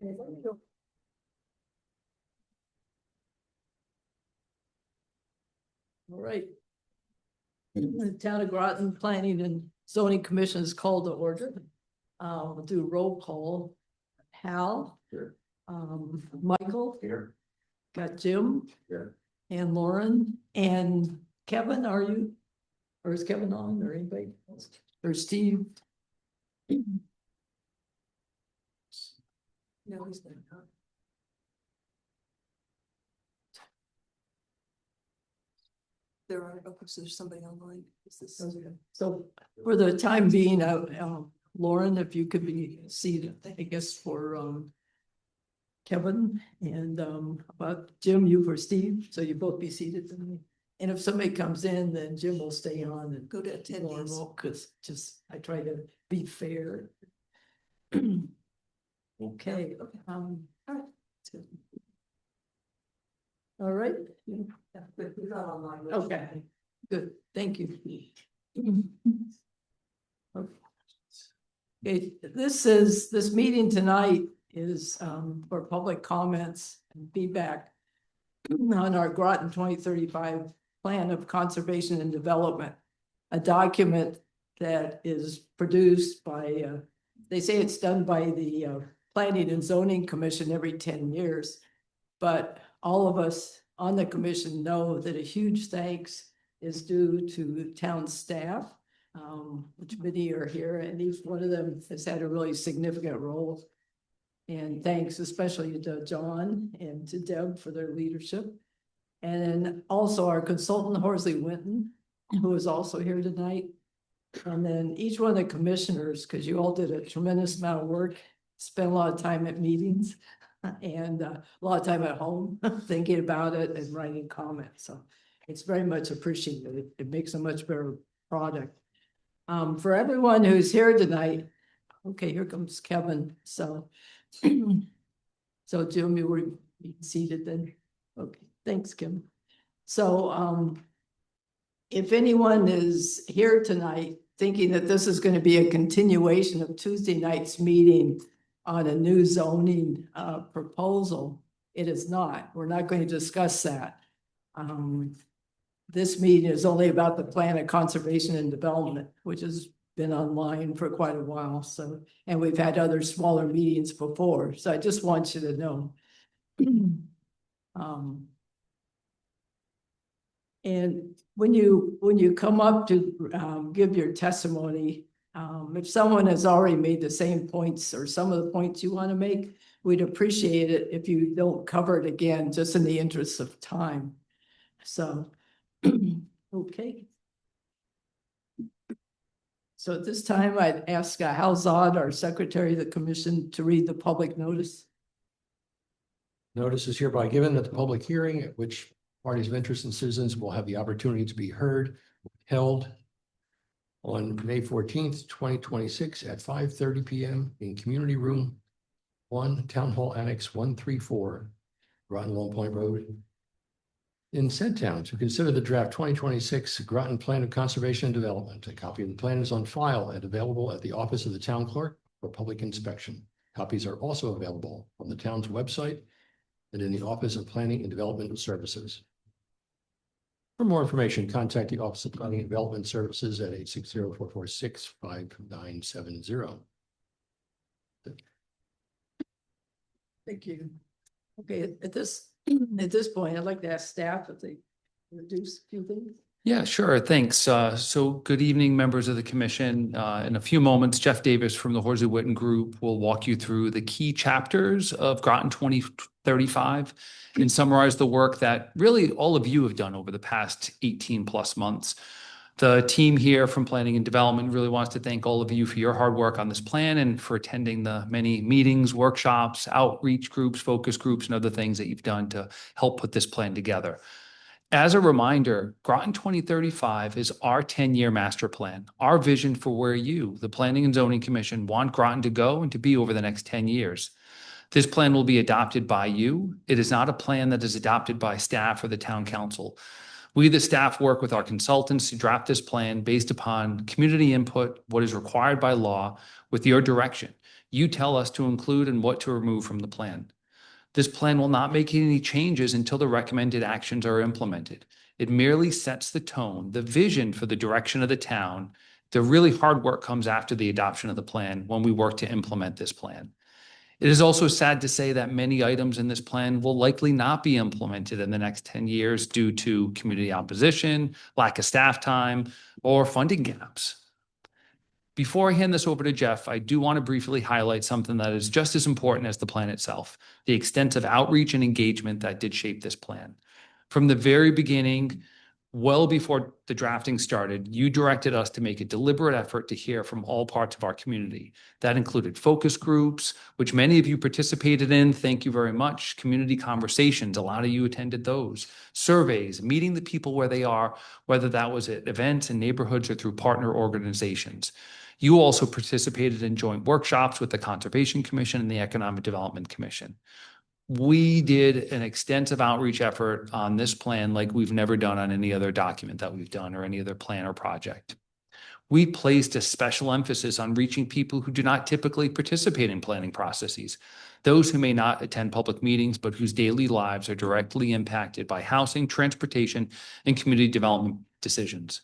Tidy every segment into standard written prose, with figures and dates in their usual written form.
All right. The Town of Groton Planning and Zoning Commission is called to order. We'll do roll call. Hal. Here. Michael. Here. Got Jim. Here. And Lauren and Kevin, are you? Or is Kevin on or anybody else? Or Steve? No, he's not. There are, okay, so there's somebody online. Is this? So for the time being, Lauren, if you could be seated, I guess for Kevin and about Jim, you for Steve, so you both be seated. And if somebody comes in, then Jim will stay on and Go to attendees. because just I try to be fair. Okay. All right. All right. He's not online. Okay, good, thank you. Okay, this meeting tonight is for public comments and feedback on our Groton 2035 Plan of Conservation and Development, a document that is produced by, they say it's done by the Planning and Zoning Commission every 10 years, but all of us on the commission know that a huge thanks is due to town staff, which many are here, and each one of them has had a really significant role. And thanks especially to John and to Deb for their leadership. And then also our consultant, Horsley Winton, who is also here tonight. And then each one of the commissioners, because you all did a tremendous amount of work, spent a lot of time at meetings and a lot of time at home thinking about it and writing comments. So it's very much appreciated. It makes a much better product. For everyone who's here tonight, okay, here comes Kevin. So Jim, you were seated then. Okay, thanks, Kim. So if anyone is here tonight thinking that this is going to be a continuation of Tuesday night's meeting on a new zoning proposal, it is not. We're not going to discuss that. This meeting is only about the Plan of Conservation and Development, which has been online for quite a while. So, and we've had other smaller meetings before. So I just want you to know. And when you come up to give your testimony, if someone has already made the same points or some of the points you want to make, we'd appreciate it if you don't cover it again, just in the interest of time. So, okay. So at this time, I'd ask Hal Zod, our Secretary of the Commission, to read the public notice. Notice is hereby given that the public hearing at which parties of interest and citizens will have the opportunity to be heard, held on May 14th, 2026 at 5:30 p.m. in Community Room 1, Town Hall Annex 134, Groton Long Point Road, in said town, to consider the draft 2026 Groton Plan of Conservation and Development. A copy of the plan is on file and available at the office of the town clerk for public inspection. Copies are also available on the town's website and in the Office of Planning and Development Services. For more information, contact the Office of Planning and Development Services at 860-446-5970. Thank you. Okay, at this point, I'd like to ask staff if they introduce a few things. Yeah, sure. Thanks. So good evening, members of the commission. In a few moments, Jeff Davis from the Horsley Winton Group will walk you through the key chapters of Groton 2035 and summarize the work that really all of you have done over the past 18 plus months. The team here from Planning and Development really wants to thank all of you for your hard work on this plan and for attending the many meetings, workshops, outreach groups, focus groups, and other things that you've done to help put this plan together. As a reminder, Groton 2035 is our 10-year master plan, our vision for where you, the Planning and Zoning Commission, want Groton to go and to be over the next 10 years. This plan will be adopted by you. It is not a plan that is adopted by staff or the town council. We, the staff, work with our consultants to draft this plan based upon community input, what is required by law, with your direction. You tell us to include and what to remove from the plan. This plan will not make any changes until the recommended actions are implemented. It merely sets the tone, the vision for the direction of the town. The really hard work comes after the adoption of the plan when we work to implement this plan. It is also sad to say that many items in this plan will likely not be implemented in the next 10 years due to community opposition, lack of staff time, or funding gaps. Before I hand this over to Jeff, I do want to briefly highlight something that is just as important as the plan itself, the extensive outreach and engagement that did shape this plan. From the very beginning, well before the drafting started, you directed us to make a deliberate effort to hear from all parts of our community. That included focus groups, which many of you participated in. Thank you very much. Community conversations, a lot of you attended those. Surveys, meeting the people where they are, whether that was at events in neighborhoods or through partner organizations. You also participated in joint workshops with the Conservation Commission and the Economic Development Commission. We did an extensive outreach effort on this plan like we've never done on any other document that we've done or any other plan or project. We placed a special emphasis on reaching people who do not typically participate in planning processes, those who may not attend public meetings, but whose daily lives are directly impacted by housing, transportation, and community development decisions.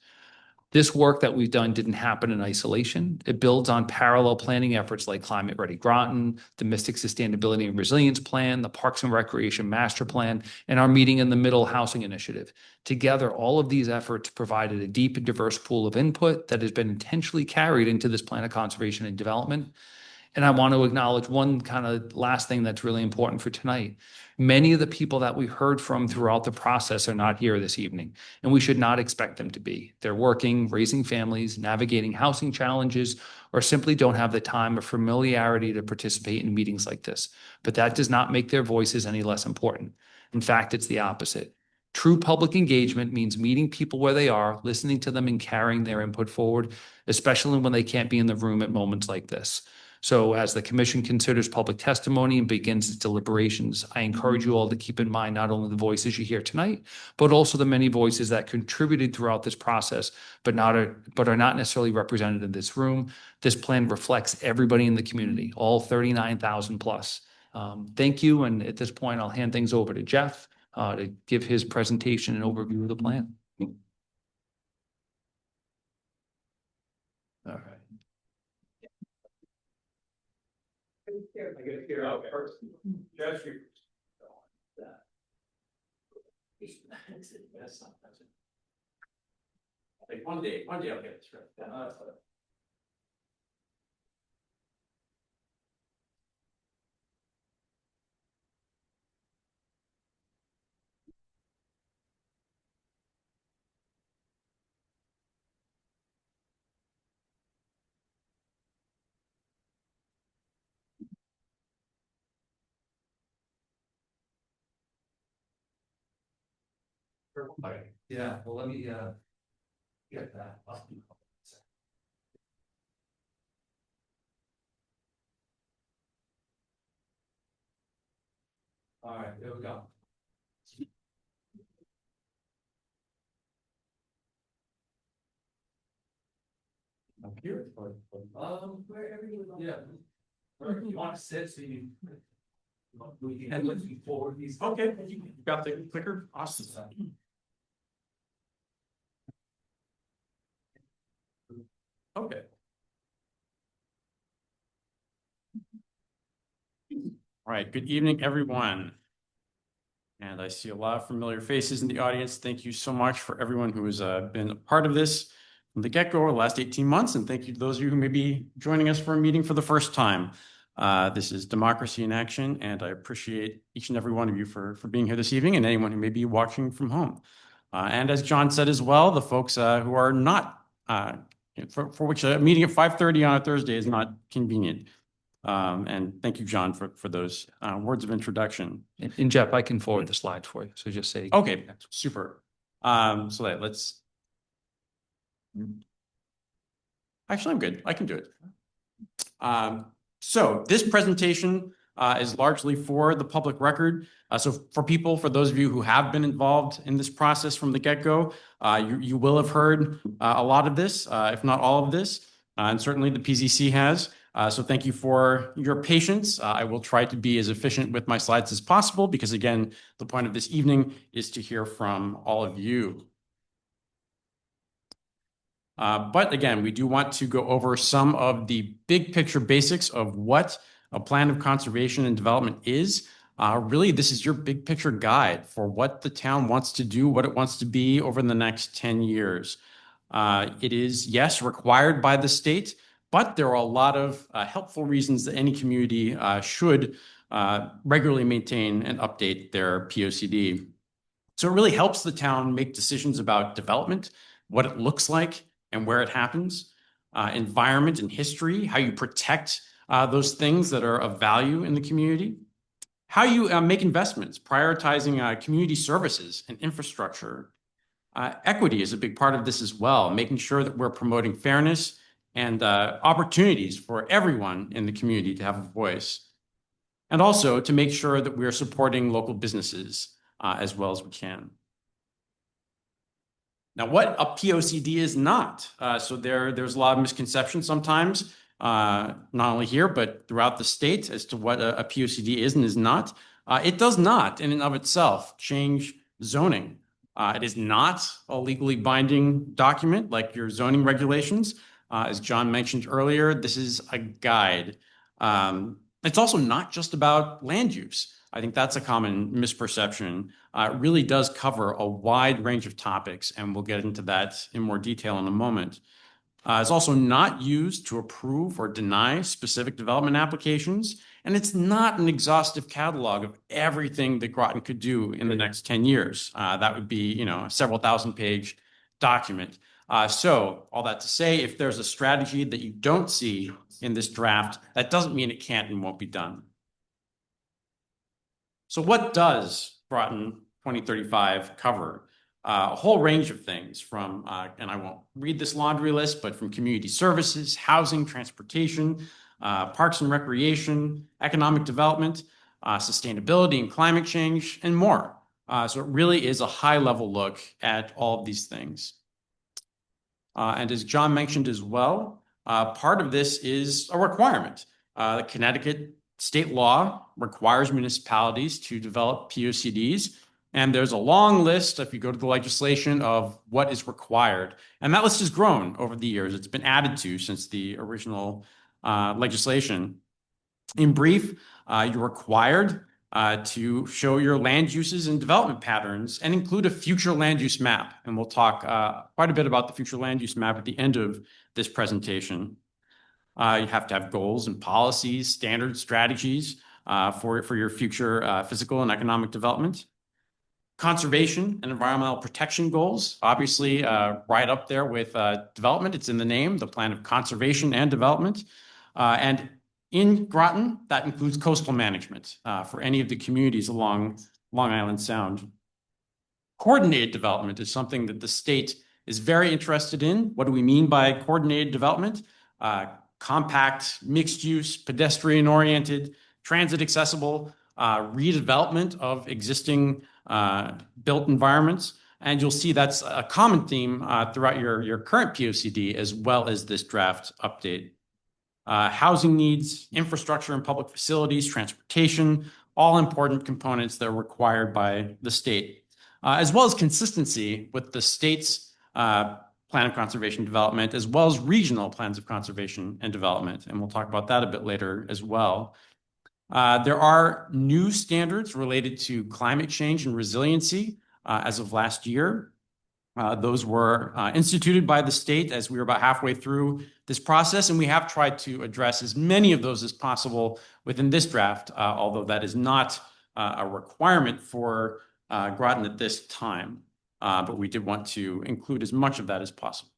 This work that we've done didn't happen in isolation. It builds on parallel planning efforts like Climate Ready Groton, the Mystic Sustainability and Resilience Plan, the Parks and Recreation Master Plan, and our Meeting in the Middle Housing Initiative. Together, all of these efforts provided a deep and diverse pool of input that has been intentionally carried into this plan of conservation and development. And I want to acknowledge one kind of last thing that's really important for tonight. Many of the people that we heard from throughout the process are not here this evening, and we should not expect them to be. They're working, raising families, navigating housing challenges, or simply don't have the time or familiarity to participate in meetings like this. But that does not make their voices any less important. In fact, it's the opposite. True public engagement means meeting people where they are, listening to them and carrying their input forward, especially when they can't be in the room at moments like this. So as the commission considers public testimony and begins its deliberations, I encourage you all to keep in mind not only the voices you hear tonight, but also the many voices that contributed throughout this process, but are not necessarily represented in this room. This plan reflects everybody in the community, all 39,000 plus. Thank you. And at this point, I'll hand things over to Jeff to give his presentation and overview of the plan. All right. I get to hear out first. Judge you. One day I'll get it straight. Yeah, well, let me get that. All right, there we go. I'm here. Wherever you want. Yeah. Or if you want to sit, so you. We can look forward these. Okay, you got the clicker? Awesome. Okay. All right, good evening, everyone. And I see a lot of familiar faces in the audience. Thank you so much for everyone who has been a part of this from the get-go over the last 18 months. And thank you to those of you who may be joining us for a meeting for the first time. This is Democracy in Action, and I appreciate each and every one of you for being here this evening and anyone who may be watching from home. And as John said as well, the folks who are not, for which a meeting at 5:30 on a Thursday is not convenient. And thank you, John, for those words of introduction. And Jeff, I can forward the slides for you. So just say. Okay, super. So let's. Actually, I'm good. I can do it. So this presentation is largely for the public record. So for those of you who have been involved in this process from the get-go, you will have heard a lot of this, if not all of this, and certainly the PZC has. So thank you for your patience. I will try to be as efficient with my slides as possible because, again, the point of this evening is to hear from all of you. But again, we do want to go over some of the big picture basics of what a plan of conservation and development is. Really, this is your big picture guide for what the town wants to do, what it wants to be over the next 10 years. It is, yes, required by the state, but there are a lot of helpful reasons that any community should regularly maintain and update their POCD. So it really helps the town make decisions about development, what it looks like and where it happens, environment and history, how you protect those things that are of value in the community, how you make investments, prioritizing community services and infrastructure. Equity is a big part of this as well, making sure that we're promoting fairness and opportunities for everyone in the community to have a voice. And also to make sure that we're supporting local businesses as well as we can. Now, what a POCD is not. So there's a lot of misconceptions sometimes, not only here, but throughout the state as to what a POCD is and is not. It does not, in and of itself, change zoning. It is not a legally binding document like your zoning regulations. As John mentioned earlier, this is a guide. It's also not just about land use. I think that's a common misperception. It really does cover a wide range of topics, and we'll get into that in more detail in a moment. It's also not used to approve or deny specific development applications, and it's not an exhaustive catalog of everything that Groton could do in the next 10 years. That would be, a several thousand-page document. So all that to say, if there's a strategy that you don't see in this draft, that doesn't mean it can't and won't be done. So what does Groton 2035 cover? A whole range of things from, and I won't read this laundry list, but from community services, housing, transportation, parks and recreation, economic development, sustainability and climate change, and more. So it really is a high-level look at all of these things. And as John mentioned as well, part of this is a requirement. The Connecticut state law requires municipalities to develop POCDs. And there's a long list, if you go to the legislation, of what is required. And that list has grown over the years. It's been added to since the original legislation. In brief, you're required to show your land uses and development patterns and include a future land use map. And we'll talk quite a bit about the future land use map at the end of this presentation. You have to have goals and policies, standards, strategies for your future physical and economic development. Conservation and environmental protection goals, obviously right up there with development. It's in the name, the plan of conservation and development. And in Groton, that includes coastal management for any of the communities along Long Island Sound. Coordinated development is something that the state is very interested in. What do we mean by coordinated development? Compact, mixed use, pedestrian oriented, transit accessible, redevelopment of existing built environments. And you'll see that's a common theme throughout your current POCD as well as this draft update. Housing needs, infrastructure and public facilities, transportation, all important components that are required by the state, as well as consistency with the state's plan of conservation and development, as well as regional plans of conservation and development. And we'll talk about that a bit later as well. There are new standards related to climate change and resiliency as of last year. Those were instituted by the state as we were about halfway through this process, and we have tried to address as many of those as possible within this draft, although that is not a requirement for Groton at this time. But we did want to include as much of that as possible.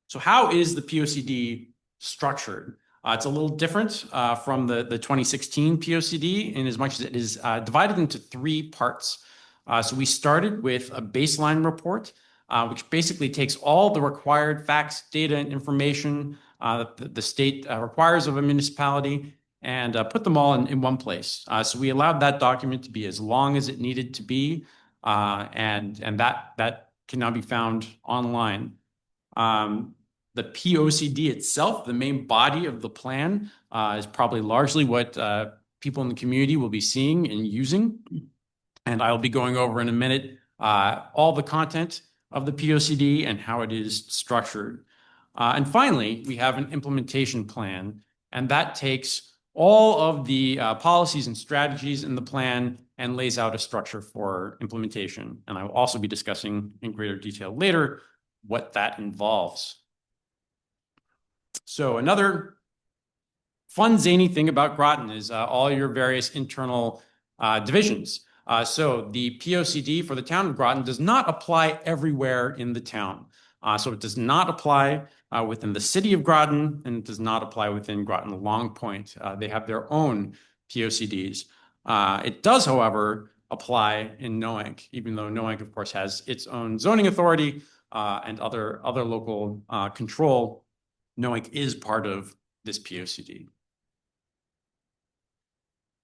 So how is the POCD structured? It's a little different from the 2016 POCD in as much as it is divided into three parts. So we started with a baseline report, which basically takes all the required facts, data, and information that the state requires of a municipality and put them all in one place. So we allowed that document to be as long as it needed to be, and that can now be found online. The POCD itself, the main body of the plan, is probably largely what people in the community will be seeing and using. And I'll be going over in a minute all the content of the POCD and how it is structured. And finally, we have an implementation plan, and that takes all of the policies and strategies in the plan and lays out a structure for implementation. And I will also be discussing in greater detail later what that involves. So another fun, zany thing about Groton is all your various internal divisions. So the POCD for the town of Groton does not apply everywhere in the town. So it does not apply within the city of Groton, and it does not apply within Groton Long Point. They have their own POCDs. It does, however, apply in Noank, even though Noank, of course, has its own zoning authority and other local control. Noank is part of this POCD.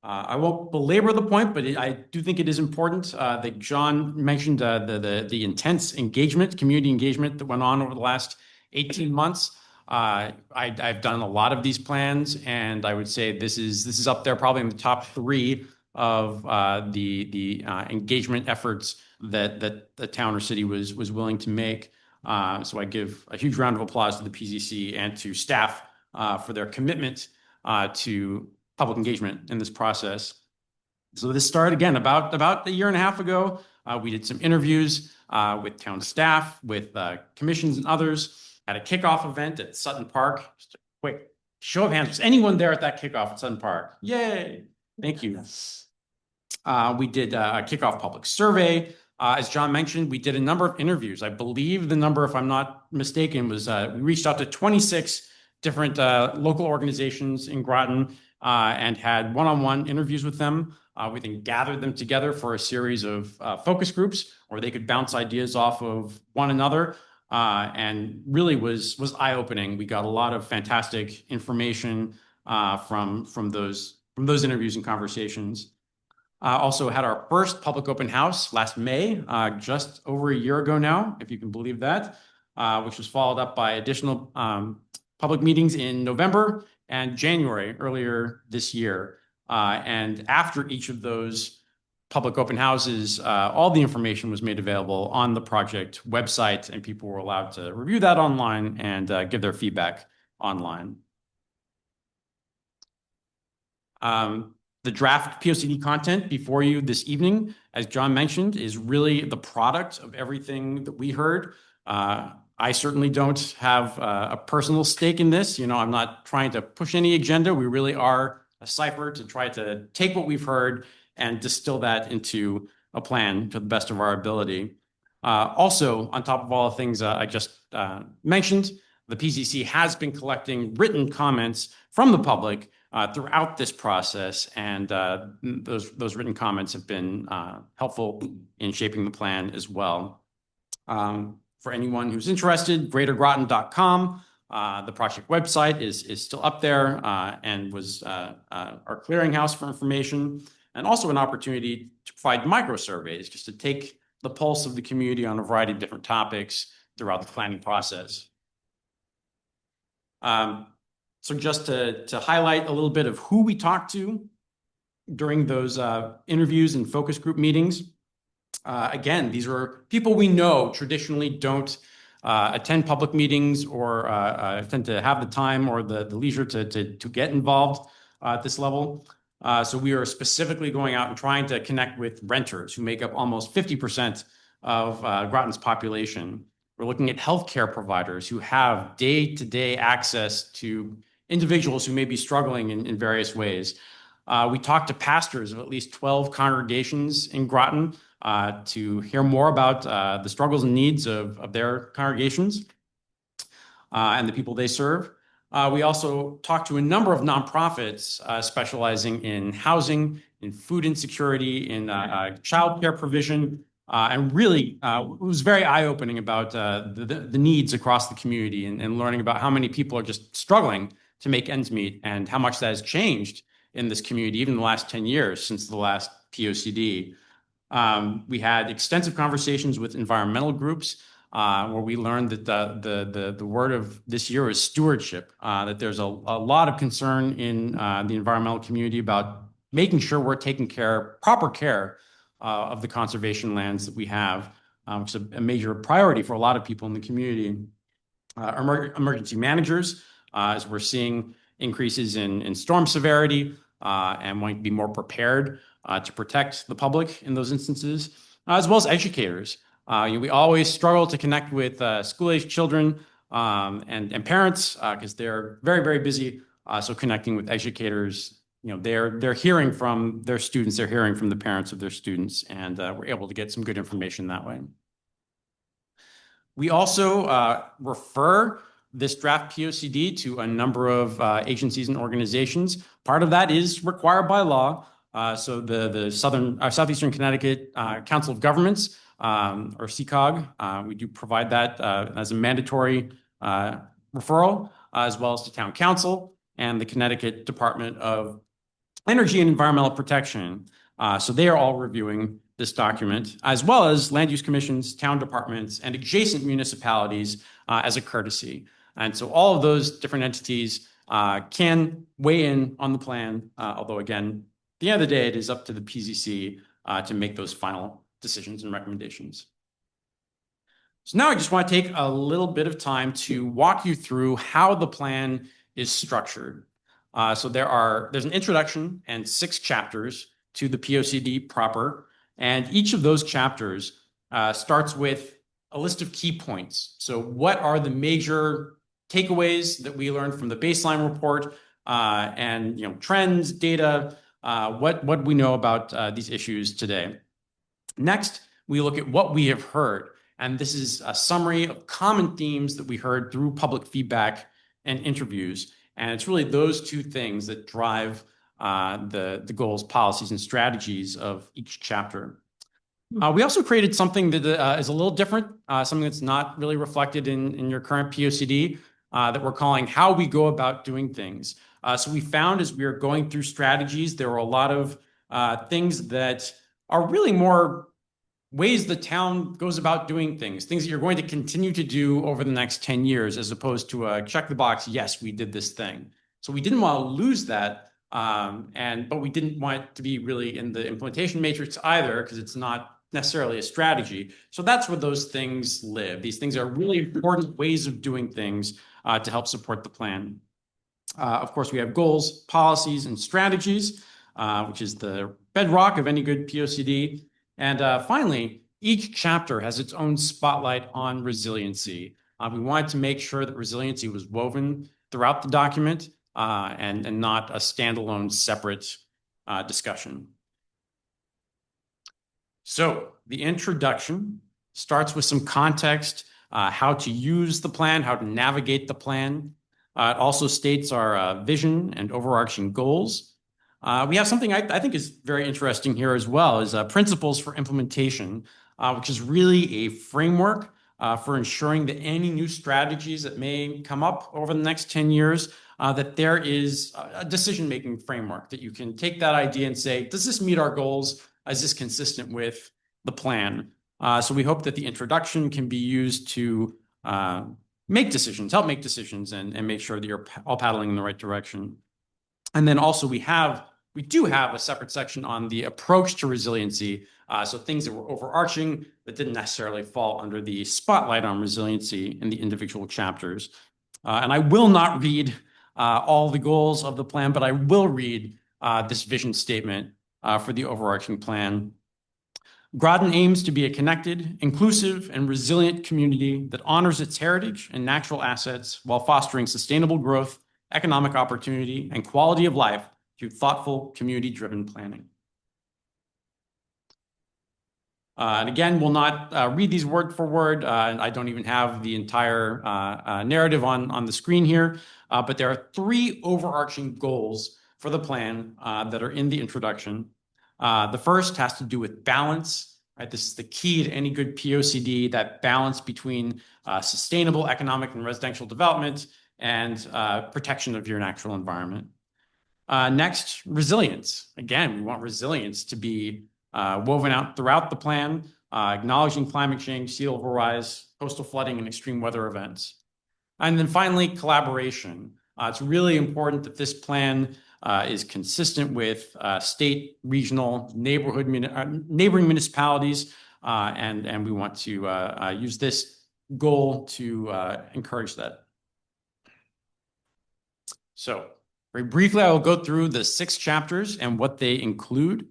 I won't belabor the point, but I do think it is important that John mentioned the intense engagement, community engagement that went on over the last 18 months. I've done a lot of these plans, and I would say this is up there probably in the top 3 of the engagement efforts that the town or city was willing to make. So I give a huge round of applause to the PZC and to staff for their commitment to public engagement in this process. So this started again about a year and a half ago. We did some interviews with town staff, with commissions and others, at a kickoff event at Sutton Park. Just a quick show of hands. Was anyone there at that kickoff at Sutton Park? Yay! Thank you. We did a kickoff public survey. As John mentioned, we did a number of interviews. I believe the number, if I'm not mistaken, was we reached out to 26 different local organizations in Groton and had one-on-one interviews with them. We then gathered them together for a series of focus groups where they could bounce ideas off of one another, and really was eye-opening. We got a lot of fantastic information from those interviews and conversations. Also had our first public open house last May, just over a year ago now, if you can believe that, which was followed up by additional public meetings in November and January earlier this year. And after each of those public open houses, all the information was made available on the project website, and people were allowed to review that online and give their feedback online. The draft POCD content before you this evening, as John mentioned, is really the product of everything that we heard. I certainly don't have a personal stake in this. You know, I'm not trying to push any agenda. We really are a cipher to try to take what we've heard and distill that into a plan to the best of our ability. Also, on top of all the things I just mentioned, the PCC has been collecting written comments from the public throughout this process, and those written comments have been helpful in shaping the plan as well. For anyone who's interested, greatergroton.com. The project website is still up there and was our clearinghouse for information, and also an opportunity to provide micro surveys just to take the pulse of the community on a variety of different topics throughout the planning process. So just to highlight a little bit of who we talked to during those interviews and focus group meetings. Again, these were people we know traditionally don't attend public meetings or tend to have the time or the leisure to get involved at this level. So we are specifically going out and trying to connect with renters who make up almost 50% of Groton's population. We're looking at healthcare providers who have day-to-day access to individuals who may be struggling in various ways. We talked to pastors of at least 12 congregations in Groton to hear more about the struggles and needs of their congregations and the people they serve. We also talked to a number of nonprofits specializing in housing, in food insecurity, in childcare provision, and really it was very eye-opening about the needs across the community and learning about how many people are just struggling to make ends meet and how much that has changed in this community, even in the last 10 years since the last POCD. We had extensive conversations with environmental groups where we learned that the word of this year is stewardship, that there's a lot of concern in the environmental community about making sure we're taking proper care of the conservation lands that we have, which is a major priority for a lot of people in the community. Emergency managers, as we're seeing increases in storm severity and wanting to be more prepared to protect the public in those instances, as well as educators. We always struggle to connect with school-aged children and parents because they're very, very busy. So connecting with educators, they're hearing from their students, they're hearing from the parents of their students, and we're able to get some good information that way. We also refer this draft POCD to a number of agencies and organizations. Part of that is required by law. So the Southeastern Connecticut Council of Governments, or CCOG, we do provide that as a mandatory referral, as well as to Town Council and the Connecticut Department of Energy and Environmental Protection. So they are all reviewing this document, as well as land use commissions, town departments, and adjacent municipalities as a courtesy. And so all of those different entities can weigh in on the plan, although again, at the end of the day, it is up to the PZC to make those final decisions and recommendations. So now I just want to take a little bit of time to walk you through how the plan is structured. So there's an introduction and 6 chapters to the POCD proper. And each of those chapters starts with a list of key points. So what are the major takeaways that we learned from the baseline report, and trends, data, what we know about these issues today. Next, we look at what we have heard. And this is a summary of common themes that we heard through public feedback and interviews. And it's really those 2 things that drive the goals, policies, and strategies of each chapter. We also created something that is a little different, something that's not really reflected in your current POCD, that we're calling How We Go About Doing Things. So we found as we were going through strategies, there were a lot of things that are really more ways the town goes about doing things that you're going to continue to do over the next 10 years, as opposed to check the box, yes, we did this thing. So we didn't want to lose that. But we didn't want it to be really in the implementation matrix either, because it's not necessarily a strategy. So that's where those things live. These things are really important ways of doing things to help support the plan. Of course, we have goals, policies, and strategies, which is the bedrock of any good POCD. And finally, each chapter has its own spotlight on resiliency. We wanted to make sure that resiliency was woven throughout the document, and not a standalone separate discussion. So the introduction starts with some context, how to use the plan, how to navigate the plan. It also states our vision and overarching goals. We have something I think is very interesting here as well, is principles for implementation, which is really a framework for ensuring that any new strategies that may come up over the next 10 years, that there is a decision-making framework that you can take that idea and say, does this meet our goals? Is this consistent with the plan? So we hope that the introduction can be used to make decisions, help make decisions, and make sure that you're all paddling in the right direction. And then also we do have a separate section on the approach to resiliency. So things that were overarching that didn't necessarily fall under the spotlight on resiliency in the individual chapters. And I will not read all the goals of the plan, but I will read this vision statement for the overarching plan. Groton aims to be a connected, inclusive, and resilient community that honors its heritage and natural assets while fostering sustainable growth, economic opportunity, and quality of life through thoughtful, community-driven planning. And again, we'll not read these word for word. I don't even have the entire narrative on the screen here, but there are 3 overarching goals for the plan that are in the introduction. The first has to do with balance. Right? This is the key to any good POCD, that balance between sustainable economic and residential development and protection of your natural environment. Next, resilience. Again, we want resilience to be woven out throughout the plan, acknowledging climate change, sea level rise, coastal flooding, and extreme weather events. And then finally, collaboration. It's really important that this plan is consistent with state, regional, neighboring municipalities, and we want to use this goal to encourage that. So very briefly, I will go through the 6 chapters and what they include.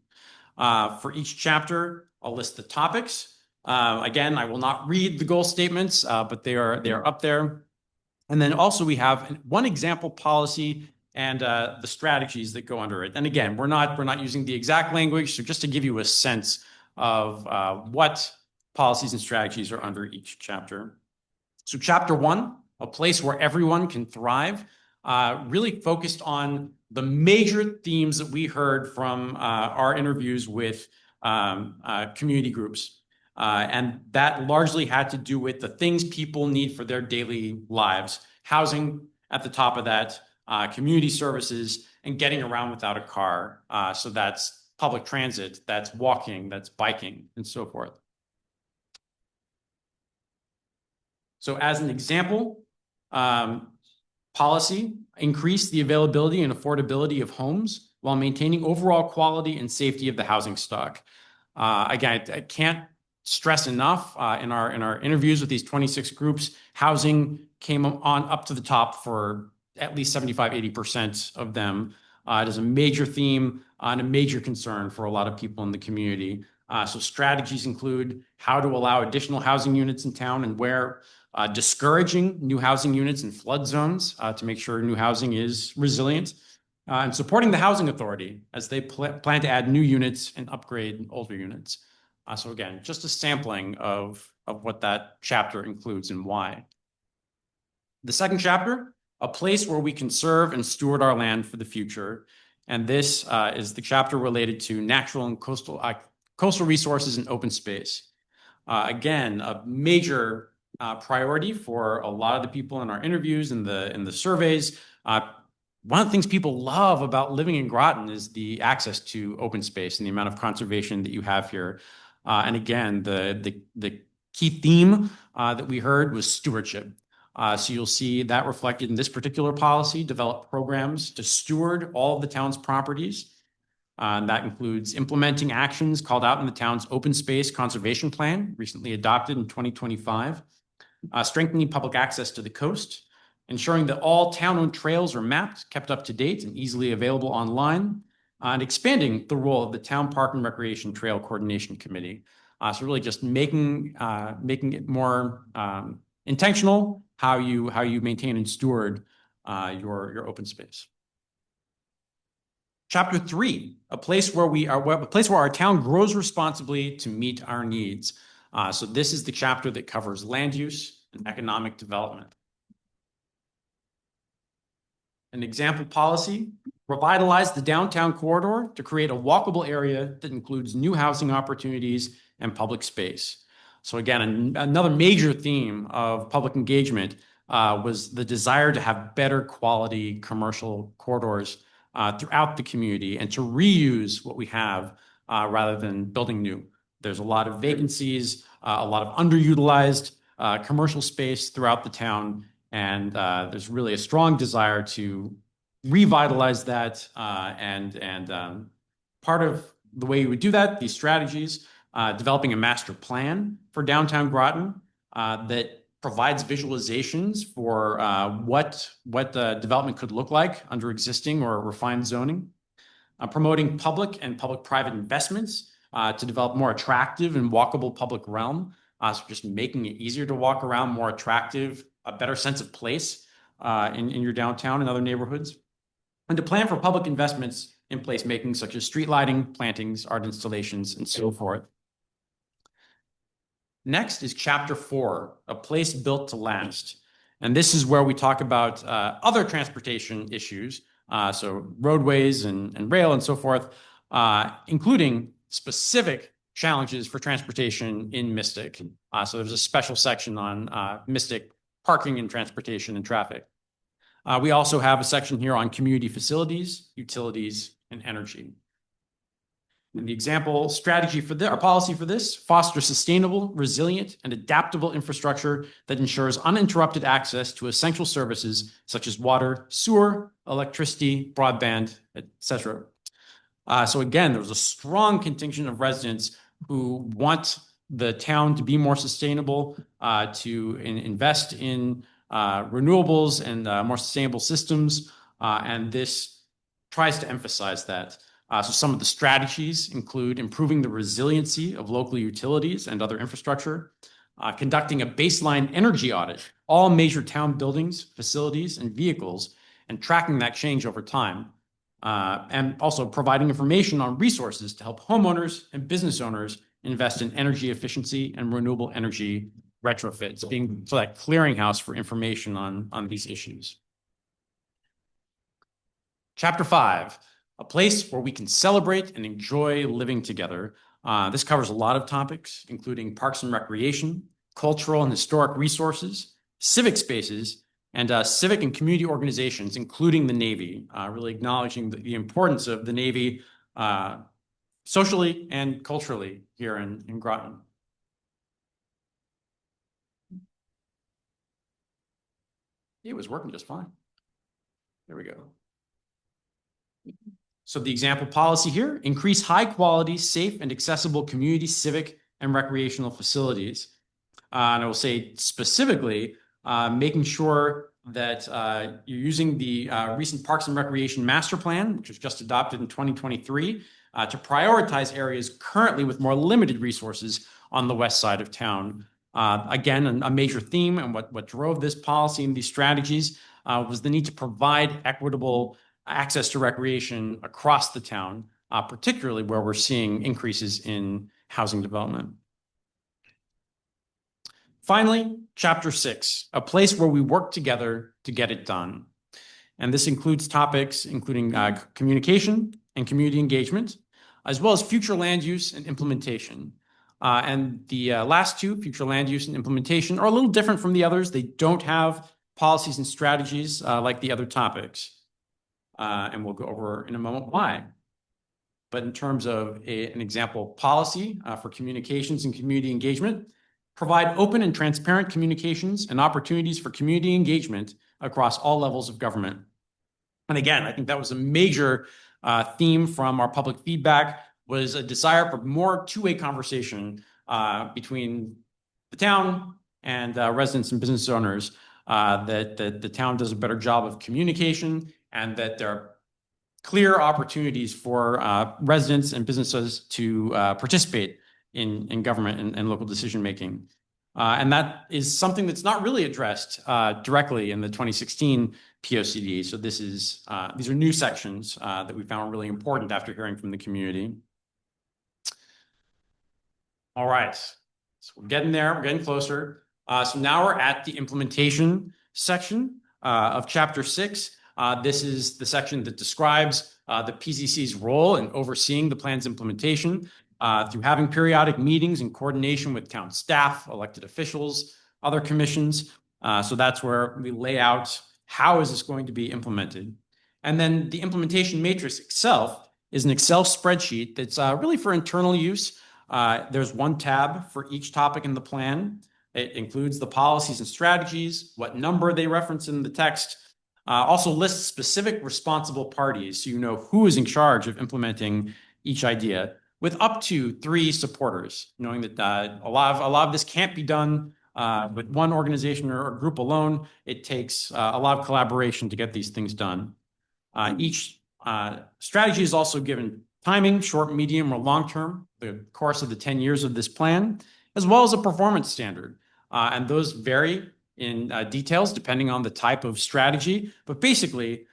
For each chapter, I'll list the topics. Again, I will not read the goal statements, but they are up there. And then also we have one example policy and the strategies that go under it. And again, we're not using the exact language, so just to give you a sense of what policies and strategies are under each chapter. So chapter 1, a place where everyone can thrive, really focused on the major themes that we heard from our interviews with community groups. And that largely had to do with the things people need for their daily lives. Housing at the top of that, community services, and getting around without a car. So that's public transit, that's walking, that's biking, and so forth. So as an example, policy, increase the availability and affordability of homes while maintaining overall quality and safety of the housing stock. Again, I can't stress enough in our interviews with these 26 groups, housing came on up to the top for at least 75–80% of them. It is a major theme and a major concern for a lot of people in the community. So strategies include how to allow additional housing units in town and where, discouraging new housing units in flood zones to make sure new housing is resilient, and supporting the housing authority as they plan to add new units and upgrade older units. So again, just a sampling of what that chapter includes and why. The second chapter, a place where we conserve and steward our land for the future. And this is the chapter related to natural and coastal resources and open space. Again, a major priority for a lot of the people in our interviews and in the surveys. One of the things people love about living in Groton is the access to open space and the amount of conservation that you have here. And again, the key theme that we heard was stewardship. So you'll see that reflected in this particular policy, develop programs to steward all of the town's properties. That includes implementing actions called out in the town's open space conservation plan, recently adopted in 2025, strengthening public access to the coast, ensuring that all town-owned trails are mapped, kept up to date, and easily available online, and expanding the role of the Town Park and Recreation Trail Coordination Committee. So really just making it more intentional how you maintain and steward your open space. Chapter 3, a place where our town grows responsibly to meet our needs. So this is the chapter that covers land use and economic development. An example policy, revitalize the downtown corridor to create a walkable area that includes new housing opportunities and public space. So again, another major theme of public engagement was the desire to have better quality commercial corridors throughout the community and to reuse what we have rather than building new. There's a lot of vacancies, a lot of underutilized commercial space throughout the town, and there's really a strong desire to revitalize that. And part of the way you would do that, these strategies, developing a master plan for downtown Groton that provides visualizations for what the development could look like under existing or refined zoning, promoting public and public-private investments to develop more attractive and walkable public realm. So just making it easier to walk around, more attractive, a better sense of place in your downtown and other neighborhoods, and to plan for public investments in placemaking such as street lighting, plantings, art installations, and so forth. Next is chapter 4, a place built to last. And this is where we talk about other transportation issues, so roadways and rail and so forth, including specific challenges for transportation in Mystic. So there's a special section on Mystic parking and transportation and traffic. We also have a section here on community facilities, utilities, and energy. And the example strategy for our policy for this: foster sustainable, resilient, and adaptable infrastructure that ensures uninterrupted access to essential services such as water, sewer, electricity, broadband, etc. So again, there was a strong contingent of residents who want the town to be more sustainable, to invest in renewables and more sustainable systems, and this tries to emphasize that. So some of the strategies include improving the resiliency of local utilities and other infrastructure, conducting a baseline energy audit, all major town buildings, facilities, and vehicles, and tracking that change over time. And also providing information on resources to help homeowners and business owners invest in energy efficiency and renewable energy retrofits, being so that clearinghouse for information on these issues. Chapter 5, a place where we can celebrate and enjoy living together. This covers a lot of topics, including parks and recreation, cultural and historic resources, civic spaces, and civic and community organizations, including the Navy, really acknowledging the importance of the Navy socially and culturally here in Groton. It was working just fine. There we go. So the example policy here: increase high quality, safe, and accessible community, civic, and recreational facilities. And I will say specifically, making sure that you're using the recent Parks and Recreation Master Plan, which was just adopted in 2023, to prioritize areas currently with more limited resources on the west side of town. Again, a major theme and what drove this policy and these strategies was the need to provide equitable access to recreation across the town, particularly where we're seeing increases in housing development. Finally, Chapter 6, a place where we work together to get it done. And this includes topics including communication and community engagement, as well as future land use and implementation. And the last two, future land use and implementation, are a little different from the others. They don't have policies and strategies like the other topics. And we'll go over in a moment why. But in terms of an example policy for communications and community engagement, provide open and transparent communications and opportunities for community engagement across all levels of government. And again, I think that was a major theme from our public feedback, was a desire for more two-way conversation between the town and residents and business owners, that the town does a better job of communication, and that there are clear opportunities for residents and businesses to participate in government and local decision-making. And that is something that's not really addressed directly in the 2016 POCD. So these are new sections that we found really important after hearing from the community. All right, so we're getting there, we're getting closer. So now we're at the implementation section of Chapter 6. This is the section that describes the PZC's role in overseeing the plan's implementation through having periodic meetings in coordination with town staff, elected officials, other commissions. So that's where we lay out how is this going to be implemented. And then the implementation matrix itself is an Excel spreadsheet that's really for internal use. There's one tab for each topic in the plan. It includes the policies and strategies, what number they reference in the text, also lists specific responsible parties, so you know who is in charge of implementing each idea, with up to 3 supporters, knowing that a lot of this can't be done with one organization or group alone. It takes a lot of collaboration to get these things done. Each strategy is also given timing, short, medium, or long term, the course of the 10 years of this plan, as well as a performance standard. And those vary in details depending on the type of strategy. But basically,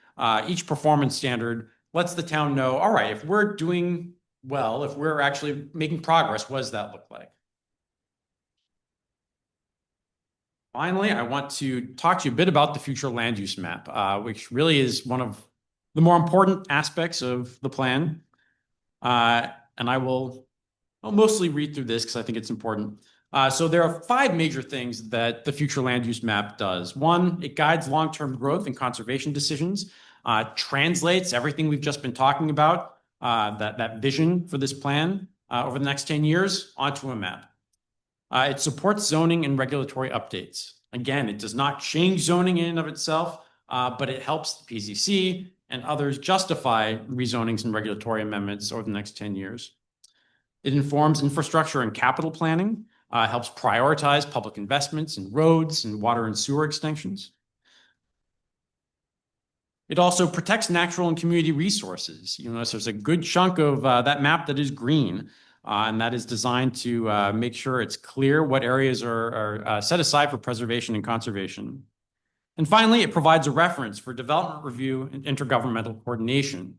each performance standard lets the town know, all right, if we're doing well, if we're actually making progress, what does that look like? Finally, I want to talk to you a bit about the future land use map, which really is one of the more important aspects of the plan. And I'll mostly read through this because I think it's important. So there are 5 major things that the future land use map does. 1, it guides long-term growth and conservation decisions, translates everything we've just been talking about that vision for this plan over the next 10 years onto a map. It supports zoning and regulatory updates. Again, it does not change zoning in and of itself, but it helps the PZC and others justify rezonings and regulatory amendments over the next 10 years. It informs infrastructure and capital planning, helps prioritize public investments in roads and water and sewer extensions. It also protects natural and community resources. You notice there's a good chunk of that map that is green, and that is designed to make sure it's clear what areas are set aside for preservation and conservation. And finally, it provides a reference for development review and intergovernmental coordination.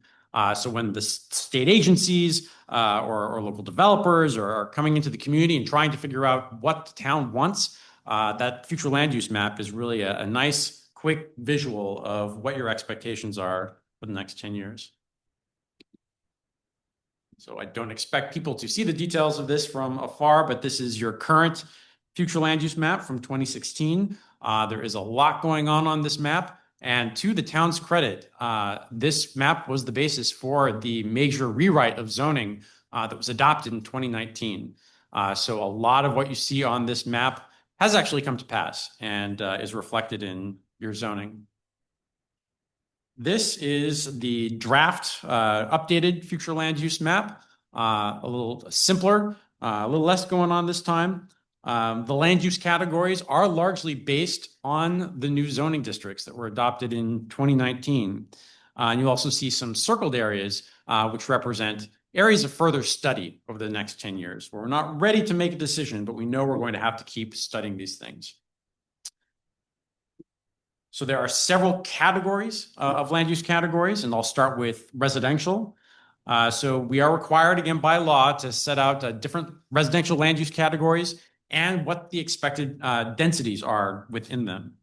So when the state agencies or local developers are coming into the community and trying to figure out what the town wants, that future land use map is really a nice, quick visual of what your expectations are for the next 10 years. So I don't expect people to see the details of this from afar, but this is your current future land use map from 2016. There is a lot going on this map. And to the town's credit, this map was the basis for the major rewrite of zoning that was adopted in 2019. So a lot of what you see on this map has actually come to pass and is reflected in your zoning. This is the draft updated future land use map, a little simpler, a little less going on this time. The land use categories are largely based on the new zoning districts that were adopted in 2019. And you also see some circled areas, which represent areas of further study over the next 10 years, where we're not ready to make a decision, but we know we're going to have to keep studying these things. So there are several categories of land use categories, and I'll start with residential. So we are required, again, by law to set out different residential land use categories and what the expected densities are within them.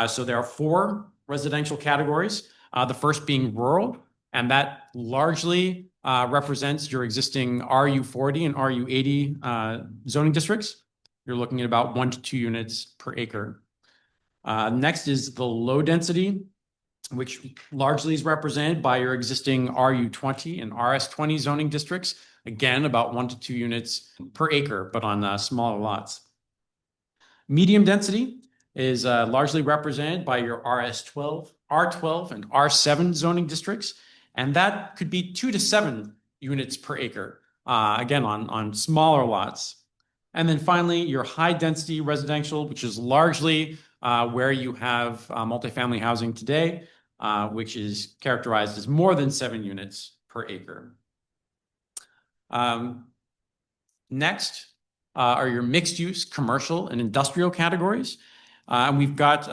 So there are 4 residential categories, the first being rural, and that largely represents your existing RU40 and RU80 zoning districts. You're looking at about 1 to 2 units per acre. Next is the low density, which largely is represented by your existing RU20 and RS20 zoning districts. Again, about 1 to 2 units per acre, but on smaller lots. Medium density is largely represented by your RS12, R12, and R7 zoning districts. And that could be 2 to 7 units per acre, again, on smaller lots. And then finally, your high density residential, which is largely where you have multifamily housing today, which is characterized as more than 7 units per acre. Next are your mixed use, commercial, and industrial categories. And we've got,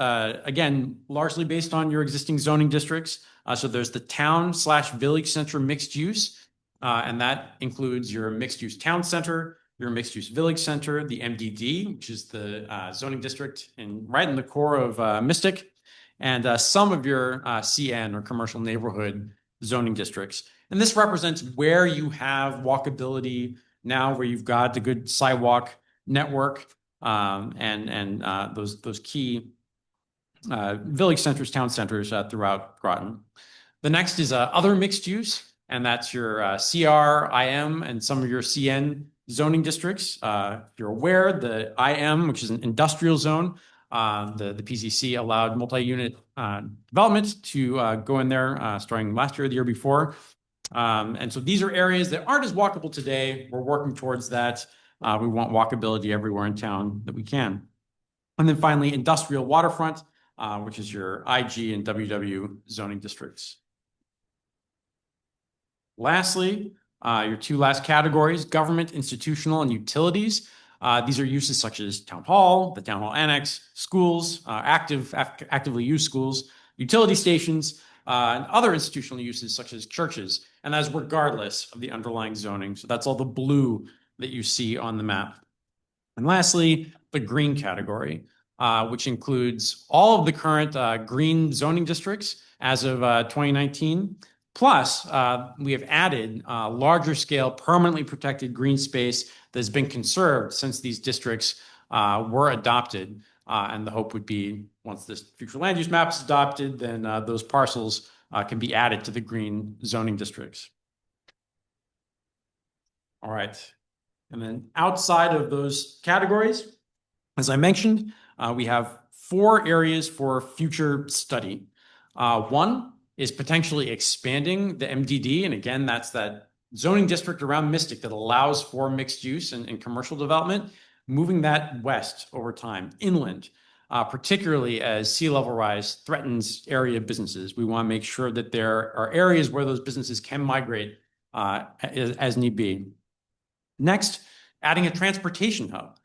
again, largely based on your existing zoning districts. So there's the town/village center mixed use, and that includes your mixed use town center, your mixed use village center, the MDD, which is the zoning district right in the core of Mystic, and some of your CN or commercial neighborhood zoning districts. And this represents where you have walkability now, where you've got the good sidewalk network and those key village centers, town centers throughout Groton. The next is other mixed use, and that's your CR, IM, and some of your CN zoning districts. If you're aware, the IM, which is an industrial zone, the PCC allowed multi-unit development to go in there starting last year or the year before. And so these are areas that aren't as walkable today. We're working towards that. We want walkability everywhere in town that we can. And then finally, industrial waterfront, which is your IG and WW zoning districts. Lastly, your 2 last categories, government, institutional, and utilities. These are uses such as town hall, the town hall annex, schools, actively used schools, utility stations, and other institutional uses such as churches. And that's regardless of the underlying zoning. So that's all the blue that you see on the map. And lastly, the green category, which includes all of the current green zoning districts as of 2019. Plus, we have added larger scale permanently protected green space that has been conserved since these districts were adopted. And the hope would be once this future land use map is adopted, then those parcels can be added to the green zoning districts. All right. And then outside of those categories, as I mentioned, we have 4 areas for future study. One is potentially expanding the MDD. And again, that's that zoning district around Mystic that allows for mixed use and commercial development, moving that west over time, inland, particularly as sea level rise threatens area businesses. We want to make sure that there are areas where those businesses can migrate as need be. Next, adding a transportation hub.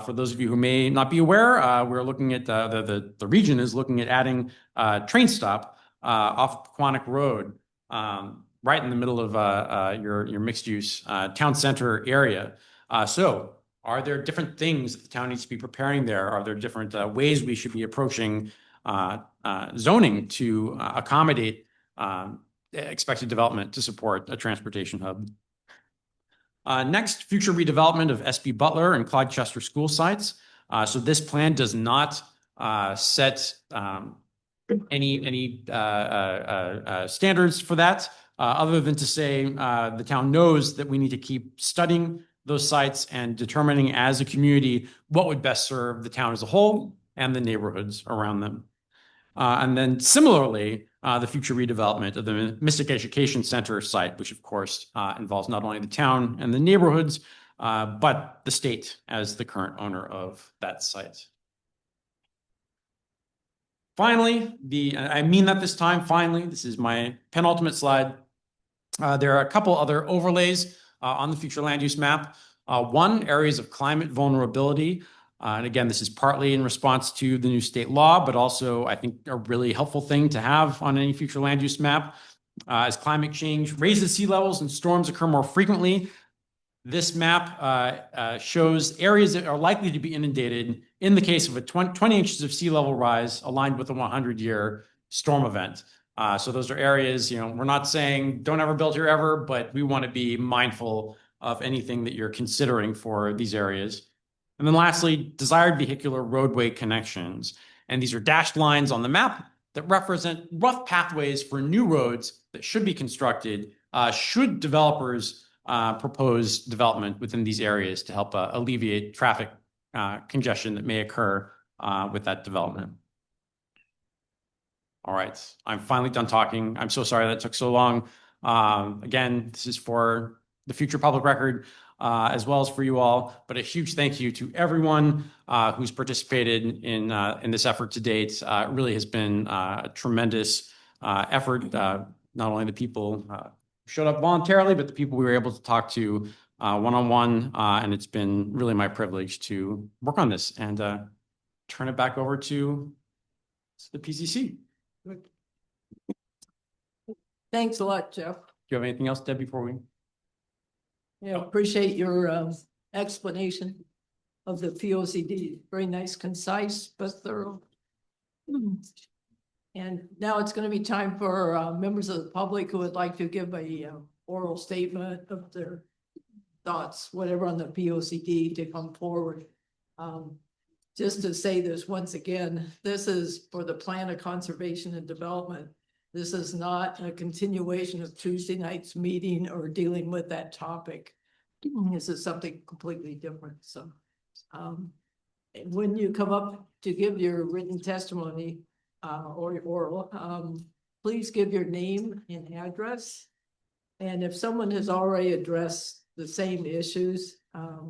For those of you who may not be aware, we're looking at the region is looking at adding a train stop off Quantic Road, right in the middle of your mixed use town center area. So are there different things that the town needs to be preparing there? Are there different ways we should be approaching zoning to accommodate expected development to support a transportation hub? Next, future redevelopment of SB Butler and Clyde Chester school sites. So this plan does not set any standards for that, other than to say the town knows that we need to keep studying those sites and determining as a community what would best serve the town as a whole and the neighborhoods around them. And then similarly, the future redevelopment of the Mystic Education Center site, which of course involves not only the town and the neighborhoods, but the state as the current owner of that site. Finally, I mean that this time, finally, this is my penultimate slide. There are a couple other overlays on the future land use map. One, areas of climate vulnerability. And again, this is partly in response to the new state law, but also I think a really helpful thing to have on any future land use map. As climate change raises sea levels and storms occur more frequently, this map shows areas that are likely to be inundated in the case of a 20 inches of sea level rise aligned with a 100-year storm event. So those are areas, we're not saying don't ever build here ever, but we want to be mindful of anything that you're considering for these areas. And then lastly, desired vehicular roadway connections. And these are dashed lines on the map that represent rough pathways for new roads that should be constructed should developers propose development within these areas to help alleviate traffic congestion that may occur with that development. All right, I'm finally done talking. I'm so sorry that took so long. Again, this is for the future public record, as well as for you all, but a huge thank you to everyone who's participated in this effort to date. It really has been a tremendous effort, not only the people who showed up voluntarily, but the people we were able to talk to one-on-one, and it's been really my privilege to work on this and turn it back over to the PCC. Thanks a lot, Jeff. Do you have anything else, Deb, before we? Yeah, appreciate your explanation of the POCD. Very nice, concise, but thorough. And now it's going to be time for members of the public who would like to give a oral statement of their thoughts, whatever on the POCD, to come forward. Just to say this once again, this is for the Plan of Conservation and Development. This is not a continuation of Tuesday night's meeting or dealing with that topic. This is something completely different. So when you come up to give your written testimony or oral, please give your name and address. And if someone has already addressed the same issues,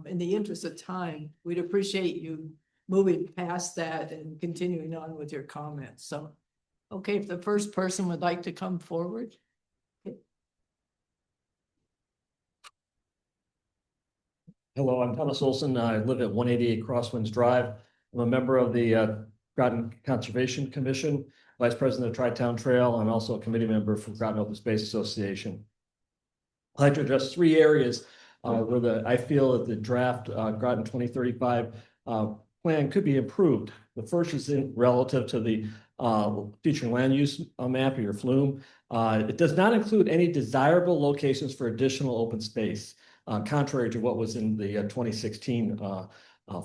in the interest of time, we'd appreciate you moving past that and continuing on with your comments. So, okay, if the first person would like to come forward. Hello, I'm Thomas Olson. I live at 188 Crosswinds Drive. I'm a member of the Groton Conservation Commission, Vice President of Tri-Town Trail. I'm also a committee member for Groton Open Space Association. I'd like to address 3 areas where I feel that the draft Groton 2035 plan could be improved. The first is relative to the future land use map, or your flume. It does not include any desirable locations for additional open space, contrary to what was in the 2016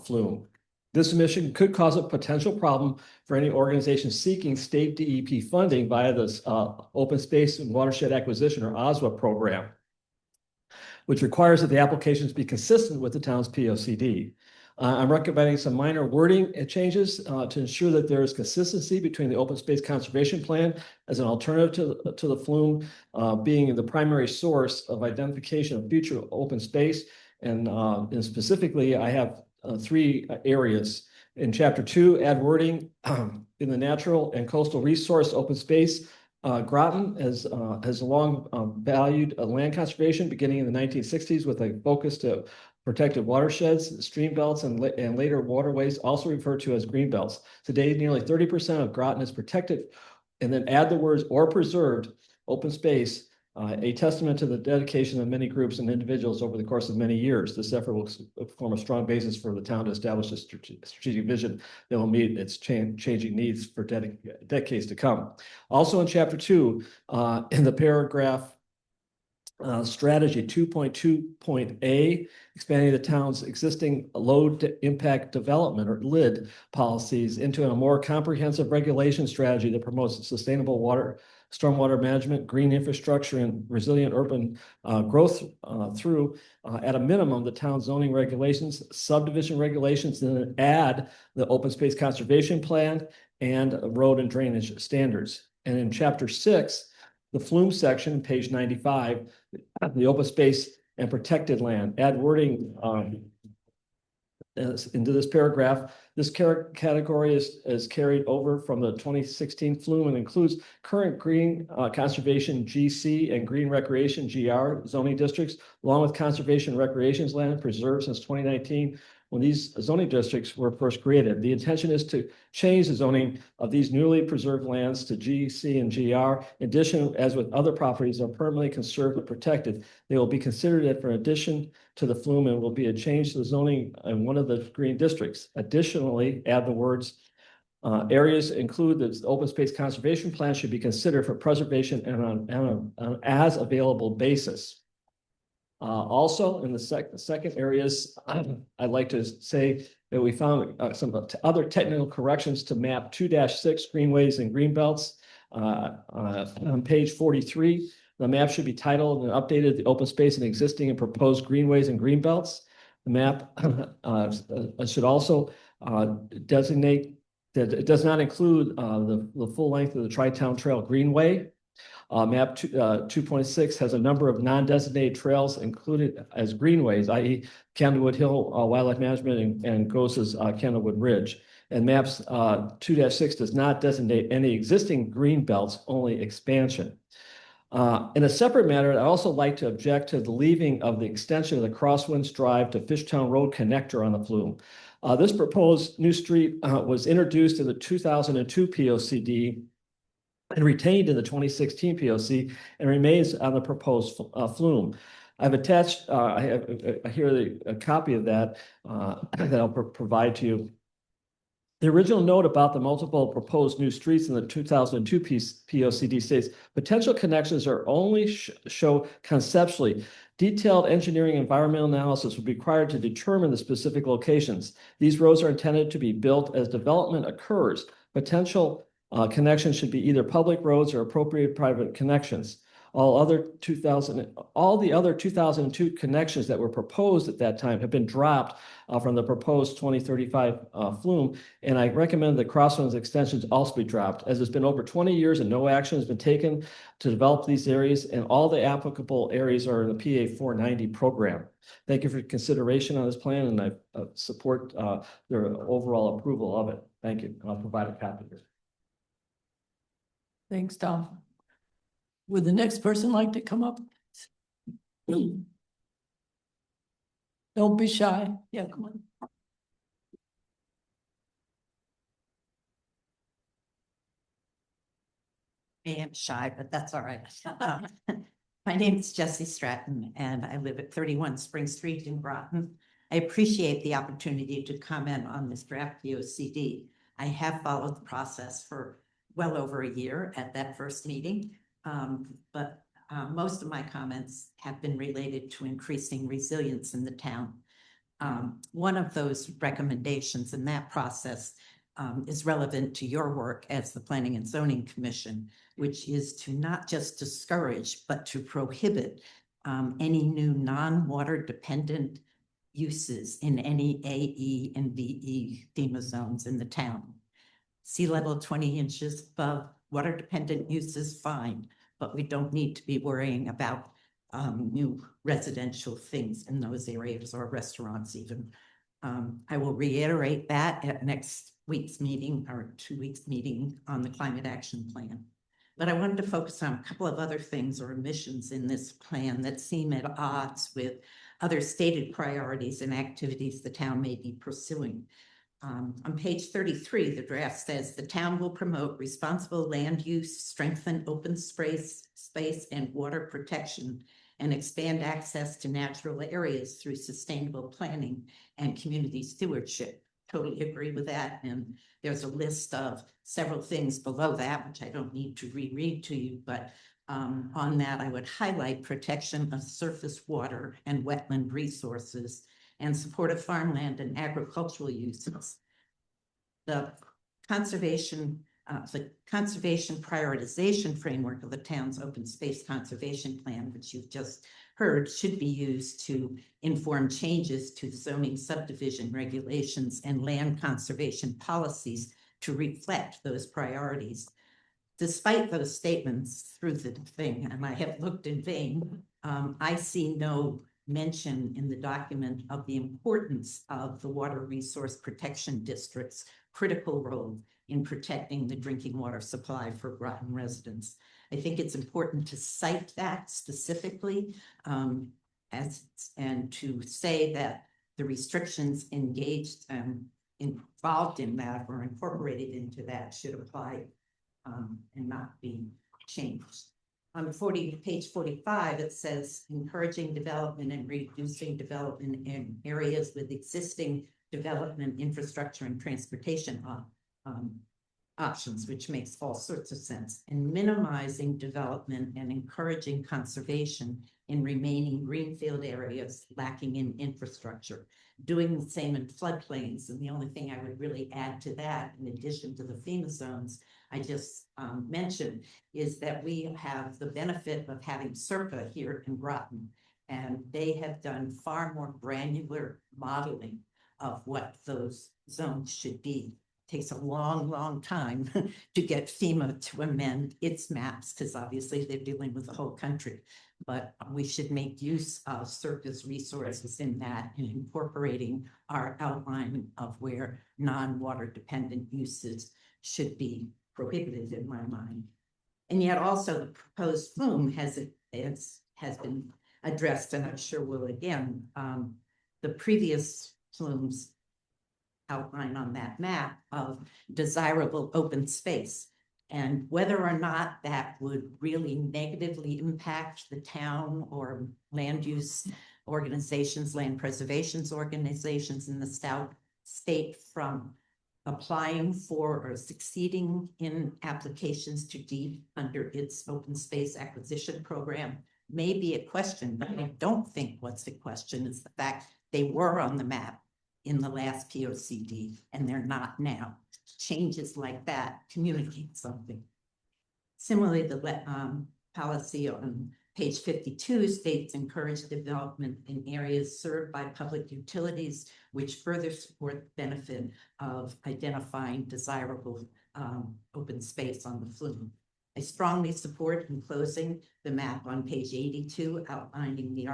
flume. This omission could cause a potential problem for any organization seeking state DEP funding via this Open Space and Watershed Acquisition, or OSWA program. which requires that the applications be consistent with the town's POCD. I'm recommending some minor wording changes to ensure that there is consistency between the open space conservation plan as an alternative to the flume being the primary source of identification of future open space. And specifically, I have three areas. In chapter 2, add wording in the natural and coastal resource open space. Groton has long valued land conservation beginning in the 1960s with a focus to protected watersheds, stream belts, and later waterways, also referred to as green belts. Today, nearly 30% of Groton is protected, and then add the words or preserved open space, a testament to the dedication of many groups and individuals over the course of many years. This effort will form a strong basis for the town to establish a strategic vision that will meet its changing needs for decades to come. Also in chapter 2, in the paragraph strategy 2.2.A, expanding the town's existing low impact development or LID policies into a more comprehensive regulation strategy that promotes sustainable stormwater management, green infrastructure, and resilient urban growth through, at a minimum, the town zoning regulations, subdivision regulations, and then add the open space conservation plan and road and drainage standards. And in chapter 6, the flume section, page 95, the open space and protected land, add wording into this paragraph. This category is carried over from the 2016 flume and includes current green conservation GC and green recreation GR zoning districts, along with conservation recreations land preserved since 2019 when these zoning districts were first created. The intention is to change the zoning of these newly preserved lands to GC and GR. In addition, as with other properties are permanently conserved and protected, they will be considered for addition to the flume and will be a change to the zoning in one of the green districts. Additionally, add the words areas include the open space conservation plan should be considered for preservation and on an as available basis. Also, in the second areas, I'd like to say that we found some other technical corrections to map 2-6 greenways and greenbelts. On page 43, the map should be titled and updated the open space and existing and proposed greenways and greenbelts. The map should also designate that it does not include the full length of the Tri-Town Trail Greenway. Map 2.6 has a number of non-designated trails included as greenways, i.e. Candlewood Hill Wildlife Management and Gross's Candlewood Ridge. And maps 2-6 does not designate any existing green belts, only expansion. In a separate matter, I'd also like to object to the leaving of the extension of the Crosswinds Drive to Fishtown Road connector on the flume. This proposed new street was introduced in the 2002 POCD and retained in the 2016 POC and remains on the proposed flume. I've attached, I have here a copy of that that I'll provide to you. The original note about the multiple proposed new streets in the 2002 POCD states, potential connections are only show conceptually. Detailed engineering and environmental analysis will be required to determine the specific locations. These roads are intended to be built as development occurs. Potential connections should be either public roads or appropriate private connections. All the other 2002 connections that were proposed at that time have been dropped from the proposed 2035 flume, and I recommend the Crosswinds extensions also be dropped, as it's been over 20 years and no action has been taken to develop these areas, and all the applicable areas are in the PA 490 program. Thank you for your consideration on this plan, and I support their overall approval of it. Thank you. I'll provide a copy of it. Thanks, Tom. Would the next person like to come up? Don't be shy. Yeah, come on. I am shy, but that's all right. My name is Jessie Stratton, and I live at 31 Spring Street in Groton. I appreciate the opportunity to comment on this draft POCD. I have followed the process for well over a year at that first meeting, but most of my comments have been related to increasing resilience in the town. One of those recommendations in that process is relevant to your work as the Planning and Zoning Commission, which is to not just discourage, but to prohibit any new non-water dependent uses in any AE and VE FEMA zones in the town. Sea level 20 inches above, water dependent uses, fine, but we don't need to be worrying about new residential things in those areas or restaurants even. I will reiterate that at next week's meeting or 2 weeks meeting on the climate action plan. But I wanted to focus on a couple of other things or omissions in this plan that seem at odds with other stated priorities and activities the town may be pursuing. On page 33, the draft says the town will promote responsible land use, strengthen open space and water protection, and expand access to natural areas through sustainable planning and community stewardship. Totally agree with that. And there's a list of several things below that, which I don't need to reread to you, but on that, I would highlight protection of surface water and wetland resources and support of farmland and agricultural uses. The conservation prioritization framework of the town's open space conservation plan, which you've just heard, should be used to inform changes to zoning subdivision regulations and land conservation policies to reflect those priorities. Despite those statements through the thing, and I have looked in vain, I see no mention in the document of the importance of the Water Resource Protection District's critical role in protecting the drinking water supply for Groton residents. I think it's important to cite that specifically and to say that the restrictions engaged involved in that or incorporated into that should apply and not be changed. On page 45, it says encouraging development and reducing development in areas with existing development, infrastructure, and transportation options, which makes all sorts of sense, and minimizing development and encouraging conservation in remaining greenfield areas lacking in infrastructure, doing the same in floodplains. And the only thing I would really add to that, in addition to the FEMA zones I just mentioned, is that we have the benefit of having SERPA here in Groton, and they have done far more granular modeling of what those zones should be. It takes a long, long time to get FEMA to amend its maps, because obviously they're dealing with the whole country. But we should make use of SERPA's resources in that and incorporating our outline of where non-water dependent uses should be prohibited in my mind. And yet also the proposed flume has been addressed, and I'm sure will again. The previous flumes outline on that map of desirable open space, and whether or not that would really negatively impact the town or land use organizations, land preservation organizations in the state from applying for or succeeding in applications to deed under its open space acquisition program may be a question, but I don't think what's the question is the fact they were on the map in the last POCD and they're not now. Changes like that communicate something. Similarly, the policy on page 52 states encourage development in areas served by public utilities, which further support the benefit of identifying desirable open space on the flume. I strongly support in closing the map on page 82 outlining the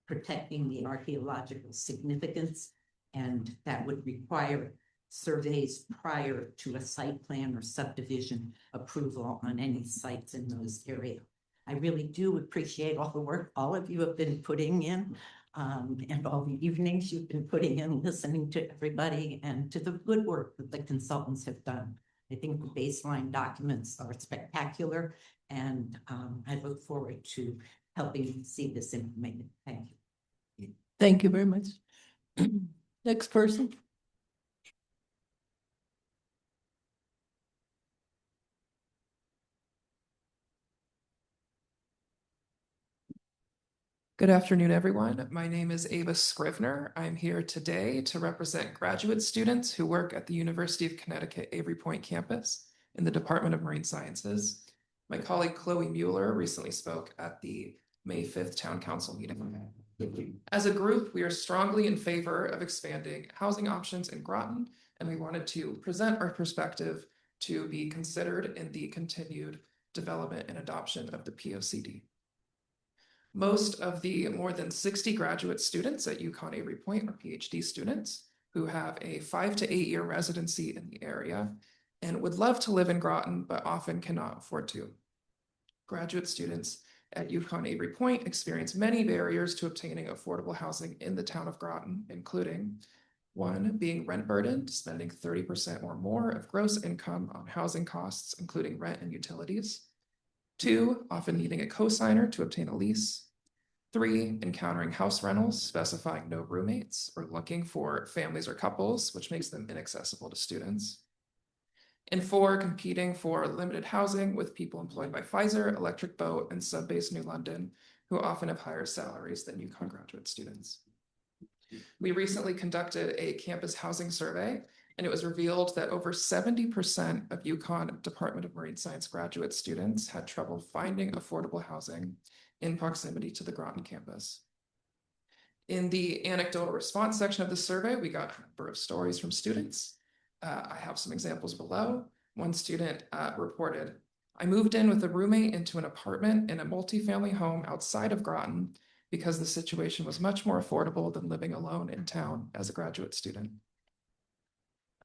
protecting the archaeological significance, and that would require surveys prior to a site plan or subdivision approval on any sites in those areas. I really do appreciate all the work all of you have been putting in and all the evenings you've been putting in listening to everybody and to the good work that the consultants have done. I think the baseline documents are spectacular, and I look forward to helping see this implemented. Thank you. Thank you very much. Next person. Good afternoon, everyone. My name is Ava Scrivener. I'm here today to represent graduate students who work at the University of Connecticut Avery Point campus in the Department of Marine Sciences. My colleague Chloe Mueller recently spoke at the May 5th Town Council meeting. As a group, we are strongly in favor of expanding housing options in Groton, and we wanted to present our perspective to be considered in the continued development and adoption of the POCD. Most of the more than 60 graduate students at UConn Avery Point are PhD students who have a 5 to 8 year residency in the area and would love to live in Groton, but often cannot afford to. Graduate students at UConn Avery Point experience many barriers to obtaining affordable housing in the town of Groton, including 1, being rent burdened, spending 30% or more of gross income on housing costs, including rent and utilities. 2, often needing a cosigner to obtain a lease. 3, encountering house rentals specifying no roommates or looking for families or couples, which makes them inaccessible to students. And 4, competing for limited housing with people employed by Pfizer, Electric Boat, and Subbase New London, who often have higher salaries than UConn graduate students. We recently conducted a campus housing survey, and it was revealed that over 70% of UConn Department of Marine Science graduate students had trouble finding affordable housing in proximity to the Groton campus. In the anecdotal response section of the survey, we got a number of stories from students. I have some examples below. One student reported, "I moved in with a roommate into an apartment in a multifamily home outside of Groton because the situation was much more affordable than living alone in town as a graduate student."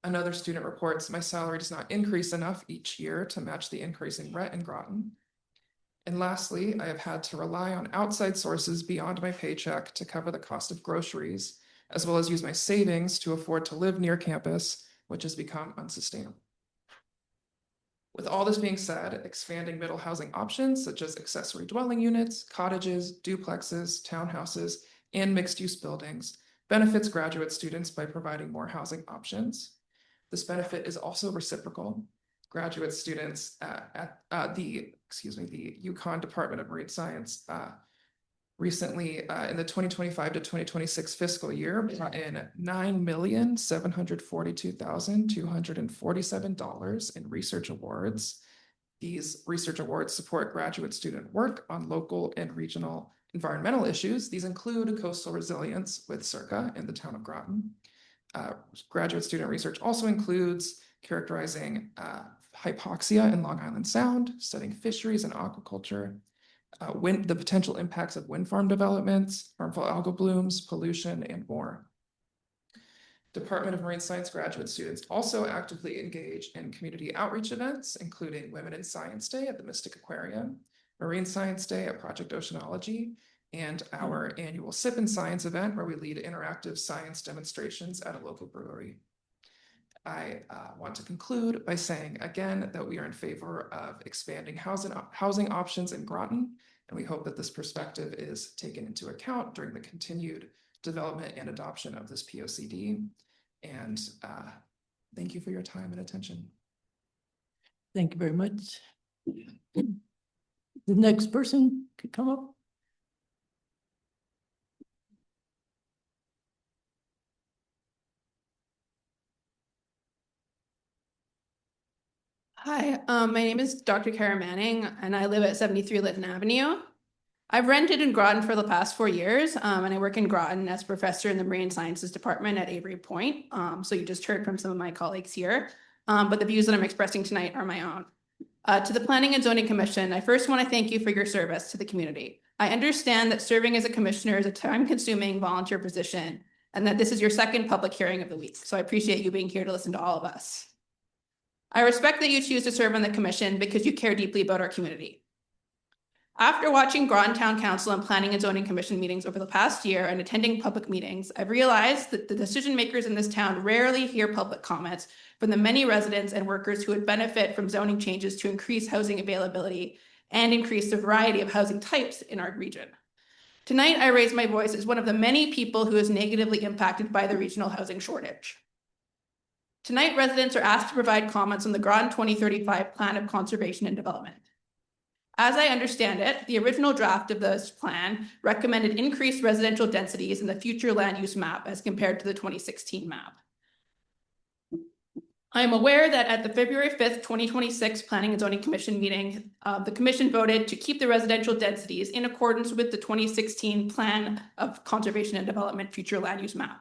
Another student reports, "My salary does not increase enough each year to match the increasing rent in Groton." And lastly, I have had to rely on outside sources beyond my paycheck to cover the cost of groceries, as well as use my savings to afford to live near campus, which has become unsustainable. With all this being said, expanding middle housing options such as accessory dwelling units, cottages, duplexes, townhouses, and mixed-use buildings benefits graduate students by providing more housing options. This benefit is also reciprocal. Graduate students at the UConn Department of Marine Science recently in the 2025 to 2026 fiscal year brought in $9,742,247 in research awards. These research awards support graduate student work on local and regional environmental issues. These include coastal resilience with Circa in the town of Groton. Graduate student research also includes characterizing hypoxia in Long Island Sound, studying fisheries and aquaculture, the potential impacts of wind farm developments, harmful algal blooms, pollution, and more. Department of Marine Science graduate students also actively engage in community outreach events, including Women in Science Day at the Mystic Aquarium, Marine Science Day at Project Oceanology, and our annual Sip and Science event, where we lead interactive science demonstrations at a local brewery. I want to conclude by saying again that we are in favor of expanding housing options in Groton, and we hope that this perspective is taken into account during the continued development and adoption of this POCD. And thank you for your time and attention. Thank you very much. The next person could come up. Hi, my name is Dr. Kara Manning, and I live at 73 Lytton Avenue. I've rented in Groton for the past 4 years, and I work in Groton as professor in the Marine Sciences Department at Avery Point. So you just heard from some of my colleagues here, but the views that I'm expressing tonight are my own. To the Planning and Zoning Commission, I first want to thank you for your service to the community. I understand that serving as a commissioner is a time-consuming volunteer position, and that this is your second public hearing of the week. So I appreciate you being here to listen to all of us. I respect that you choose to serve on the commission because you care deeply about our community. After watching Groton Town Council and Planning and Zoning Commission meetings over the past year and attending public meetings, I've realized that the decision makers in this town rarely hear public comments from the many residents and workers who would benefit from zoning changes to increase housing availability and increase the variety of housing types in our region. Tonight, I raise my voice as one of the many people who is negatively impacted by the regional housing shortage. Tonight, residents are asked to provide comments on the Groton 2035 Plan of Conservation and Development. As I understand it, the original draft of this plan recommended increased residential densities in the future land use map as compared to the 2016 map. I am aware that at the February 5th, 2026 Planning and Zoning Commission meeting, the commission voted to keep the residential densities in accordance with the 2016 Plan of Conservation and Development Future Land Use Map.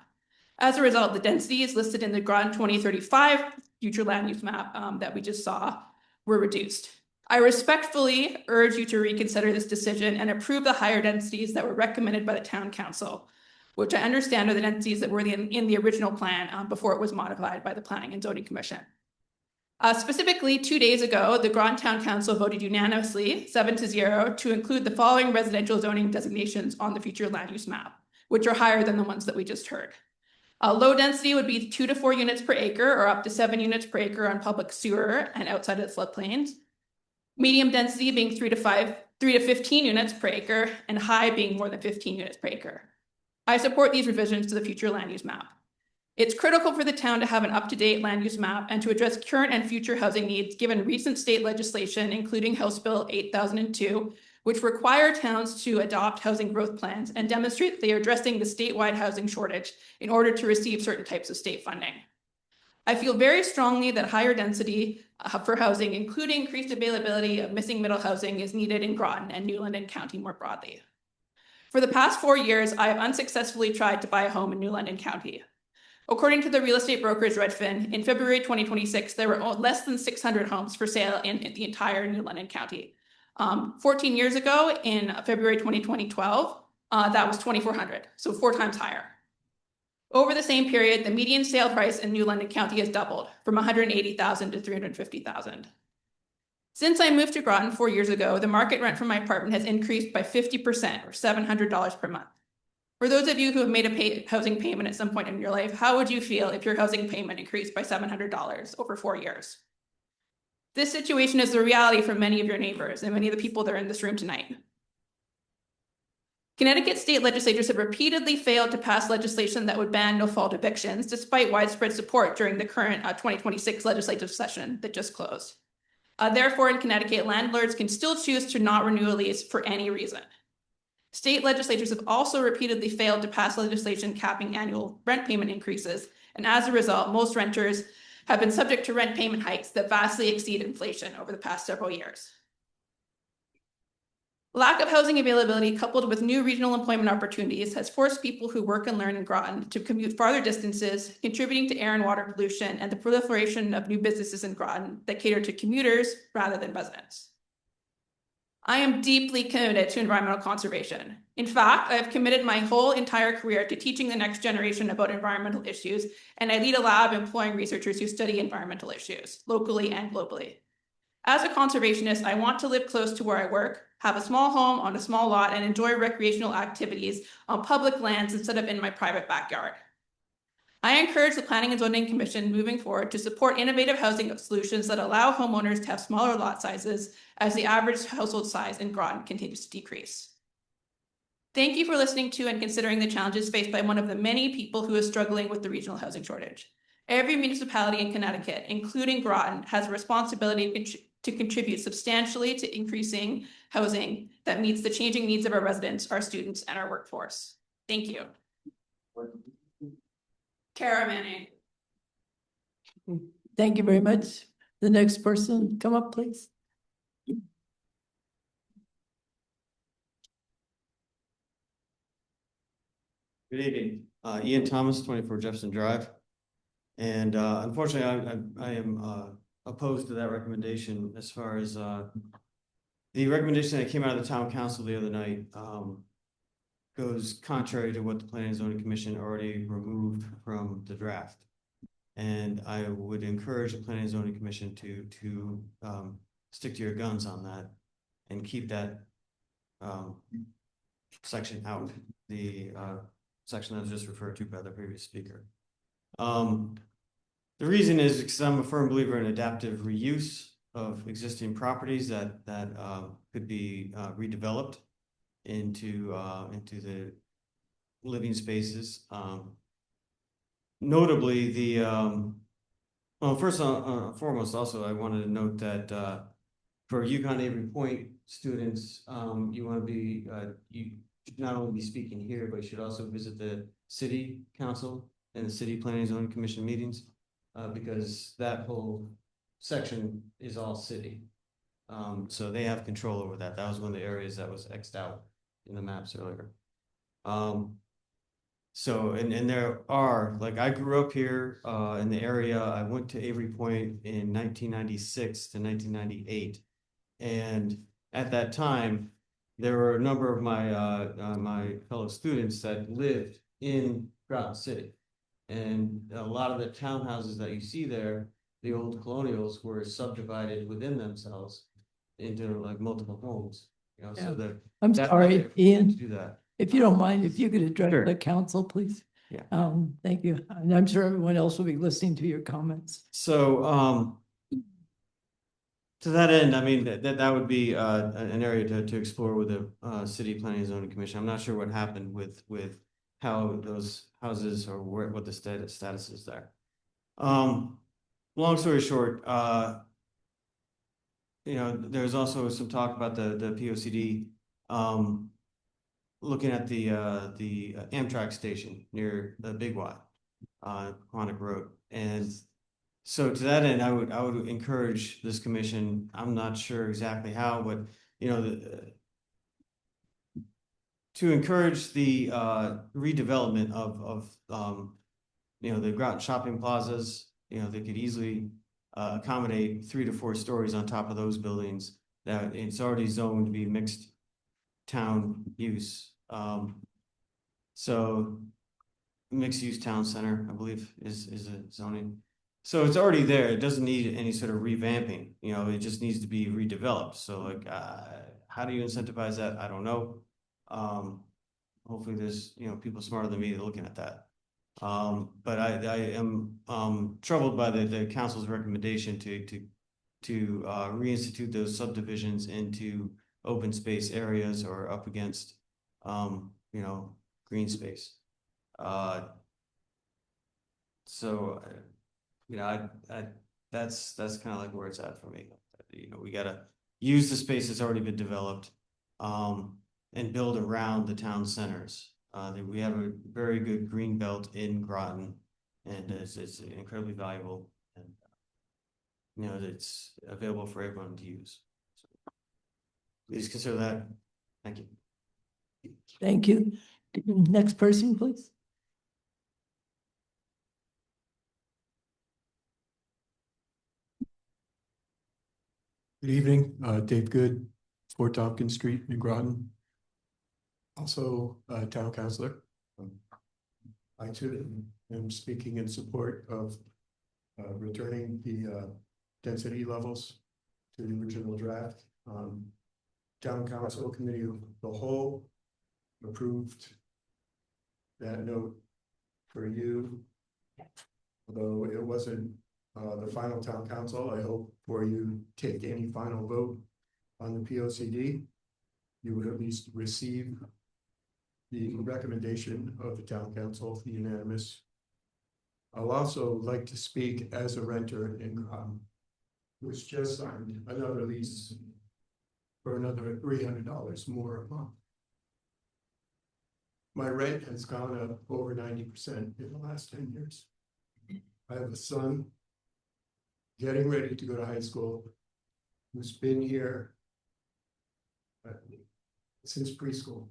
As a result, the densities listed in the Groton 2035 Future Land Use Map that we just saw were reduced. I respectfully urge you to reconsider this decision and approve the higher densities that were recommended by the town council, which I understand are the densities that were in the original plan before it was modified by the Planning and Zoning Commission. Specifically, 2 days ago, the Groton Town Council voted unanimously, 7-0, to include the following residential zoning designations on the future land use map, which are higher than the ones that we just heard. Low density would be 2 to 4 units per acre or up to 7 units per acre on public sewer and outside of the floodplains. Medium density being 3 to 15 units per acre, and high being more than 15 units per acre. I support these revisions to the future land use map. It's critical for the town to have an up-to-date land use map and to address current and future housing needs given recent state legislation, including House Bill 8002, which require towns to adopt housing growth plans and demonstrate that they are addressing the statewide housing shortage in order to receive certain types of state funding. I feel very strongly that higher density for housing, including increased availability of missing middle housing, is needed in Groton and New London County more broadly. For the past 4 years, I have unsuccessfully tried to buy a home in New London County. According to the real estate brokerage Redfin, in February 2026, there were less than 600 homes for sale in the entire New London County. 14 years ago, in February 2012, that was 2,400, so 4 times higher. Over the same period, the median sale price in New London County has doubled from $180,000 to $350,000. Since I moved to Groton 4 years ago, the market rent for my apartment has increased by 50% or $700 per month. For those of you who have made a housing payment at some point in your life, how would you feel if your housing payment increased by $700 over 4 years? This situation is the reality for many of your neighbors and many of the people that are in this room tonight. Connecticut state legislatures have repeatedly failed to pass legislation that would ban no-fault evictions, despite widespread support during the current 2026 legislative session that just closed. Therefore, in Connecticut, landlords can still choose to not renew a lease for any reason. State legislatures have also repeatedly failed to pass legislation capping annual rent payment increases, and as a result, most renters have been subject to rent payment hikes that vastly exceed inflation over the past several years. Lack of housing availability coupled with new regional employment opportunities has forced people who work and learn in Groton to commute farther distances, contributing to air and water pollution and the proliferation of new businesses in Groton that cater to commuters rather than residents. I am deeply committed to environmental conservation. In fact, I have committed my whole entire career to teaching the next generation about environmental issues, and I lead a lab employing researchers who study environmental issues, locally and globally. As a conservationist, I want to live close to where I work, have a small home on a small lot, and enjoy recreational activities on public lands instead of in my private backyard. I encourage the Planning and Zoning Commission moving forward to support innovative housing solutions that allow homeowners to have smaller lot sizes as the average household size in Groton continues to decrease. Thank you for listening to and considering the challenges faced by one of the many people who is struggling with the regional housing shortage. Every municipality in Connecticut, including Groton, has a responsibility to contribute substantially to increasing housing that meets the changing needs of our residents, our students, and our workforce. Thank you. Kara Manning. Thank you very much. The next person, come up, please. Good evening, Ian Thomas, 24 Jefferson Drive. And unfortunately, I am opposed to that recommendation as far as the recommendation that came out of the town council the other night goes contrary to what the Planning and Zoning Commission already removed from the draft. And I would encourage the Planning and Zoning Commission to stick to your guns on that and keep that section out, the section that was just referred to by the previous speaker. The reason is because I'm a firm believer in adaptive reuse of existing properties that could be redeveloped into the living spaces. Notably, the well, first and foremost, also I wanted to note that for UConn Avery Point students, you want to be you should not only be speaking here, but you should also visit the city council and the city planning and zoning commission meetings. because that whole section is all city. So they have control over that. That was one of the areas that was Xed out in the maps earlier. So, and there are, like, I grew up here, in the area. I went to Avery Point in 1996 to 1998. And at that time, there were a number of my fellow students that lived in Groton City. And a lot of the townhouses that you see there, the old colonials were subdivided within themselves into like multiple homes, you know, Yeah. so that. I'm that- sorry, To Ian, do that. if you don't mind, if you could address Sure. the council, please. Yeah. Thank you. And I'm sure everyone else will be listening to your comments. So, to that end, I mean, that would be, an area to explore with the, city planning and zoning commission. I'm not sure what happened with how those houses or what the status is there. Long story short, you know, there's also some talk about the POCD, looking at the Amtrak station near the Big Y, Quantic Road. And so to that end, I would encourage this commission. I'm not sure exactly how, but you know, to encourage the redevelopment of you know, the Groton shopping plazas. You know, they could easily accommodate 3 to 4 stories on top of those buildings. That it's already zoned to be mixed town use. So mixed use town center, I believe, is a zoning. So it's already there. It doesn't need any sort of revamping, you know, it just needs to be redeveloped. So like, how do you incentivize that? I don't know. Hopefully there's, you know, people smarter than me looking at that. But I am troubled by the council's recommendation to reinstitute those subdivisions into open space areas or up against, you know, green space. So, you know, that's kind of like where it's at for me. You know, we gotta use the space that's already been developed, and build around the town centers. We have a very good green belt in Groton, and it's incredibly valuable, and you know, it's available for everyone to use. So please consider that. Thank you. Thank you. Next person, please. Good evening, Dave Good, 4 Tompkins Street, New Groton. Also, town councilor. I too am speaking in support of returning the density levels to the original draft. Town council committee of the whole approved that note for you. Although it wasn't the final town council, I hope for you take any final vote on the POCD, you would at least receive the recommendation of the town council, the unanimous. I'll also like to speak as a renter in Groton, which just signed another lease for another $300 more a month. My rent has gone up over 90% in the last 10 years. I have a son getting ready to go to high school who's been here since preschool.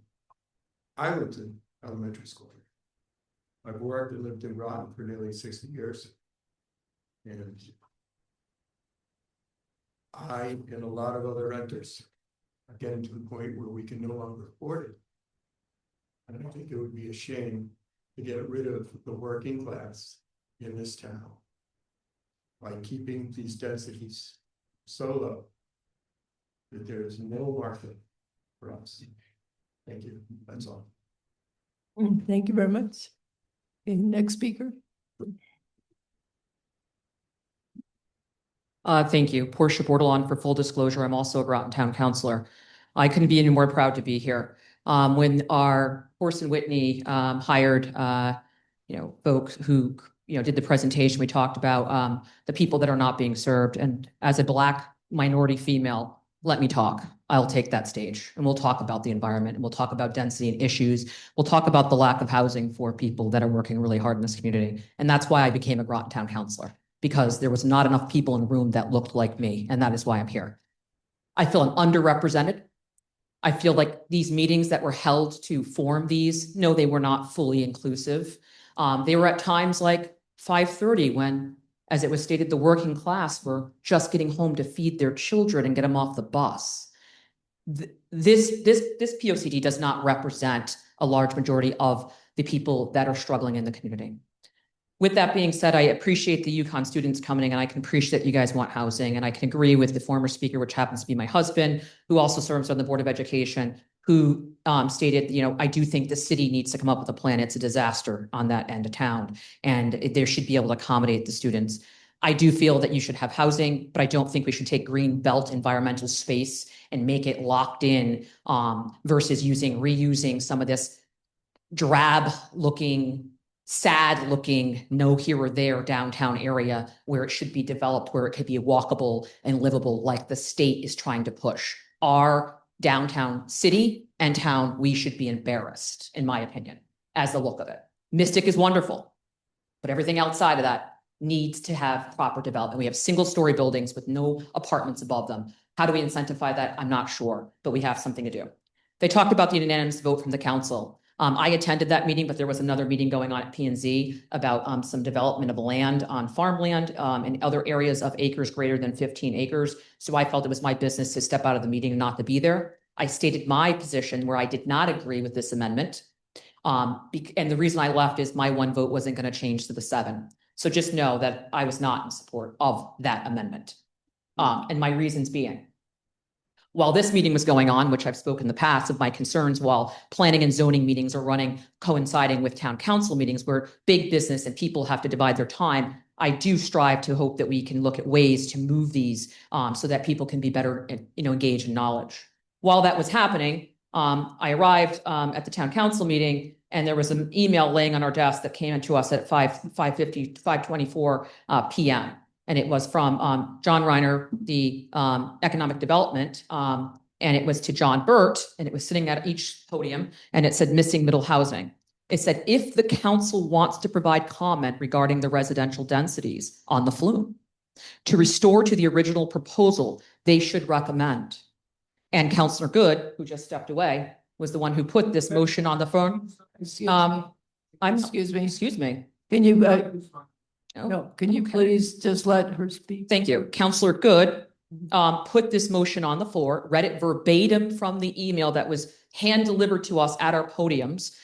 I went to elementary school. I've worked and lived in Groton for nearly 60 years. And I and a lot of other renters are getting to the point where we can no longer afford it. And I think it would be a shame to get rid of the working class in this town by keeping these densities so low that there is no market for us. Thank you. That's all. Thank you very much. Okay, next speaker. Thank you. Portia Bordelon. For full disclosure, I'm also a Groton Town Councilor. I couldn't be any more proud to be here. When our Horse and Whitney hired, you know, folks who, you know, did the presentation, we talked about the people that are not being served. And as a Black minority female, let me talk. I'll take that stage, and we'll talk about the environment, and we'll talk about density and issues. We'll talk about the lack of housing for people that are working really hard in this community. And that's why I became a Groton Town Councilor. because there was not enough people in the room that looked like me, and that is why I'm here. I feel I'm underrepresented. I feel like these meetings that were held to form these, no, they were not fully inclusive. They were at times like 5:30 when, as it was stated, the working class were just getting home to feed their children and get them off the bus. This POCD does not represent a large majority of the people that are struggling in the community. With that being said, I appreciate the UConn students coming, and I can appreciate that you guys want housing, and I can agree with the former speaker, which happens to be my husband, who also serves on the Board of Education, who stated, I do think the city needs to come up with a plan. It's a disaster on that end of town, and there should be able to accommodate the students. I do feel that you should have housing, but I don't think we should take green belt environmental space and make it locked in versus reusing some of this drab looking, sad looking, no here or there downtown area where it should be developed, where it could be walkable and livable, like the state is trying to push. Our downtown city and town, we should be embarrassed, in my opinion, as the look of it. Mystic is wonderful, but everything outside of that needs to have proper development. We have single story buildings with no apartments above them. How do we incentivize that? I'm not sure, but we have something to do. They talked about the unanimous vote from the council. I attended that meeting, but there was another meeting going on at P&Z about some development of land on farmland in other areas of acres greater than 15 acres. So I felt it was my business to step out of the meeting and not to be there. I stated my position where I did not agree with this amendment. And the reason I left is my one vote wasn't going to change to the 7. So just know that I was not in support of that amendment. And my reasons being, while this meeting was going on, which I've spoken in the past of my concerns while planning and zoning meetings are running, coinciding with town council meetings where big business and people have to divide their time, I do strive to hope that we can look at ways to move these so that people can be better, engaged in knowledge. While that was happening, I arrived at the town council meeting, and there was an email laying on our desk that came into us at 5:24 p.m. And it was from John Reiner, the economic development, and it was to John Burt, and it was sitting at each podium, and it said missing middle housing. It said, if the council wants to provide comment regarding the residential densities on the flume to restore to the original proposal, they should recommend. And Councillor Good, who just stepped away, was the one who put this motion on the phone. Excuse me. Can you, Oh, no, can you okay. please just let her speak? Thank you. Councillor Good put this motion on the floor, read it verbatim from the email that was hand delivered to us at our podiums.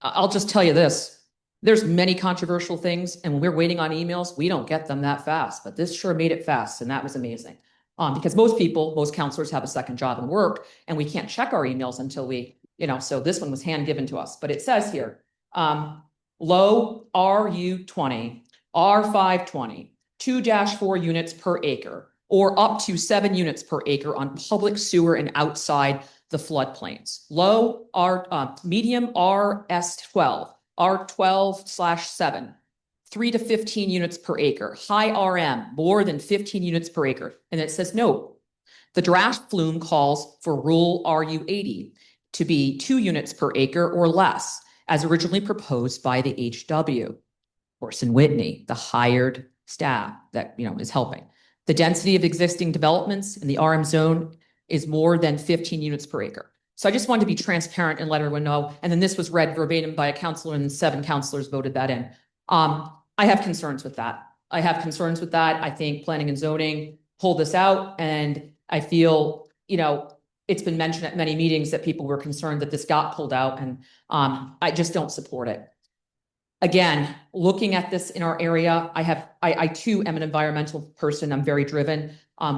I'll just tell you this. There's many controversial things, and when we're waiting on emails, we don't get them that fast, but this sure made it fast, and that was amazing. Because most councilors have a second job and work, and we can't check our emails until we, so this one was hand given to us. But it says here, low RU20, R520, 2-4 units per acre, or up to 7 units per acre on public sewer and outside the floodplains. Low medium RS12, R12/7, 3 to 15 units per acre. High RM, more than 15 units per acre. And it says, note, the draft flume calls for rural RU80 to be 2 units per acre or less, as originally proposed by the HW. Orson Whitney, the hired staff that is helping. The density of existing developments in the RM zone is more than 15 units per acre. So I just wanted to be transparent and let everyone know. And then this was read verbatim by a councilor, and 7 councilors voted that in. I have concerns with that. I think planning and zoning pulled this out, and I feel, it's been mentioned at many meetings that people were concerned that this got pulled out, and I just don't support it. Again, looking at this in our area, I too am an environmental person. I'm very driven.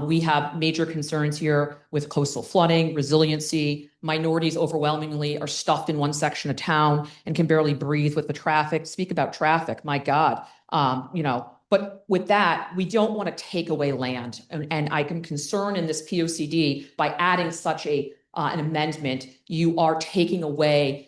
We have major concerns here with coastal flooding, resiliency. Minorities overwhelmingly are stuffed in one section of town and can barely breathe with the traffic. Speak about traffic, my God. But with that, we don't want to take away land. And I am concerned in this POCD by adding such an amendment, you are taking away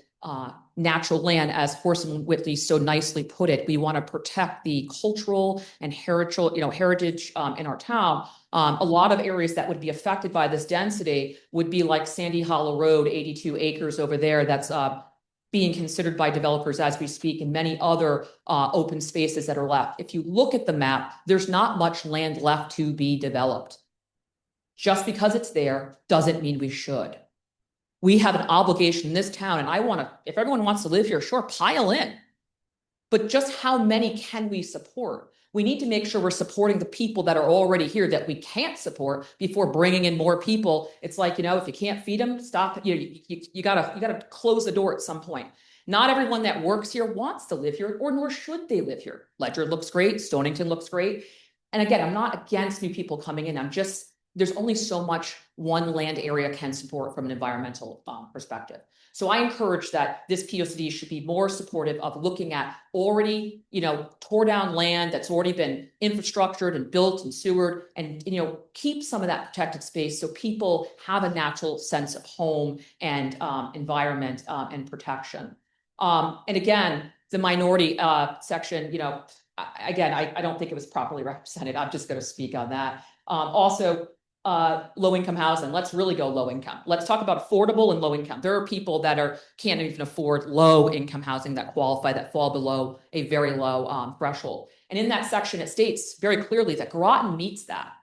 natural land, as Orson Whitney so nicely put it. We want to protect the cultural and heritage in our town. A lot of areas that would be affected by this density would be like Sandy Hollow Road, 82 acres over there. That's being considered by developers as we speak and many other open spaces that are left. If you look at the map, there's not much land left to be developed. Just because it's there doesn't mean we should. We have an obligation in this town, and I want to, if everyone wants to live here, sure, pile in. But just how many can we support? We need to make sure we're supporting the people that are already here that we can't support before bringing in more people. It's like, if you can't feed them, stop. You gotta close the door at some point. Not everyone that works here wants to live here, or nor should they live here. Ledger looks great, Stonington looks great. And again, I'm not against new people coming in. There's only so much one land area can support from an environmental perspective. So I encourage that this POCD should be more supportive of looking at already, tore down land that's already been infrastructured and built and sewered, and, keep some of that protected space so people have a natural sense of home and environment and protection. And again, the minority section, I don't think it was properly represented. I'm just going to speak on that. Also, low-income housing. Let's really go low income. Let's talk about affordable and low income. There are people that can't even afford low income housing that qualify, that fall below a very low threshold. And in that section, it states very clearly that Groton meets that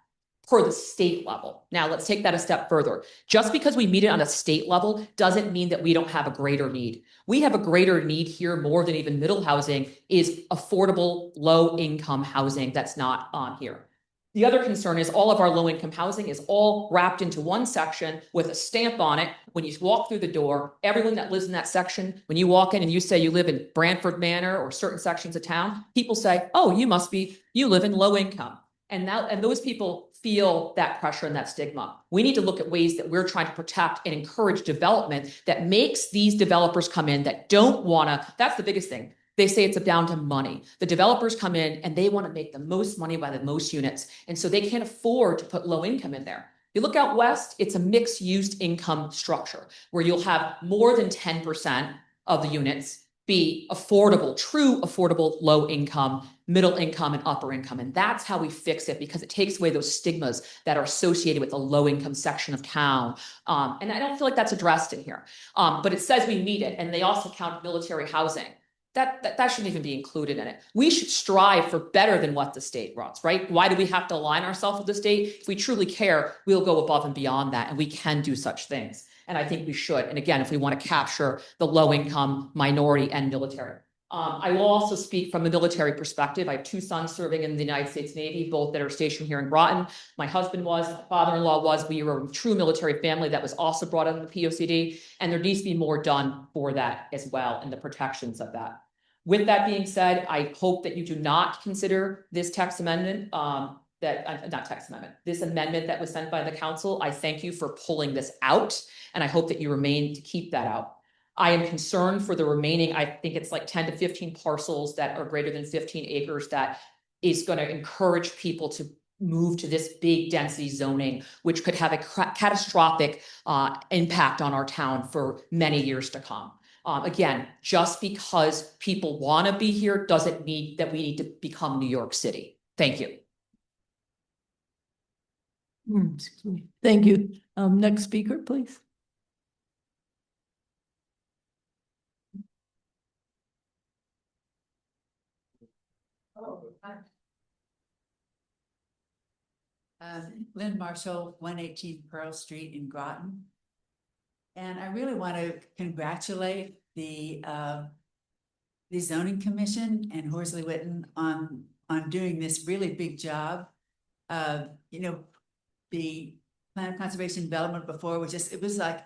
per the state level. Now let's take that a step further. Just because we meet it on a state level doesn't mean that we don't have a greater need. We have a greater need here more than even middle housing is affordable low income housing that's not on here. The other concern is all of our low-income housing is all wrapped into one section with a stamp on it. When you walk through the door, everyone that lives in that section, when you walk in and you say you live in Brantford Manor or certain sections of town, people say, oh, you live in low income. And those people feel that pressure and that stigma. We need to look at ways that we're trying to protect and encourage development that makes these developers come in that don't wanna, that's the biggest thing. They say it's down to money. The developers come in and they want to make the most money by the most units. And so they can't afford to put low income in there. You look out west, it's a mixed use income structure where you'll have more than 10% of the units be affordable, true affordable low income, middle income, and upper income. And that's how we fix it, because it takes away those stigmas that are associated with the low income section of town. And I don't feel like that's addressed in here, but it says we meet it. And they also count military housing. That shouldn't even be included in it. We should strive for better than what the state runs, right? Why do we have to align ourselves with the state? If we truly care, we'll go above and beyond that, and we can do such things. And I think we should. And again, if we want to capture the low income, minority, and military. I will also speak from a military perspective. I have two sons serving in the United States Navy, both that are stationed here in Groton. My husband was, my father-in-law was. We were a true military family that was also brought under the POCD, and there needs to be more done for that as well, and the protections of that. With that being said, I hope that you do not consider this text amendment, this amendment that was sent by the council. I thank you for pulling this out, and I hope that you remain to keep that out. I am concerned for the remaining, I think it's like 10 to 15 parcels that are greater than 15 acres that is going to encourage people to move to this big density zoning, which could have a catastrophic impact on our town for many years to come. Again, just because people want to be here doesn't mean that we need to become New York City. Thank you. Excuse me. Thank you. Next speaker, please. Lynn Marshall, 118 Pearl Street in Groton. And I really want to congratulate the zoning commission and Horsley Witten on doing this really big job. The plan of conservation development before was just, it was like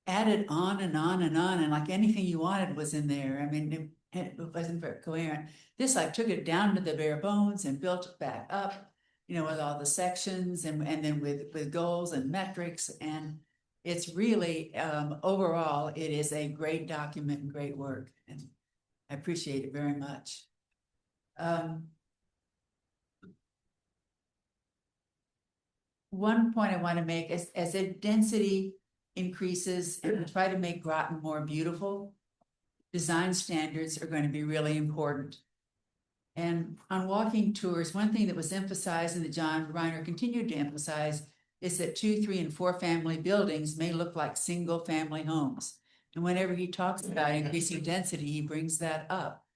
added on and on and on, and like anything you wanted was in there. I mean, it wasn't very coherent. This like took it down to the bare bones and built it back up, with all the sections and then with goals and metrics. And it's really, overall, it is a great document and great work, and I appreciate it very much. One point I want to make is, as the density increases and we try to make Groton more beautiful, design standards are going to be really important. And on walking tours, one thing that was emphasized and that John Reiner continued to emphasize is that 2, 3, and 4 family buildings may look like single family homes. And whenever he talks about increasing density, he brings that up.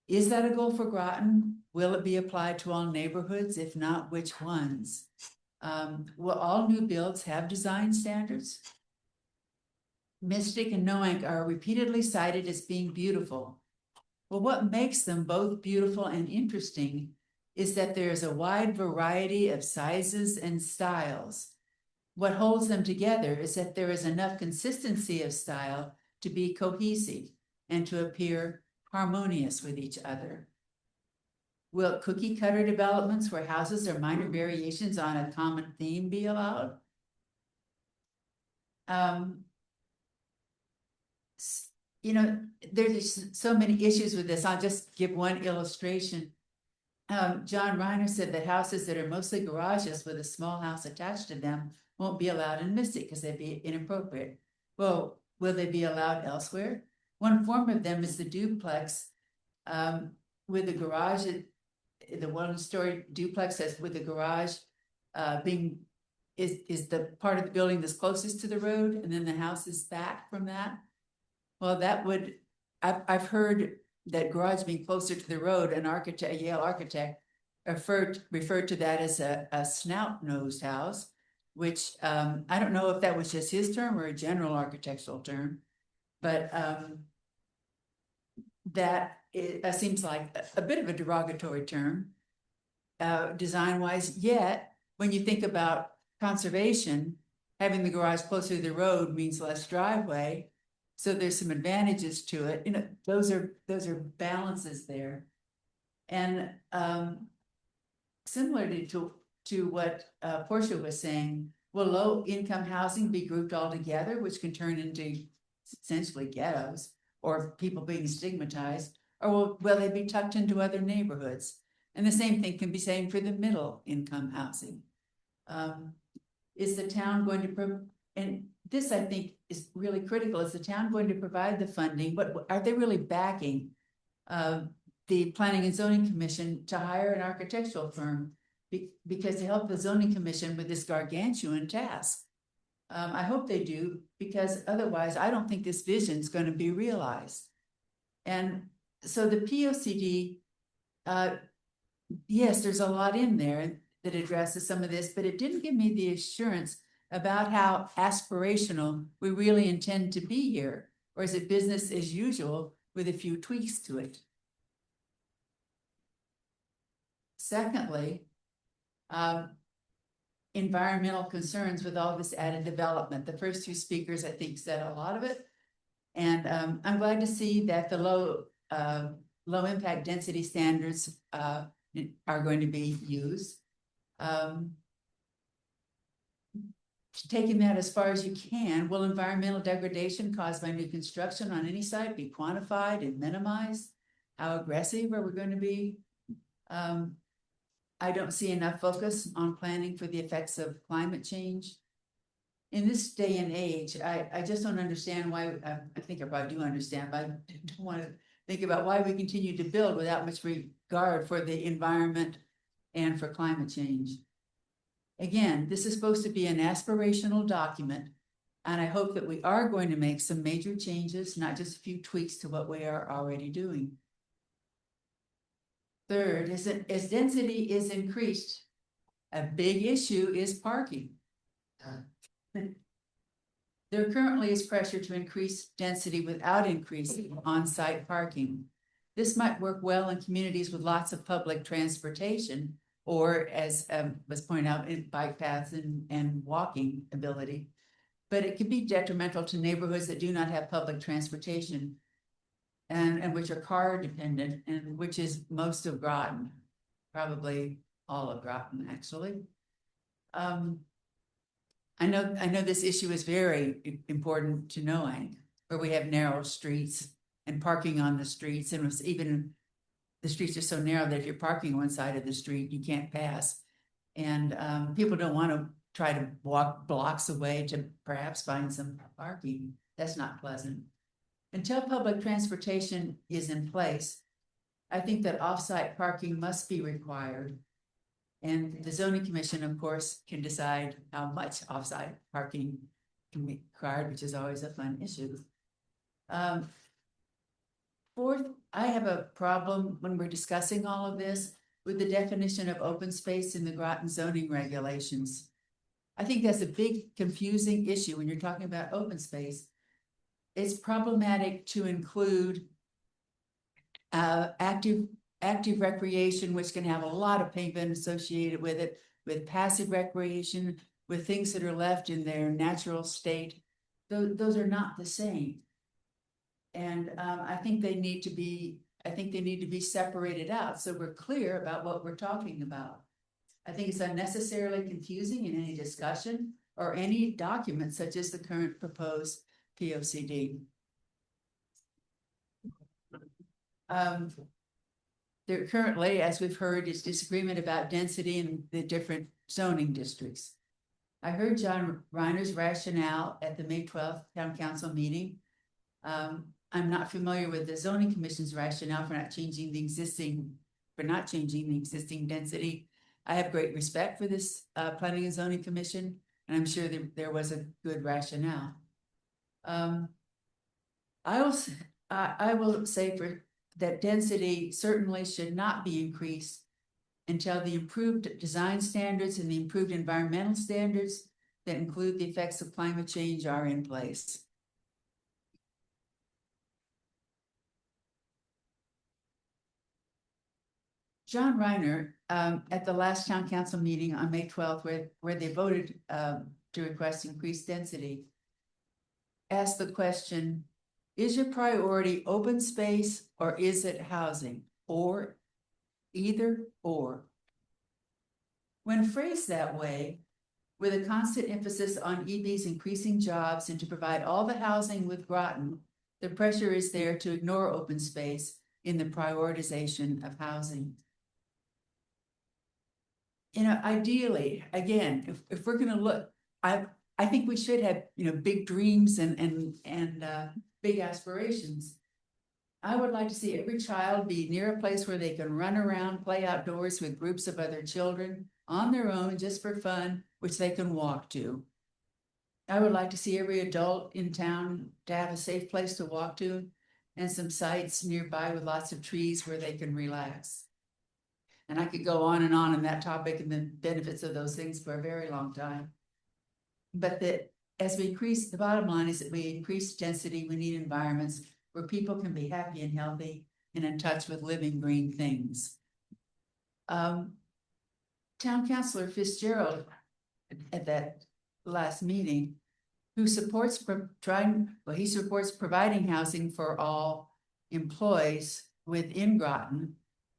Is that a goal for Groton? Will it be applied to all neighborhoods? If not, which ones? Will all new builds have design standards? Mystic and Noank are repeatedly cited as being beautiful. Well, what makes them both beautiful and interesting is that there is a wide variety of sizes and styles. What holds them together is that there is enough consistency of style to be cohesive and to appear harmonious with each other. Will cookie cutter developments where houses are minor variations on a common theme be allowed? You know, there's so many issues with this. I'll just give one illustration. John Reiner said that houses that are mostly garages with a small house attached to them won't be allowed in Mystic because they'd be inappropriate. Well, will they be allowed elsewhere? One form of them is the duplex with the garage, the one-story duplex with the garage is the part of the building that's closest to the road, and then the house is back from that. Well, that would, I've heard that garage being closer to the road, an architect, a Yale architect, referred to that as a snout-nosed house, which I don't know if that was just his term or a general architectural term, but that seems like a bit of a derogatory term, design-wise. Yet, when you think about conservation, having the garage closer to the road means less driveway. So there's some advantages to it. You know, those are balances there. And similarly to what Portia was saying, will low income housing be grouped all together, which can turn into essentially ghettos or people being stigmatized, or will they be tucked into other neighborhoods? And the same thing can be said for the middle income housing. Is the town going to, and this I think is really critical, is the town going to provide the funding, but are they really backing the Planning and Zoning Commission to hire an architectural firm because to help the Zoning Commission with this gargantuan task? I hope they do, because otherwise I don't think this vision is going to be realized. And so the POCD, yes, there's a lot in there that addresses some of this, but it didn't give me the assurance about how aspirational we really intend to be here, or is it business as usual with a few tweaks to it? Secondly, environmental concerns with all this added development. The first two speakers, I think, said a lot of it. And I'm glad to see that the low impact density standards are going to be used. Taking that as far as you can, will environmental degradation caused by new construction on any site be quantified and minimized? How aggressive are we going to be? I don't see enough focus on planning for the effects of climate change. In this day and age, I just don't understand why, I think I probably do understand, but I don't want to think about why we continue to build without much regard for the environment and for climate change. Again, this is supposed to be an aspirational document, and I hope that we are going to make some major changes, not just a few tweaks to what we are already doing. Third, as density is increased, a big issue is parking. There currently is pressure to increase density without increasing on-site parking. This might work well in communities with lots of public transportation, or as was pointed out, in bike paths and walking ability. But it can be detrimental to neighborhoods that do not have public transportation and which are car dependent, and which is most of Groton, probably all of Groton, actually. I know this issue is very important to Noang, where we have narrow streets and parking on the streets, and it's even the streets are so narrow that if you're parking on one side of the street, you can't pass. And people don't want to try to walk blocks away to perhaps find some parking. That's not pleasant. Until public transportation is in place, I think that off-site parking must be required. And the zoning commission, of course, can decide how much off-site parking can be required, which is always a fun issue. Fourth, I have a problem when we're discussing all of this with the definition of open space in the Groton zoning regulations. I think that's a big confusing issue when you're talking about open space. It's problematic to include active recreation, which can have a lot of pavement associated with it, with passive recreation, with things that are left in their natural state. Those are not the same. And I think they need to be separated out so we're clear about what we're talking about. I think it's unnecessarily confusing in any discussion or any document such as the current proposed POCD. There currently, as we've heard, is disagreement about density in the different zoning districts. I heard John Reiner's rationale at the May 12th Town Council meeting. I'm not familiar with the zoning commission's rationale for not changing the existing density. I have great respect for this planning and zoning commission, and I'm sure there was a good rationale. I will say that density certainly should not be increased until the improved design standards and the improved environmental standards that include the effects of climate change are in place. John Reiner, at the last town council meeting on May 12th, where they voted to request increased density, asked the question, is your priority open space or is it housing? Or either or. When phrased that way, with a constant emphasis on EB's increasing jobs and to provide all the housing with Groton, the pressure is there to ignore open space in the prioritization of housing. You know, ideally, again, if we're going to look, I think we should have, big dreams and big aspirations. I would like to see every child be near a place where they can run around, play outdoors with groups of other children on their own, just for fun, which they can walk to. I would like to see every adult in town to have a safe place to walk to and some sites nearby with lots of trees where they can relax. And I could go on in that topic and the benefits of those things for a very long time. But that as we increase, the bottom line is that we increase density, we need environments where people can be happy and healthy and in touch with living green things. Town Councilor Fitzgerald at that last meeting, who supports providing housing for all employees within Groton,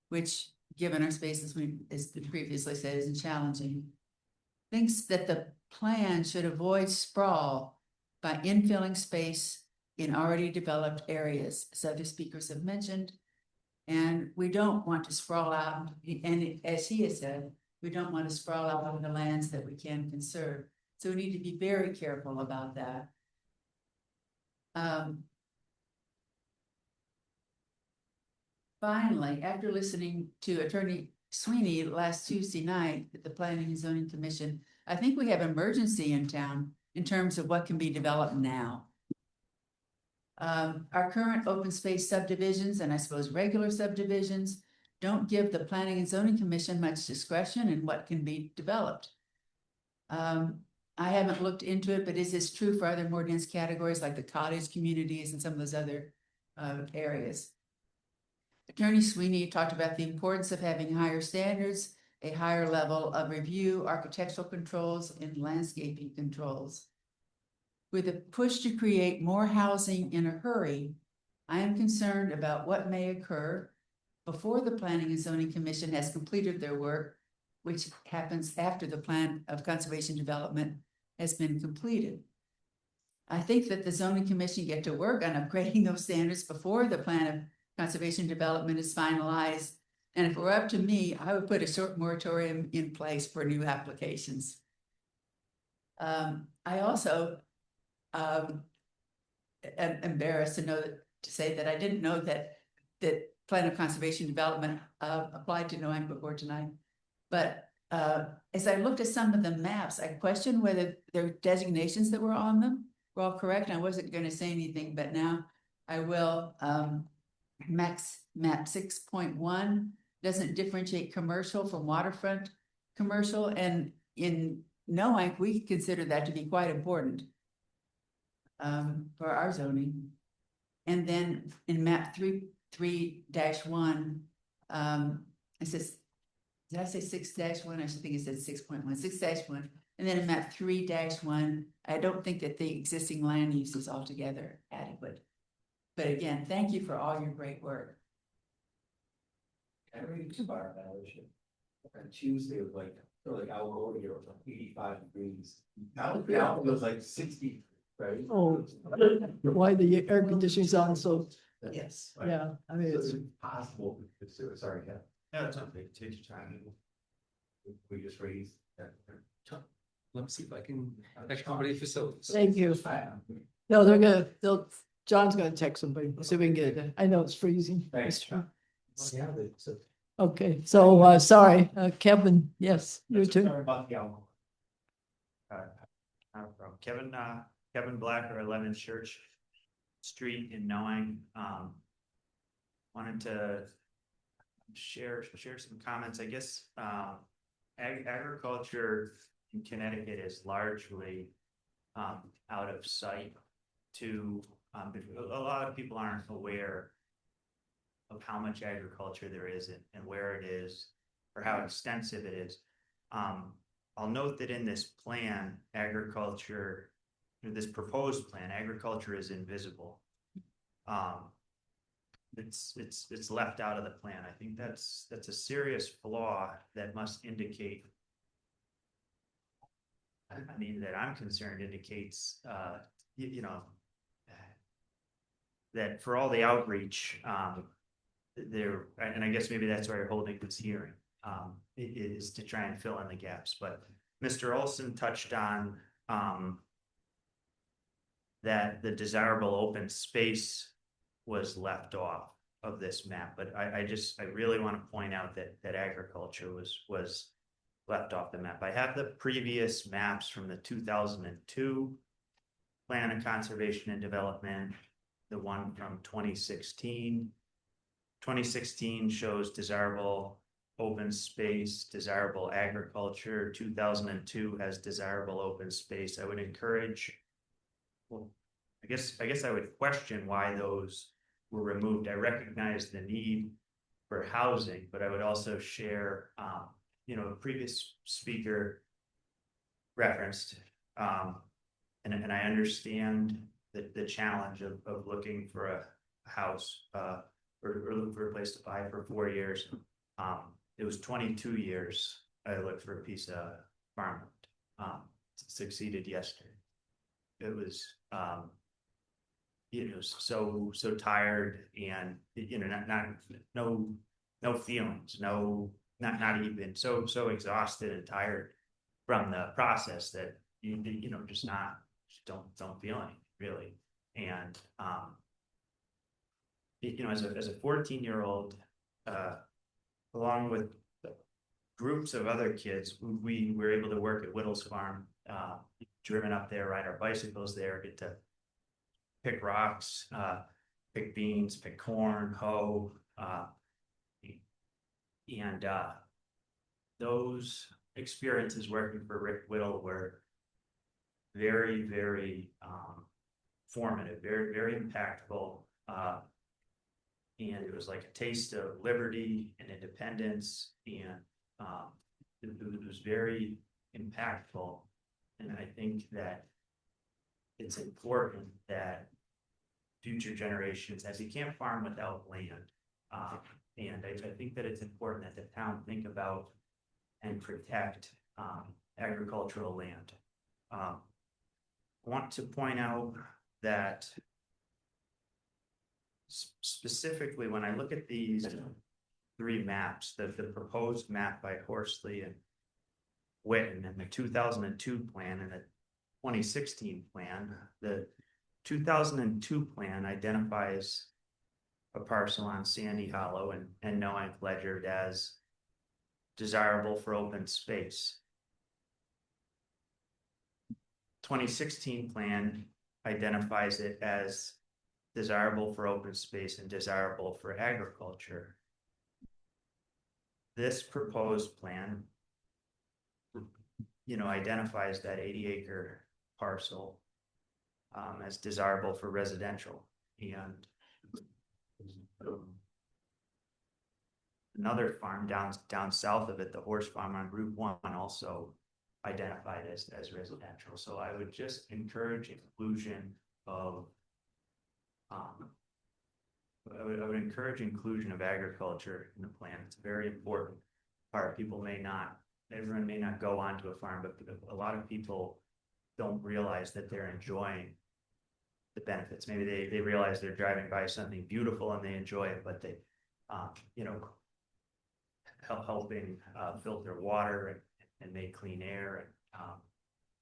which given our spaces, as previously said, isn't challenging, thinks that the plan should avoid sprawl by infilling space in already developed areas, as other speakers have mentioned. And we don't want to sprawl out, and as he has said, we don't want to sprawl out on the lands that we can conserve. So we need to be very careful about that. Finally, after listening to Attorney Sweeney last Tuesday night at the Planning and Zoning Commission, I think we have emergency in town in terms of what can be developed now. Our current open space subdivisions, and I suppose regular subdivisions, don't give the Planning and Zoning Commission much discretion in what can be developed. I haven't looked into it, but is this true for other more dense categories like the cottage communities and some of those other areas? Attorney Sweeney talked about the importance of having higher standards, a higher level of review, architectural controls, and landscaping controls. With a push to create more housing in a hurry, I am concerned about what may occur before the Planning and Zoning Commission has completed their work, which happens after the plan of conservation development has been completed. I think that the Zoning Commission get to work on upgrading those standards before the plan of conservation development is finalized. And if it were up to me, I would put a short moratorium in place for new applications. I also am embarrassed to say that I didn't know that plan of conservation development applied to Noank before tonight. But as I looked at some of the maps, I questioned whether their designations that were on them were all correct. I wasn't gonna say anything, but now I will. Map 6.1 doesn't differentiate commercial from waterfront commercial, and in Noank, we consider that to be quite important for our zoning. And then in map 3.1, it says, did I say 6-1? I should think it said 6.1, 6-1. And then in map 3-1, I don't think that the existing land use is altogether adequate. But again, thank you for all your great work. On Tuesday, it was like out over here, it was like 85 degrees. Now it was like 60, right? Oh, why the air conditioning's on, so, Yes. yeah, I mean, it's, Possible, sorry, yeah. Yeah, it's okay, take your time. We just raised. Let me see if I can, somebody facilities. thank you. No, John's gonna text somebody, see if we can get it. I know it's freezing. Thanks, It's- Yeah, Okay, so, sorry, Kevin, yes, you too. Sorry about the alcohol. I'm from Kevin Blacker, 11 Church Street in Knowing. Wanted to share some comments. I guess agriculture in Connecticut is largely out of sight to a lot of people aren't aware of how much agriculture there is and where it is or how extensive it is. I'll note that in this plan, agriculture, this proposed plan, agriculture is invisible. It's left out of the plan. I think that's a serious flaw that must indicate. I mean, that I'm concerned indicates, that for all the outreach, there, and I guess maybe that's why you're holding this hearing, is to try and fill in the gaps. But Mr. Olson touched on that the desirable open space was left off of this map. But I really want to point out that agriculture was left off the map. I have the previous maps from the 2002 Plan of Conservation and Development, the one from 2016. 2016 shows desirable open space, desirable agriculture. 2002 has desirable open space. I would encourage, well, I guess I would question why those were removed. I recognize the need for housing, but I would also share, a previous speaker referenced, and I understand the challenge of looking for a house, or looking for a place to buy for 4 years. It was 22 years I looked for a piece of farmland. Succeeded yesterday. It was, so tired and, no feelings, not even so exhausted and tired from the process that just don't feel anything really. And, as a 14-year-old, along with groups of other kids, we were able to work at Whittle's farm, driven up there, ride our bicycles there, get to pick rocks, pick beans, pick corn, hoe, and those experiences working for Rick Whittle were very, very formative, very, very impactful. And it was like a taste of liberty and independence, and it was very impactful. And I think that it's important that future generations, as you can't farm without land, and I think that it's important that the town think about and protect agricultural land. I want to point out that specifically when I look at these 3 maps, the proposed map by Horsley and Witten, and the 2002 plan and the 2016 plan, the 2002 plan identifies a parcel on Sandy Hollow and Noank ledgered as desirable for open space. 2016 plan identifies it as desirable for open space and desirable for agriculture. This proposed plan, identifies that 80-acre parcel as desirable for residential, and another farm down south of it, the horse farm on Route 1, also identified as residential. So I would just encourage inclusion of I would encourage inclusion of agriculture in the plan. It's a very important part. Everyone may not go onto a farm, but a lot of people don't realize that they're enjoying the benefits. Maybe they realize they're driving by something beautiful and they enjoy it, but they, helping filter water and make clean air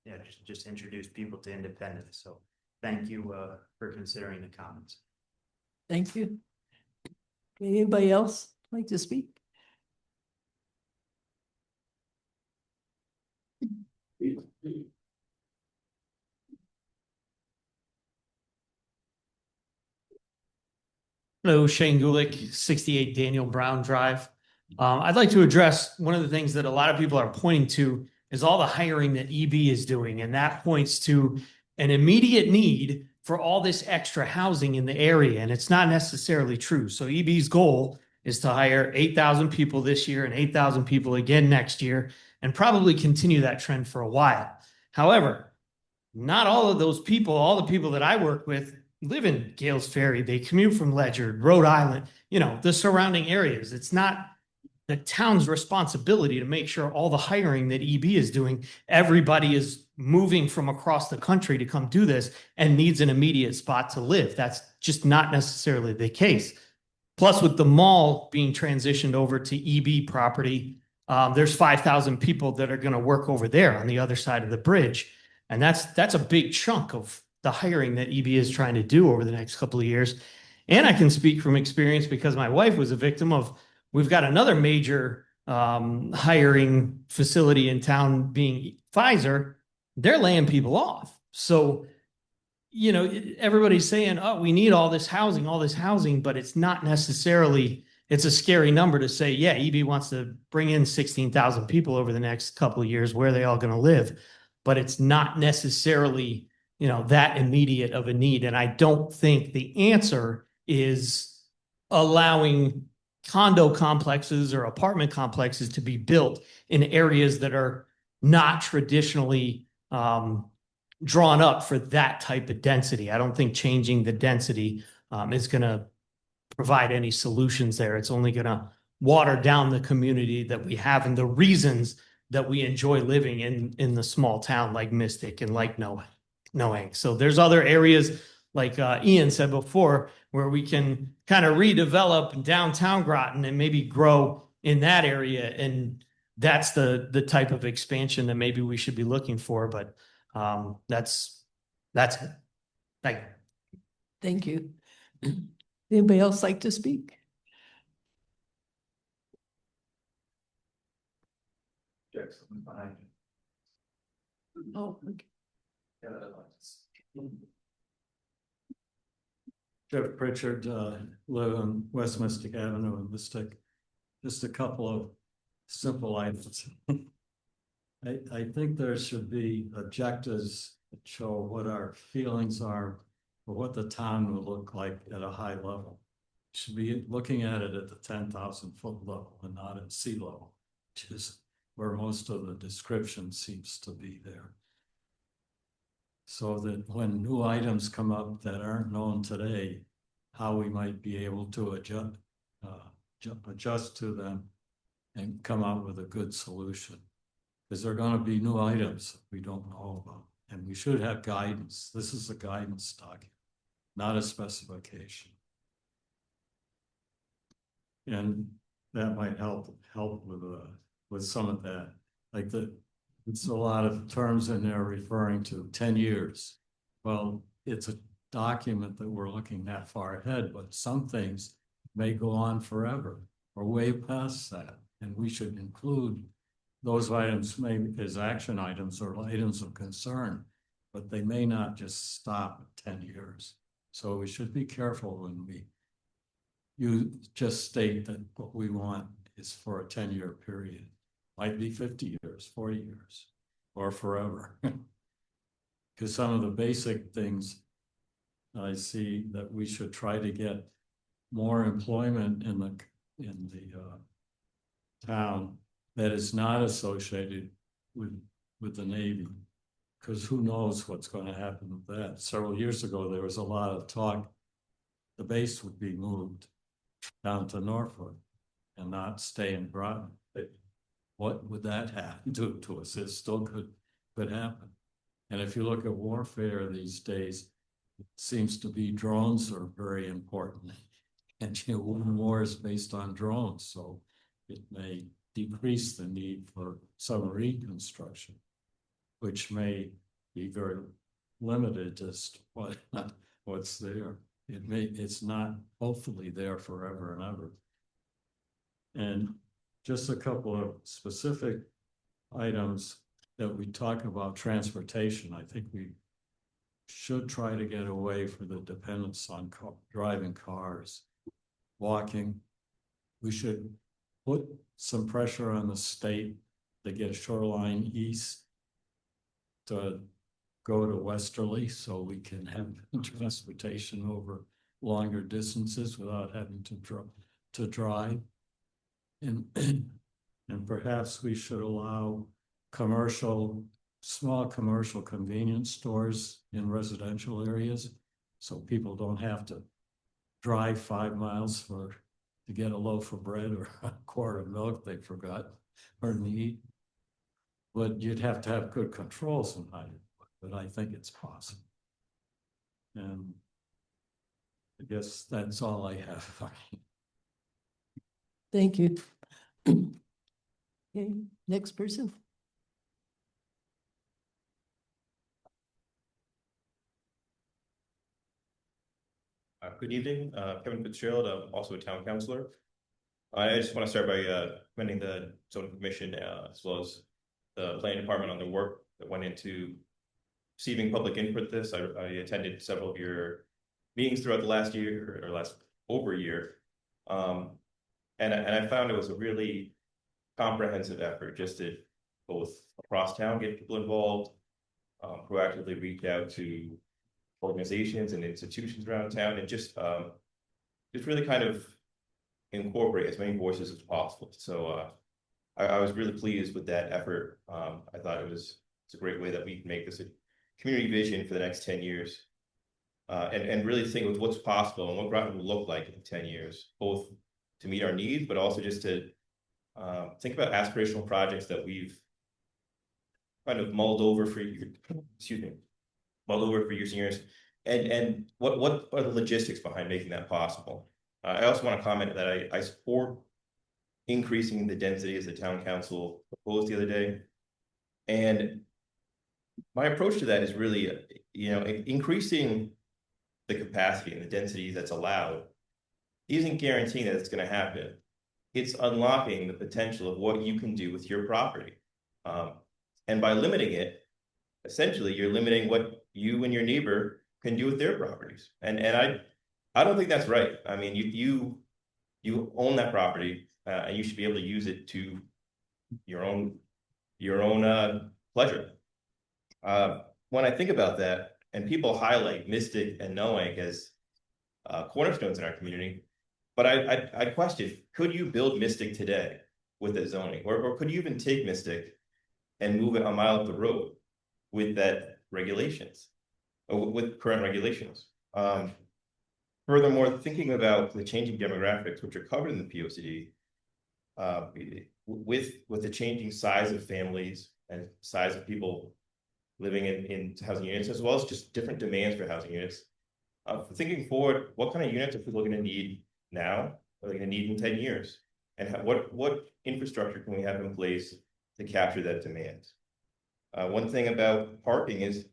and just introduce people to independence. So thank you for considering the comments. Thank you. Anybody else like to speak? Hello, Shane Gulick, 68 Daniel Brown Drive. I'd like to address one of the things that a lot of people are pointing to is all the hiring that EB is doing, and that points to an immediate need for all this extra housing in the area, and it's not necessarily true. So EB's goal is to hire 8,000 people this year and 8,000 people again next year, and probably continue that trend for a while. However, not all of those people, all the people that I work with, live in Gales Ferry. They commute from Ledyard, Rhode Island, the surrounding areas. It's not the town's responsibility to make sure all the hiring that EB is doing, everybody is moving from across the country to come do this and needs an immediate spot to live. That's just not necessarily the case. Plus, with the mall being transitioned over to EB property, there's 5,000 people that are going to work over there on the other side of the bridge. And that's a big chunk of the hiring that EB is trying to do over the next couple of years. And I can speak from experience because my wife was a victim of, we've got another major hiring facility in town being Pfizer. They're laying people off. So, everybody's saying, oh, we need all this housing, but it's not necessarily, it's a scary number to say, yeah, EB wants to bring in 16,000 people over the next couple of years. Where are they all going to live? But it's not necessarily, that immediate of a need. And I don't think the answer is allowing condo complexes or apartment complexes to be built in areas that are not traditionally drawn up for that type of density. I don't think changing the density is going to provide any solutions there. It's only going to water down the community that we have and the reasons that we enjoy living in the small town like Mystic and like Noang. So there's other areas like Ian said before, where we can kind of redevelop downtown Groton and maybe grow in that area. And that's the type of expansion that maybe we should be looking for. But that's it. Thank you. Anybody else like to speak? Oh, okay. Jeff Pritchard, live on West Mystic Avenue in Mystic. Just a couple of simple items. I think there should be objectives that show what our feelings are for what the town will look like at a high level. Should be looking at it at the 10,000 foot level and not at sea level, which is where most of the description seems to be there. So that when new items come up that aren't known today, how we might be able to adjust to them and come out with a good solution. Because there are going to be new items that we don't know about, and we should have guidance. This is a guidance document, not a specification. And that might help with some of that. Like it's a lot of terms in there referring to 10 years. Well, it's a document that we're looking that far ahead, but some things may go on forever or way past that. And we should include those items maybe as action items or items of concern, but they may not just stop at 10 years. So we should be careful when you just state that what we want is for a 10-year period. Might be 50 years, 40 years, or forever. Because some of the basic things I see that we should try to get more employment in the town that is not associated with the Navy. Because who knows what's going to happen with that. Several years ago, there was a lot of talk the base would be moved down to Norfolk and not stay in Groton. What would that do to us? It still could happen. And if you look at warfare these days, it seems to be drones are very important. And war is based on drones, so it may decrease the need for submarine construction, which may be very limited as to what's there. It's not hopefully there forever and ever. And just a couple of specific items that we talk about transportation. I think we should try to get away from the dependence on driving cars, walking. We should put some pressure on the state to get shoreline east to go to Westerly so we can have transportation over longer distances without having to drive. And perhaps we should allow small commercial convenience stores in residential areas so people don't have to drive 5 miles to get a loaf of bread or a quart of milk they forgot or need. But you'd have to have good controls in Hyde, but I think it's possible. And I guess that's all I have. Thank you. Okay, next person. Good evening, Kevin Fitzgerald. I'm also a town councilor. I just want to start by commending the zoning commission as well as the planning department on the work that went into receiving public input. I attended several of your meetings throughout the last year or over a year, and I found it was a really comprehensive effort just to both across town get people involved, proactively reach out to organizations and institutions around town, and just really kind of incorporate as many voices as possible. So I was really pleased with that effort. I thought it's a great way that we can make this a community vision for the next 10 years, and really think with what's possible and what Groton will look like in 10 years, both to meet our needs, but also just to think about aspirational projects that we've kind of mulled over for years, and what are the logistics behind making that possible. I also want to comment that I support increasing the density as the town council proposed the other day. And my approach to that is really, increasing the capacity and the density that's allowed isn't guaranteeing that it's going to happen. It's unlocking the potential of what you can do with your property. And by limiting it, essentially you're limiting what you and your neighbor can do with their properties. And I don't think that's right. I mean, you own that property, and you should be able to use it to your own pleasure. When I think about that, and people highlight Mystic and Noank as cornerstones in our community, but I question, could you build Mystic today with the zoning, or could you even take Mystic and move it a mile up the road with that regulations, or with current regulations? Furthermore, thinking about the changing demographics, which are covered in the POCD, with the changing size of families and size of people living in housing units, as well as just different demands for housing units. Thinking forward, what kind of units are people going to need now? Are they going to need in 10 years? And what infrastructure can we have in place to capture that demand? One thing about parking is,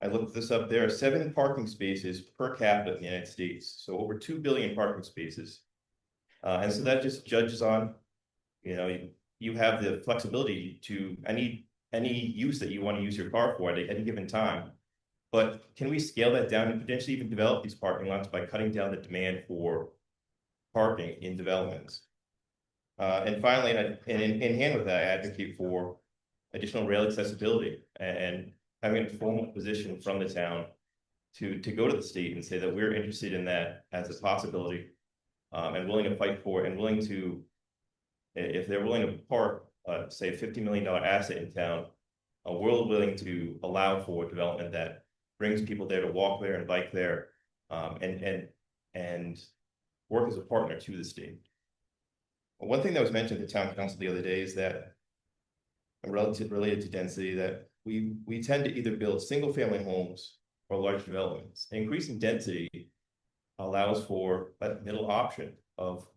I looked this up, there are 7 parking spaces per capita in the United States. So over 2 billion parking spaces. And so that just judges on You know, you have the flexibility to any use that you want to use your car for at any given time. But can we scale that down and potentially even develop these parking lots by cutting down the demand for parking in developments? And finally, and in hand with that, I advocate for additional rail accessibility and having a formal position from the town to go to the state and say that we're interested in that as a possibility, and willing to fight for it, and willing to, if they're willing to park, say a $50 million asset in town, we're willing to allow for development that brings people there to walk there and bike there, and work as a partner to the state. One thing that was mentioned at the town council the other day is that related to density, that we tend to either build single family homes or large developments. Increasing density allows for that middle option of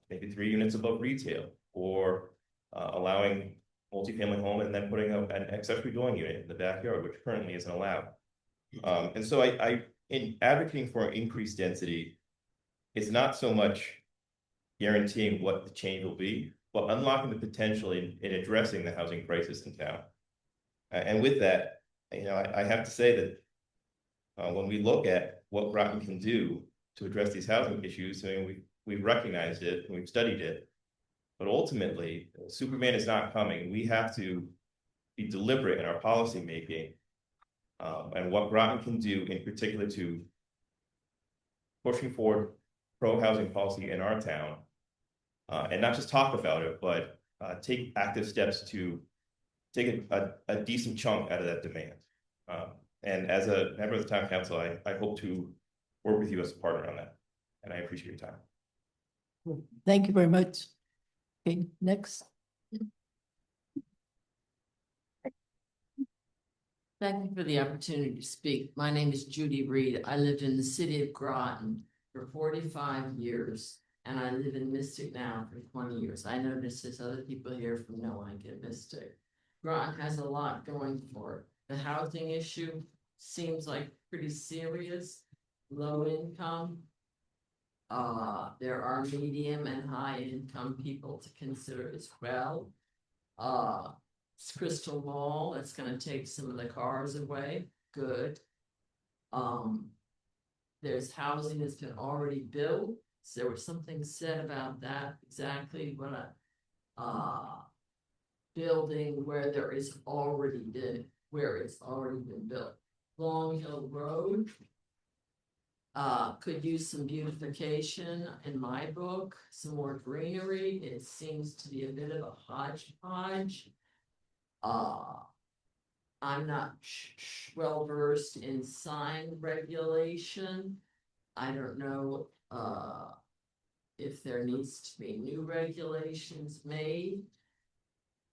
maybe 3 units above retail, or allowing multifamily home and then putting up an accessory dwelling unit in the backyard, which currently isn't allowed. And so in advocating for increased density, it's not so much guaranteeing what the change will be, but unlocking the potential in addressing the housing crisis in town. And with that, you know, I have to say that when we look at what Groton can do to address these housing issues, I mean, we've recognized it and we've studied it, but ultimately, Superman is not coming. We have to be deliberate in our policy making, and what Groton can do in particular to pushing forward pro-housing policy in our town, and not just talk about it, but take active steps to take a decent chunk out of that demand. And as a member of the town council, I hope to work with you as a partner on that, and I appreciate your time. Thank you very much. Okay, next. Thank you for the opportunity to speak. My name is Judy Reed. I lived in the city of Groton for 45 years, and I live in Mystic now for 20 years. I notice there's other people here from Noank and Mystic. Groton has a lot going for it. The housing issue seems like pretty serious, low income. There are medium and high income people to consider as well. It's Crystal Mall, that's gonna take some of the cars away, good. There's housing that's been already built, so there was something said about that, exactly what building where there is already been, where it's already been built. Long Hill Road could use some beautification in my book, some more greenery. It seems to be a bit of a hodgepodge. I'm not well versed in sign regulation. I don't know if there needs to be new regulations made.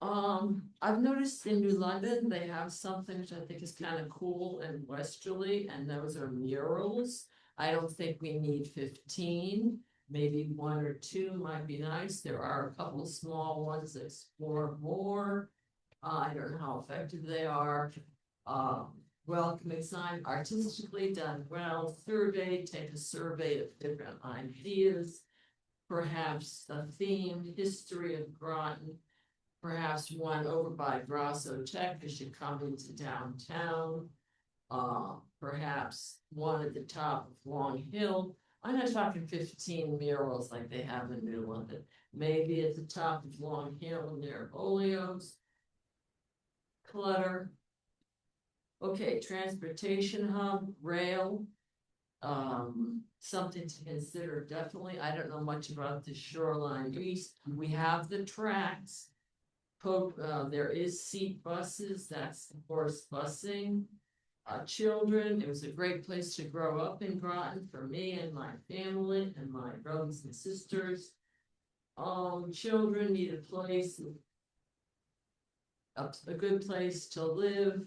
I've noticed in New London, they have something which I think is kind of cool and westerly, and those are murals. I don't think we need 15, maybe 1 or 2 might be nice. There are a couple of small ones that explore more. I don't know how effective they are. Welcoming sign, artistically done well, survey, take a survey of different ideas. Perhaps a theme, history of Groton. Perhaps one over by Grasso Tech, as you come into downtown. Perhaps one at the top of Long Hill. I'm not talking 15 murals like they have in New London. Maybe at the top of Long Hill near Olio's. Clutter. Okay, transportation hub, rail. Something to consider, definitely. I don't know much about the Shoreline East. We have the tracks. There is seat buses, that's of course busing. Children, it was a great place to grow up in Groton for me and my family and my brothers and sisters. Children need a place, a good place to live,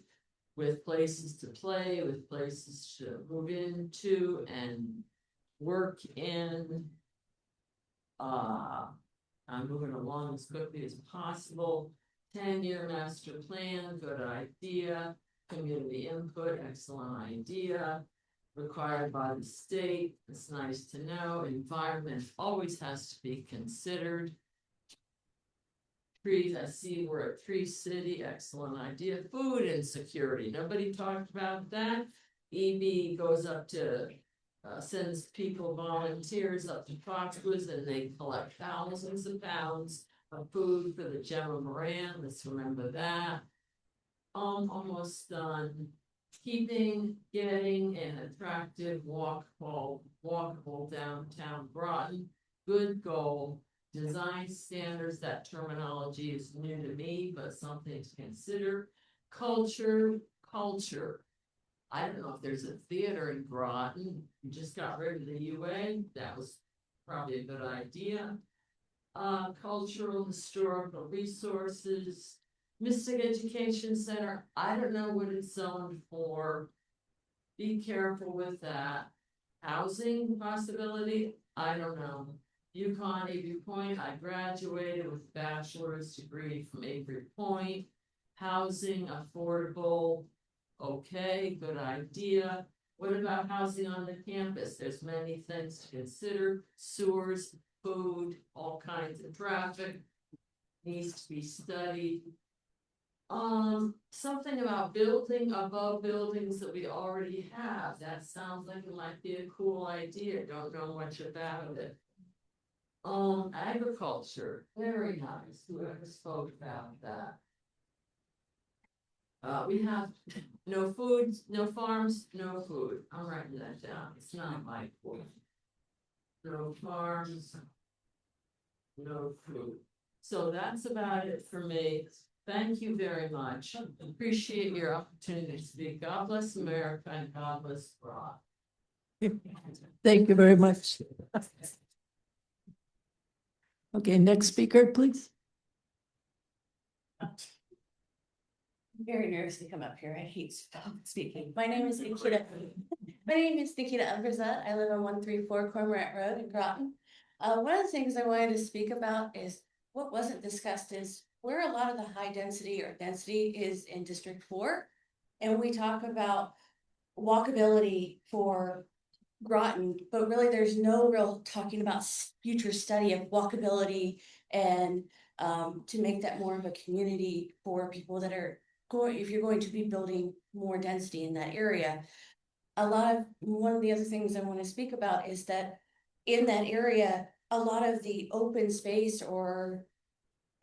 with places to play, with places to move into and work in. I'm moving along as quickly as possible. 10-year master plan, good idea. Community input, excellent idea. Required by the state, it's nice to know. Environment always has to be considered. trees. I see we're a tree city, excellent idea. Food insecurity, nobody talked about that. EB goes up to, sends people, volunteers up to Foxwoods and they collect thousands of pounds of food for the Gemma Moran, let's remember that. Almost done. Getting an attractive walkable downtown Groton, good goal. Design standards, that terminology is new to me, but something to consider. Culture. I don't know if there's a theater in Groton, we just got rid of the UA, that was probably a good idea. Cultural, historical resources, Mystic Education Center, I don't know what it's zoned for. Be careful with that. Housing possibility, I don't know. UConn, Avery Point, I graduated with a bachelor's degree from Avery Point. Housing, affordable, okay, good idea. What about housing on the campus? There's many things to consider, sewers, food, all kinds of traffic. Needs to be studied. Something about building above buildings that we already have, that sounds like it might be a cool idea, don't know much about it. Agriculture, very nice, whoever spoke about that. We have no food, no farms, no food, I'm writing that down, it's not my point. No farms, no food. So that's about it for me. Thank you very much. Appreciate your opportunity to speak. God bless America and God bless Groton. Thank you very much. Okay, next speaker, please. I'm very nervous to come up here. I hate speaking. My name is Nikita. My name is Nikita Alvarez. I live on 134 Cormorant Road in Groton. One of the things I wanted to speak about is what wasn't discussed is where a lot of the high density or density is in District 4. And we talk about walkability for Groton, but really there's no real talking about future study of walkability and to make that more of a community for people that are going, if you're going to be building more density in that area. One of the other things I want to speak about is that in that area, a lot of the open space or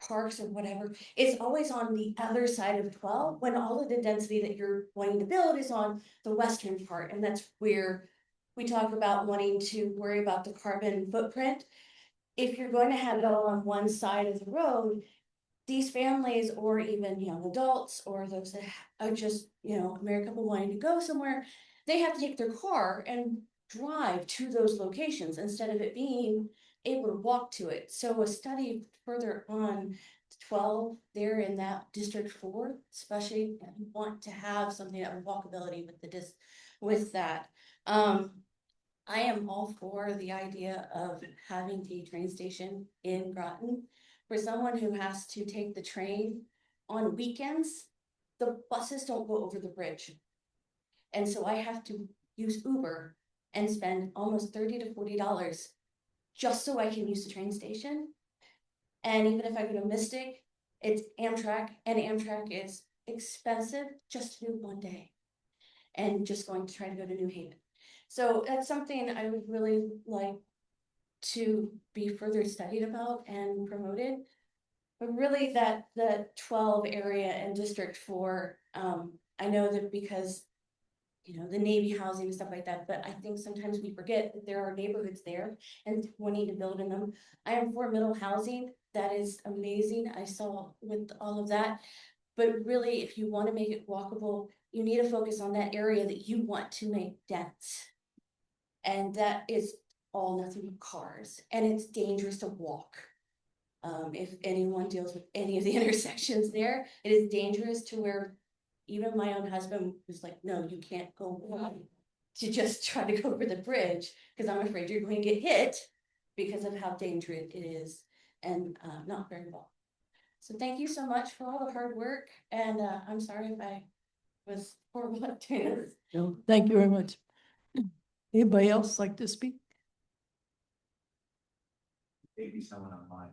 parks or whatever, it's always on the other side of 12 when all of the density that you're wanting to build is on the western part. And that's where we talk about wanting to worry about the carbon footprint. If you're going to have it all on one side of the road, these families or even young adults or those that are just, a married couple wanting to go somewhere, they have to take their car and drive to those locations instead of it being able to walk to it. So a study further on 12 there in that District 4, especially if you want to have something that would walkability with that. I am all for the idea of having a train station in Groton. For someone who has to take the train on weekends, the buses don't go over the bridge. And so I have to use Uber and spend almost $30 to $40 just so I can use the train station. And even if I go to Mystic, it's Amtrak, and Amtrak is expensive just to do one day. And just going to try to go to New Haven. So that's something I would really like to be further studied about and promoted. But really that the 12 area and District 4, I know that because the Navy housing and stuff like that, but I think sometimes we forget that there are neighborhoods there and wanting to build in them. I am for middle housing, that is amazing, I saw with all of that. But really, if you want to make it walkable, you need to focus on that area that you want to make dense. And that is all nothing but cars, and it's dangerous to walk. If anyone deals with any of the intersections there, it is dangerous to where even my own husband was like, no, you can't go to just try to go over the bridge because I'm afraid you're going to get hit because of how dangerous it is and not very well. So thank you so much for all the hard work, and I'm sorry if I was horrible at doing this. No, thank you very much. Anybody else like to speak? Maybe someone online.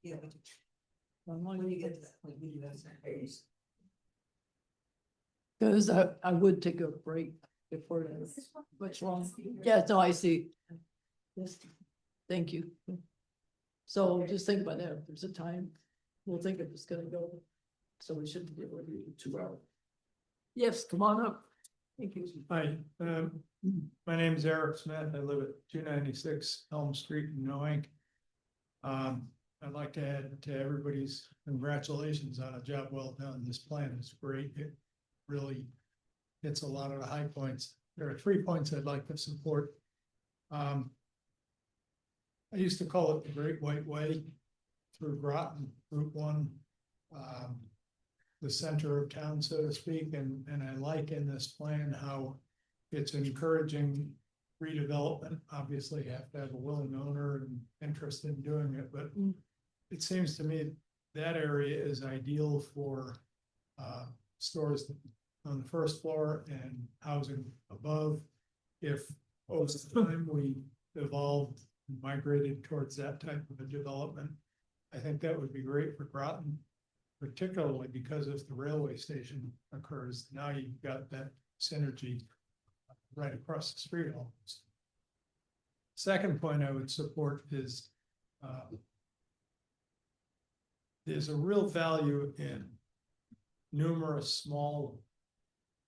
Yeah. When you get to that point, you have some phase. Because I would take a break before that. What's wrong? Yeah, no, I see. Yes, thank you. So just think about that. If there's a time, we'll think if it's gonna go. So we shouldn't be able to do 2 hours. Yes, come on up. Thank you. Hi, my name is Eric Smith. I live at 296 Elm Street in Noank. I'd like to add to everybody's congratulations on a job well done. This plan is great. It really hits a lot of the high points. There are 3 points I'd like to support. I used to call it the Great White Way through Groton, Route 1. The center of town, so to speak, and I like in this plan how it's encouraging redevelopment. Obviously, you have to have a willing owner and interest in doing it, but it seems to me that area is ideal for stores on the first floor and housing above. If over time we evolved and migrated towards that type of a development, I think that would be great for Groton. Particularly because if the railway station occurs, now you've got that synergy right across the street almost. Second point I would support is there's a real value in numerous small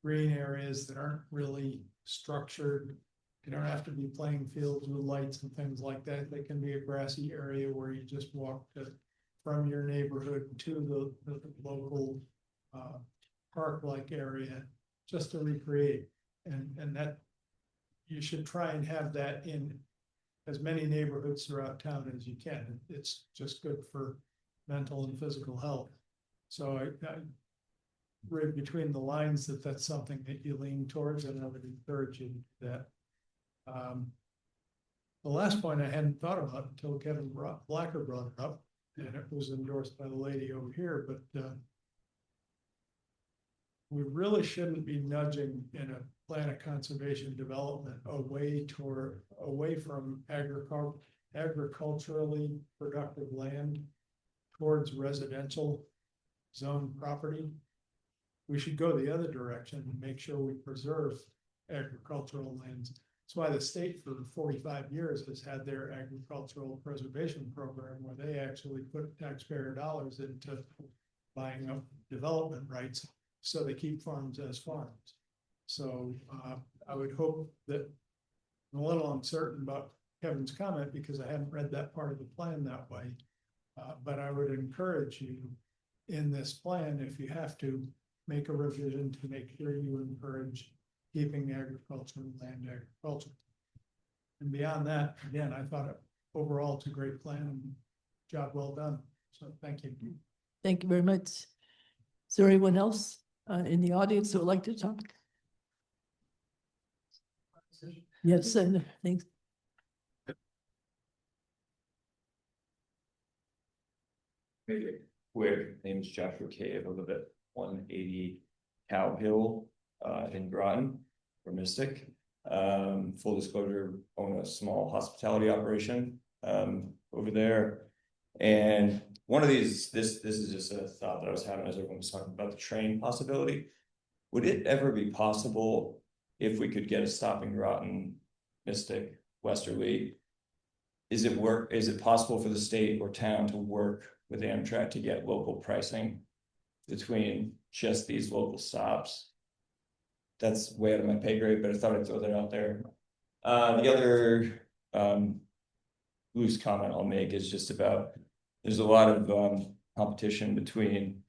green areas that aren't really structured. You don't have to be playing fields with lights and things like that. They can be a grassy area where you just walk from your neighborhood to the local park-like area just to recreate. And that you should try and have that in as many neighborhoods throughout town as you can. It's just good for mental and physical health. So I read between the lines that that's something that you lean towards, and I would encourage you to do that. The last point I hadn't thought about until Kevin Blacker brought it up, and it was endorsed by the lady over here, but we really shouldn't be nudging in a plan of conservation development away from agriculturally productive land towards residential zone property. We should go the other direction and make sure we preserve agricultural lands. That's why the state for 45 years has had their agricultural preservation program where they actually put taxpayer dollars into buying up development rights so they keep farms as farms. So I would hope that, I'm a little uncertain about Kevin's comment because I haven't read that part of the plan that way. But I would encourage you in this plan, if you have to, make a revision to make sure you encourage keeping agriculture and land agriculture. And beyond that, again, I thought overall it's a great plan and job well done. So thank you. Thank you very much. Is there anyone else in the audience who would like to talk? Yes, and thanks. Quick, name is Joshua Cave. I live at 180 Cow Hill in Groton for Mystic. Full disclosure, own a small hospitality operation over there. And one of these, this is just a thought that I was having as everyone was talking about the train possibility. Would it ever be possible if we could get a stop in Groton, Mystic, Westerly? Is it possible for the state or town to work with Amtrak to get local pricing between just these local stops? That's way out of my pay grade, but I thought I'd throw that out there. The other loose comment I'll make is just about, there's a lot of competition between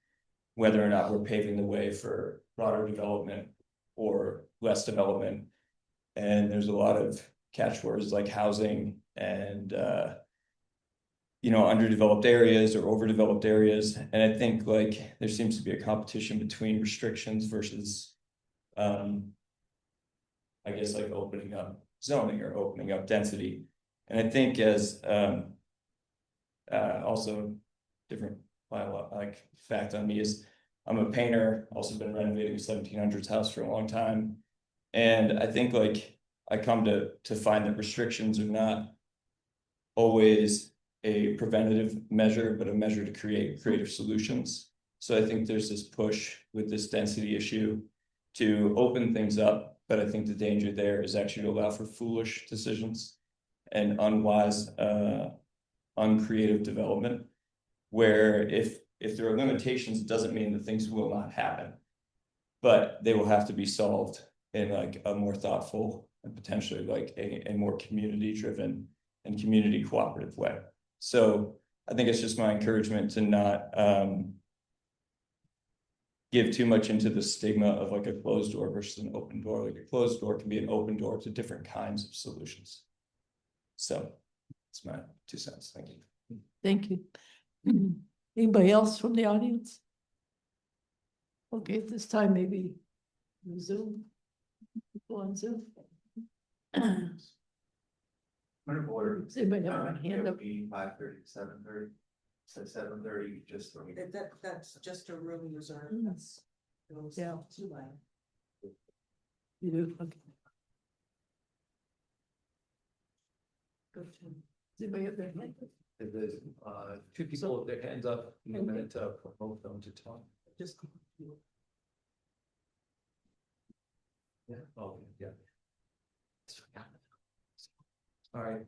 whether or not we're paving the way for broader development or less development. And there's a lot of catchwords like housing and underdeveloped areas or overdeveloped areas. And I think like there seems to be a competition between restrictions versus I guess like opening up zoning or opening up density. And I think as also different like fact on me is I'm a painter, also been renovating a 1700s house for a long time. And I think like I come to find that restrictions are not always a preventative measure, but a measure to create creative solutions. So I think there's this push with this density issue to open things up, but I think the danger there is actually to allow for foolish decisions and unwise, uncreative development, where if there are limitations, it doesn't mean that things will not happen, but they will have to be solved in like a more thoughtful and potentially like a more community driven and community cooperative way. So I think it's just my encouragement to not give too much into the stigma of like a closed door versus an open door. Like a closed door can be an open door to different kinds of solutions. So that's my 2 cents. Thank you. Thank you. Anybody else from the audience? Okay, at this time, maybe Zoom. People on Zoom. Point of order. Does anybody have a hand up? 5:30 to 7:30. So 7:30, just for me. That's just a room reserve. That's. Yeah. Too loud. You do, okay. Go to. Does anybody have their hand? There's 2 people with their hands up in a minute to promote them to talk. Just. Yeah, oh, yeah. All right.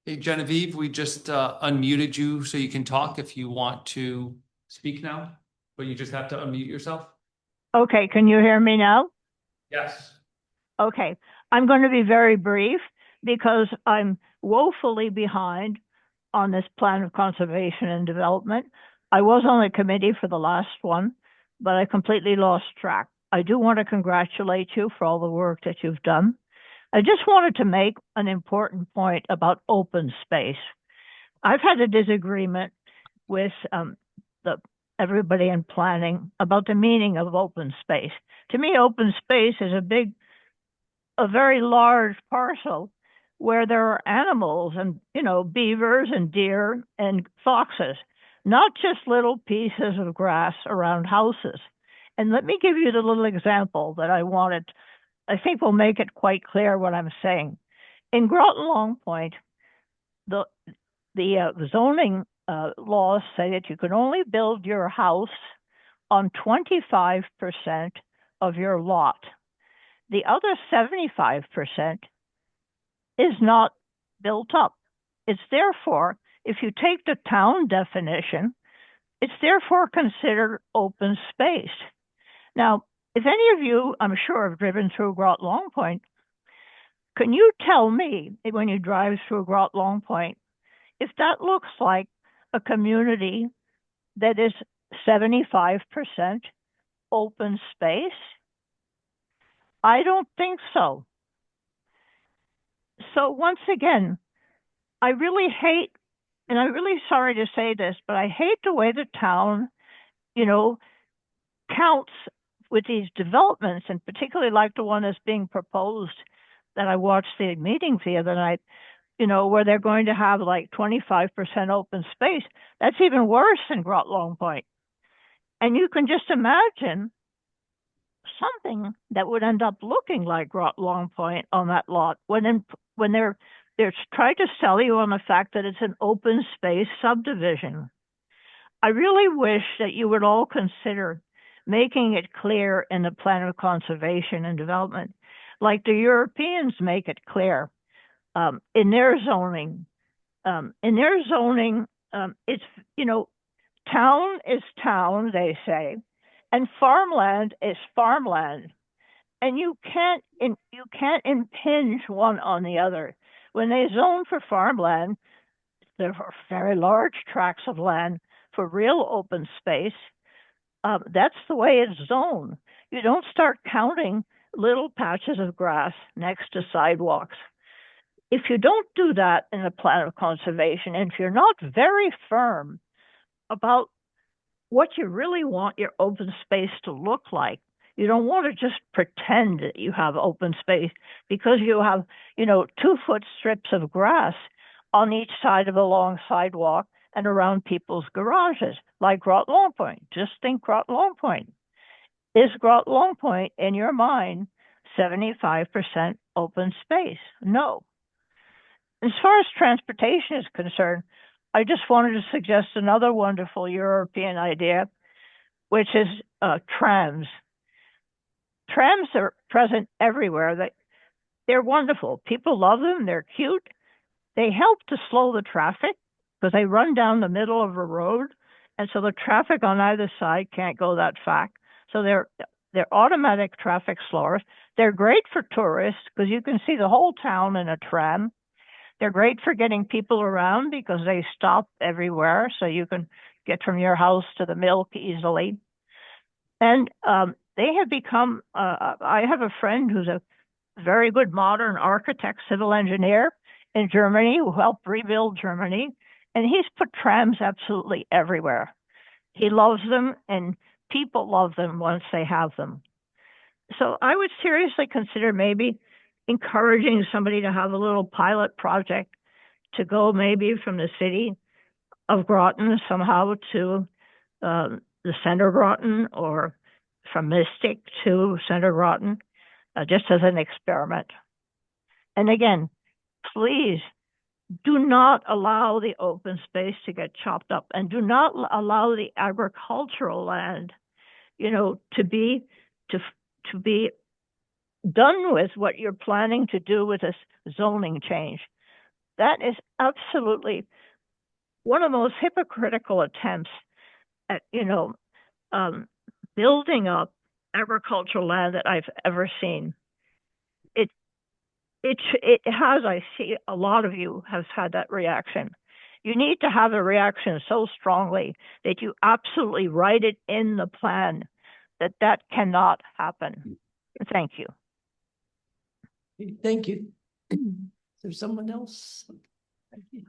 Hey, Genevieve, we just unmuted you so you can talk if you want to speak now, but you just have to unmute yourself. Okay, can you hear me now? Yes. Okay, I'm going to be very brief because I'm woefully behind on this plan of conservation and development. I was on the committee for the last one, but I completely lost track. I do want to congratulate you for all the work that you've done. I just wanted to make an important point about open space. I've had a disagreement with everybody in planning about the meaning of open space. To me, open space is a very large parcel where there are animals and, beavers and deer and foxes, not just little pieces of grass around houses. And let me give you the little example that I think will make it quite clear what I'm saying. In Groton Long Point, the zoning laws say that you can only build your house on 25% of your lot. The other 75% is not built up. It's therefore, if you take the town definition, it's therefore considered open space. Now, if any of you, I'm sure, have driven through Groton Long Point, can you tell me, when you drive through Groton Long Point, if that looks like a community that is 75% open space? I don't think so. So once again, I really hate, and I'm really sorry to say this, but I hate the way the town, counts with these developments, and particularly like the one that's being proposed that I watched the meetings the other night, where they're going to have like 25% open space. That's even worse than Groton Long Point. And you can just imagine something that would end up looking like Groton Long Point on that lot when they're trying to sell you on the fact that it's an open space subdivision. I really wish that you would all consider making it clear in the plan of conservation and development, like the Europeans make it clear in their zoning. It's, town is town, they say, and farmland is farmland. And you can't impinge one on the other. When they zone for farmland, there are very large tracts of land for real open space. That's the way it's zoned. You don't start counting little patches of grass next to sidewalks. If you don't do that in a plan of conservation, and if you're not very firm about what you really want your open space to look like, you don't want to just pretend that you have open space because you have, 2-foot strips of grass on each side of a long sidewalk and around people's garages, like Groton Long Point. Just think Groton Long Point. Is Groton Long Point, in your mind, 75% open space? No. As far as transportation is concerned, I just wanted to suggest another wonderful European idea, which is trams. Trams are present everywhere. They're wonderful. People love them. They're cute. They help to slow the traffic because they run down the middle of a road, and so the traffic on either side can't go that fast. So they're automatic traffic slowers. They're great for tourists because you can see the whole town in a tram. They're great for getting people around because they stop everywhere, so you can get from your house to the milk easily. And they have become, I have a friend who's a very good modern architect, civil engineer in Germany who helped rebuild Germany. And he's put trams absolutely everywhere. He loves them and people love them once they have them. So I would seriously consider maybe encouraging somebody to have a little pilot project to go maybe from the city of Groton somehow to the center Groton or from Mystic to center Groton, just as an experiment. And again, please do not allow the open space to get chopped up and do not allow the agricultural land, to be done with what you're planning to do with this zoning change. That is absolutely one of the most hypocritical attempts at, building up agricultural land that I've ever seen. It has, I see a lot of you have had that reaction. You need to have a reaction so strongly that you absolutely write it in the plan that cannot happen. Thank you. Thank you. Is there someone else? Thank you.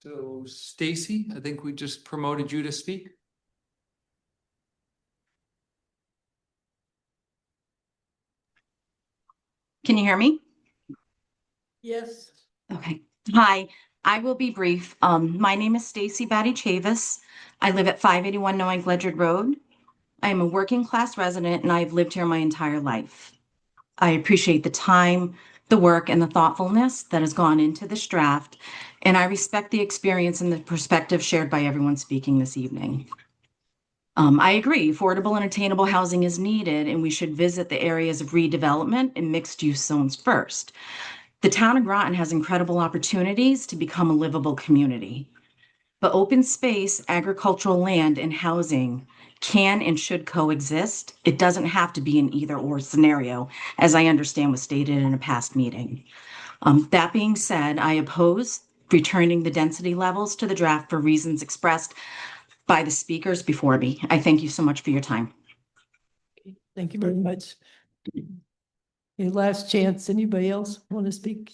So Stacy, I think we just promoted you to speak. Can you hear me? Yes. Okay. Hi, I will be brief. My name is Stacy Batty Chavis. I live at 581 Knowing Ledgerd Road. I am a working class resident and I've lived here my entire life. I appreciate the time, the work, and the thoughtfulness that has gone into this draft, and I respect the experience and the perspective shared by everyone speaking this evening. I agree, affordable and attainable housing is needed, and we should visit the areas of redevelopment and mixed-use zones first. The town of Groton has incredible opportunities to become a livable community. But open space, agricultural land, and housing can and should coexist. It doesn't have to be an either-or scenario, as I understand was stated in a past meeting. That being said, I oppose returning the density levels to the draft for reasons expressed by the speakers before me. I thank you so much for your time. Thank you very much. Your last chance. Anybody else want to speak?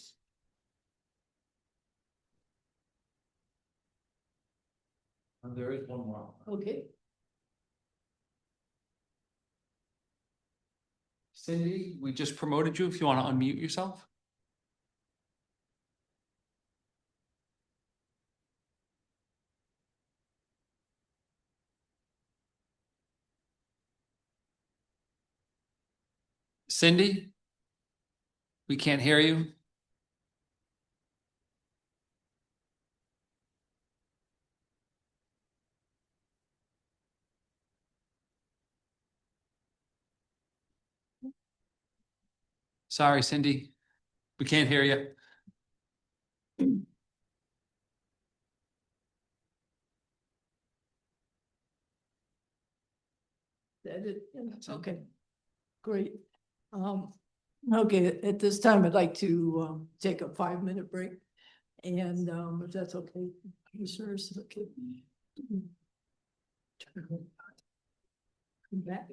There is one more. Okay. Cindy, we just promoted you. If you want to unmute yourself. Cindy, we can't hear you. Sorry, Cindy, we can't hear you. That it? Okay, great. Okay, at this time, I'd like to take a 5-minute break. And if that's okay, commissioners, okay. Come back.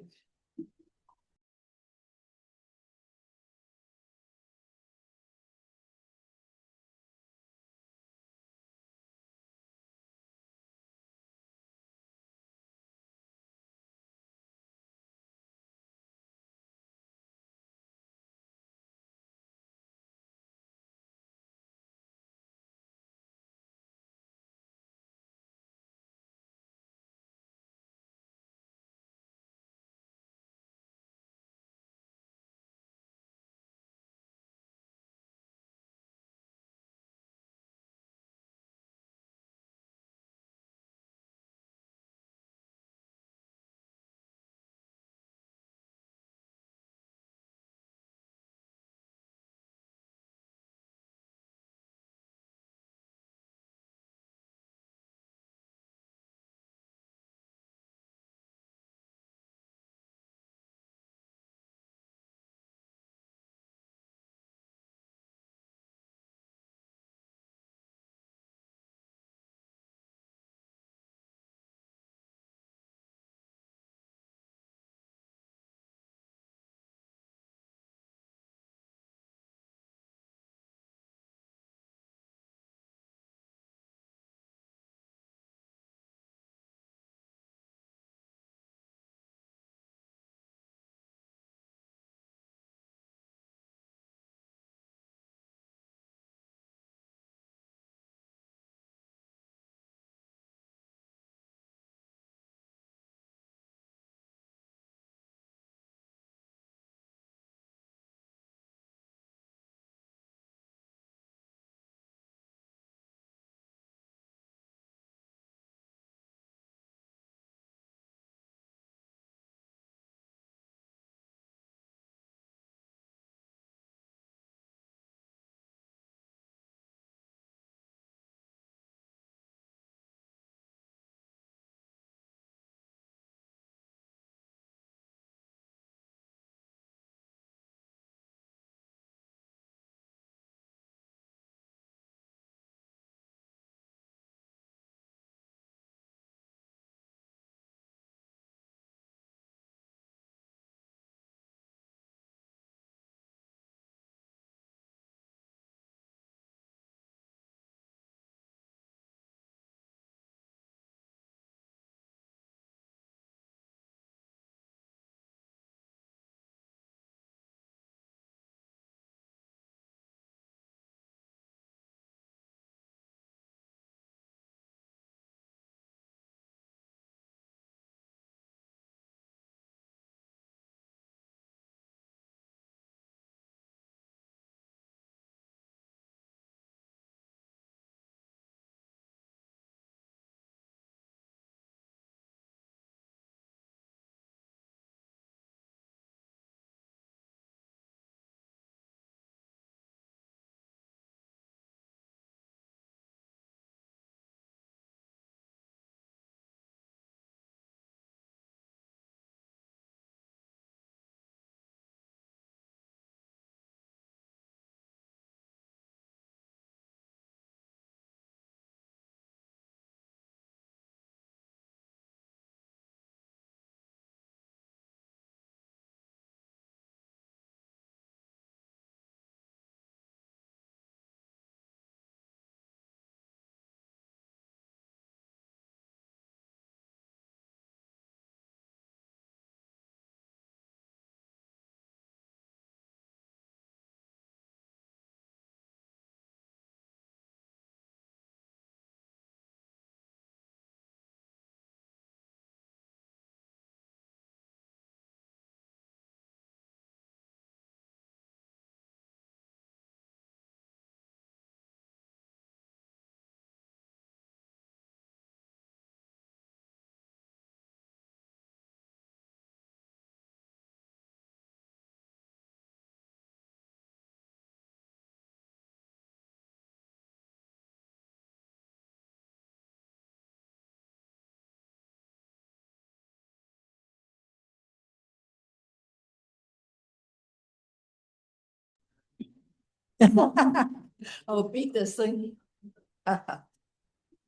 Oh, beat this thing.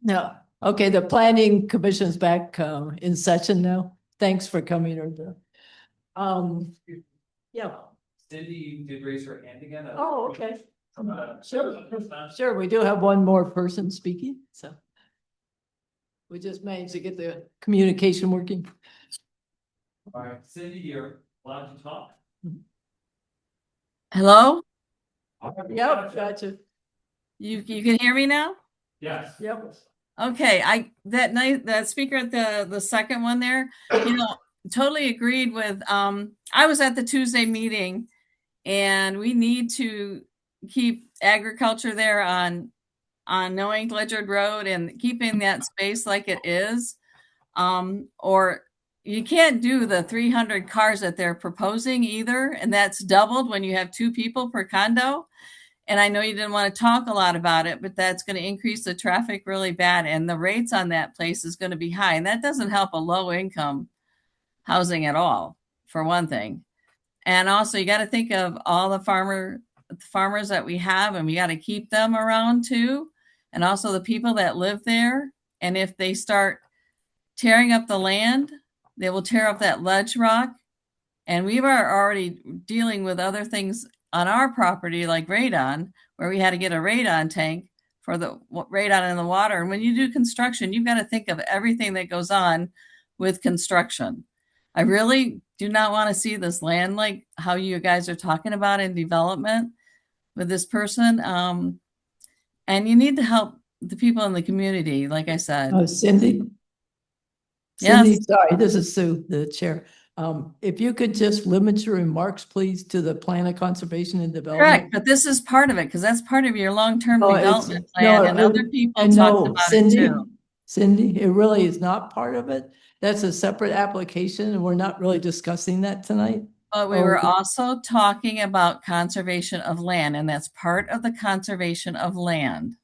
No, okay, the planning commission's back in session now. Thanks for coming over. Yeah. Cindy did raise her hand again. Oh, okay. Sure, sure, we do have one more person speaking, so. We just managed to get the communication working. All right, Cindy, you're allowed to talk. Hello? Yep, gotcha. You can hear me now? Yes. Yep. Okay, that speaker at the second one there, totally agreed with I was at the Tuesday meeting, and we need to keep agriculture there on Knowing Ledger Road and keeping that space like it is. Or you can't do the 300 cars that they're proposing either, and that's doubled when you have 2 people per condo. And I know you didn't want to talk a lot about it, but that's going to increase the traffic really bad. And the rates on that place is going to be high. And that doesn't help a low income housing at all, for one thing. And also you got to think of all the farmers that we have, and we got to keep them around too. And also the people that live there. And if they start tearing up the land, they will tear up that ledge rock. And we are already dealing with other things on our property, like radon, where we had to get a radon tank for the radon in the water. And when you do construction, you've got to think of everything that goes on with construction. I really do not want to see this land like how you guys are talking about in development with this person. And you need to help the people in the community, like I said. Oh, Cindy? Yes. Cindy, sorry, this is Sue, the chair. If you could just limit your remarks, please, to the plan of conservation and development. Correct, but this is part of it, because that's part of your long-term Oh, it's- development plan, and other people and talked no, about Cindy, it too. Cindy, it really is not part of it. That's a separate application, and we're not really discussing that tonight. But we were also talking about conservation of land, and that's part of the conservation of land.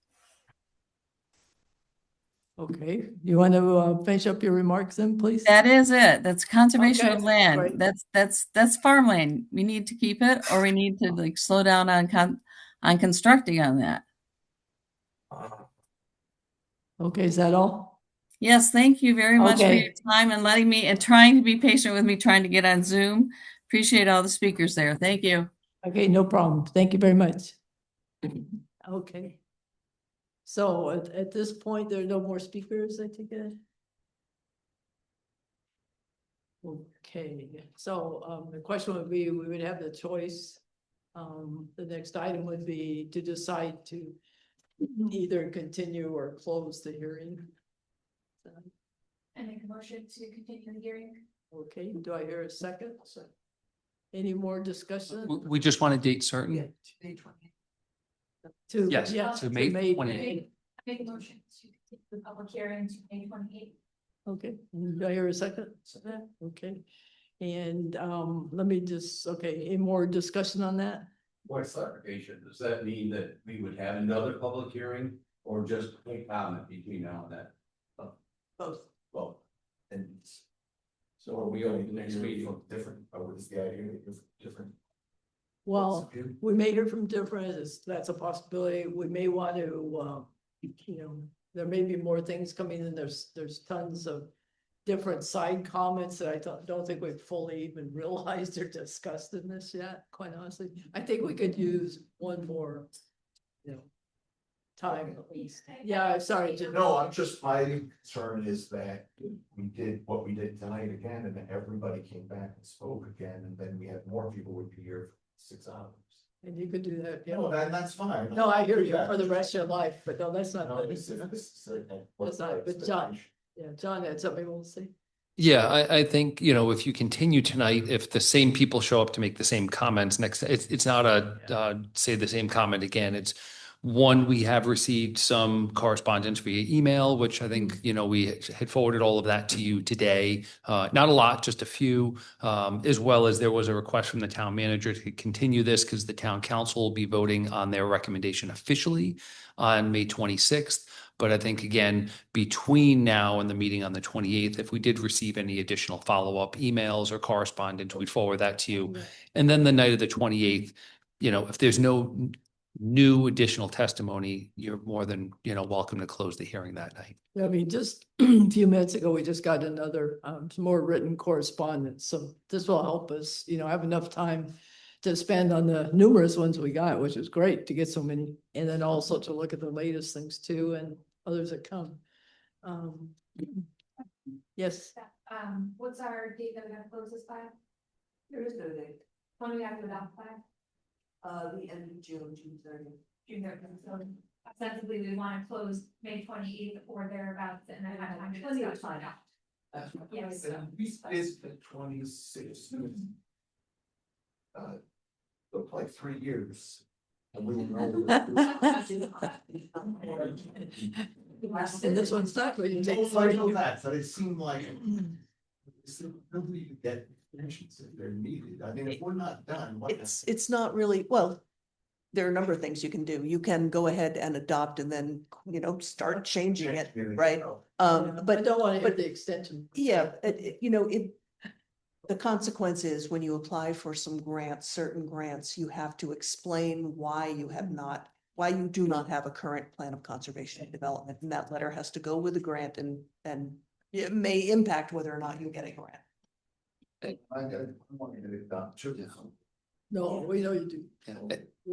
Okay, you want to finish up your remarks then, please? That is it. That's conservation of Okay, land. great. That's farmland. We need to keep it, or we need to like slow down on constructing on that. Okay, is that all? Yes, thank you very much for Okay. your time and letting me and trying to be patient with me trying to get on Zoom. Appreciate all the speakers there. Thank you. Okay, no problem. Thank you very much. Okay. So at this point, there are no more speakers, I take it? Okay, so the question would be, we would have the choice. The next item would be to decide to either continue or close the hearing. I make a motion to continue the hearing. Okay, do I hear a second? Any more discussion? We just want a date certain. To, Yes, yeah, to May 28th. I make a motion to take the public hearing to May 28th. Okay, do I hear a second? Okay, and let me just, okay, any more discussion on that? What clarification, does that mean that we would have another public hearing or just a comment between now and then? Both. Both. And so are we only the next meeting different, or is the idea different? Well, we may hear from different, that's a possibility. We may want to, there may be more things coming in. There's tons of different side comments that I don't think we've fully even realized or discussed in this yet, quite honestly. I think we could use one more, time at least. Yeah, sorry. No, I'm just, my concern is that we did what we did tonight again, and then everybody came back and spoke again, and then we had more people would be here for 6 hours. And you could do that, yeah. No, that's fine. No, I hear you Yeah. for the rest of your life, but no, that's not. No, That's that's not, but John, yeah, John had something he wants to say. Yeah, I think, if you continue tonight, if the same people show up to make the same comments next, it's not say the same comment again. It's one, we have received some correspondence via email, which I think, we had forwarded all of that to you today. Not a lot, just a few, as well as there was a request from the town manager to continue this because the town council will be voting on their recommendation officially on May 26th. But I think, again, between now and the meeting on the 28th, if we did receive any additional follow-up emails or correspondence, we'd forward that to you. And then the night of the 28th, if there's no new additional testimony, you're more than, welcome to close the hearing that night. I mean, just a few minutes ago, we just got another, some more written correspondence. So this will help us, have enough time to spend on the numerous ones we got, which is great to get so many. And then also to look at the latest things too and others that come. Yes. What's our date that we have to close this by? There is no date. When do we have to adopt by? The end of June, June 30th. June 30th. So ostensibly, we want to close May 28th or thereabouts and then have time to discuss on that. Yes. Is the 26th. Look like 3 years. And we will know. And this one's not going to take. I know that, but it seemed like. Nobody could get permissions if they're needed. I mean, if we're not done. It's not really, well, there are a number of things you can do. You can go ahead and adopt and then, start changing it, right? But I don't want to but hit the extension. Yeah, the consequence is when you apply for some grants, certain grants, you have to explain why you do not have a current plan of conservation and development. And that letter has to go with the grant and it may impact whether or not you get a grant. I want to get it done. No, we know you do.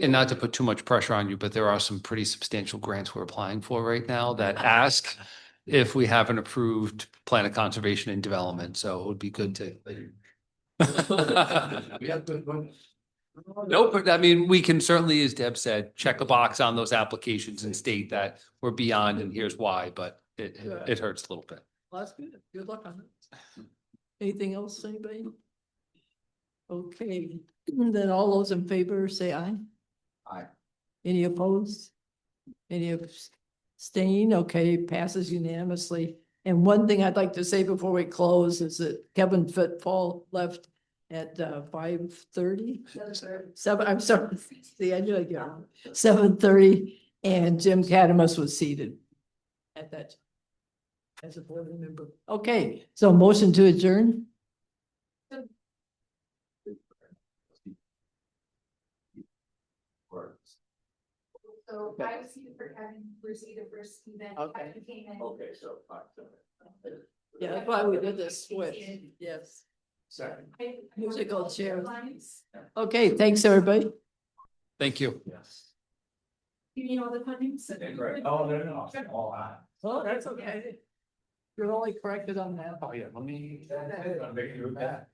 And not to put too much pressure on you, but there are some pretty substantial grants we're applying for right now that ask if we have an approved plan of conservation and development. So it would be good to. We have good one. Nope, but I mean, we can certainly, as Deb said, check a box on those applications and state that we're beyond and here's why, but it hurts a little bit. Well, that's good. Good luck on that. Anything else, anybody? Okay, then all those in favor say aye. Aye. Any opposed? Any abstain? Okay, passes unanimously. And one thing I'd like to say before we close is that Kevin Fitfall left at 5:30. 7, I'm sorry. See, I knew I'd get wrong. 7:30, and Jim Cadamus was seated at that as a board member. Okay, so motion to adjourn. So I was here for Kevin, Brucey the first event. Okay. Kevin came in. Okay, so 5. Yeah, that's why we did this switch. Yes. Second. Musical chair. Okay, thanks, everybody. Thank you. Yes. You mean all the fundings? Right. Oh, no. All right. Oh, that's okay. You're only corrected on that. Oh, yeah, let me. I'm making you a bet.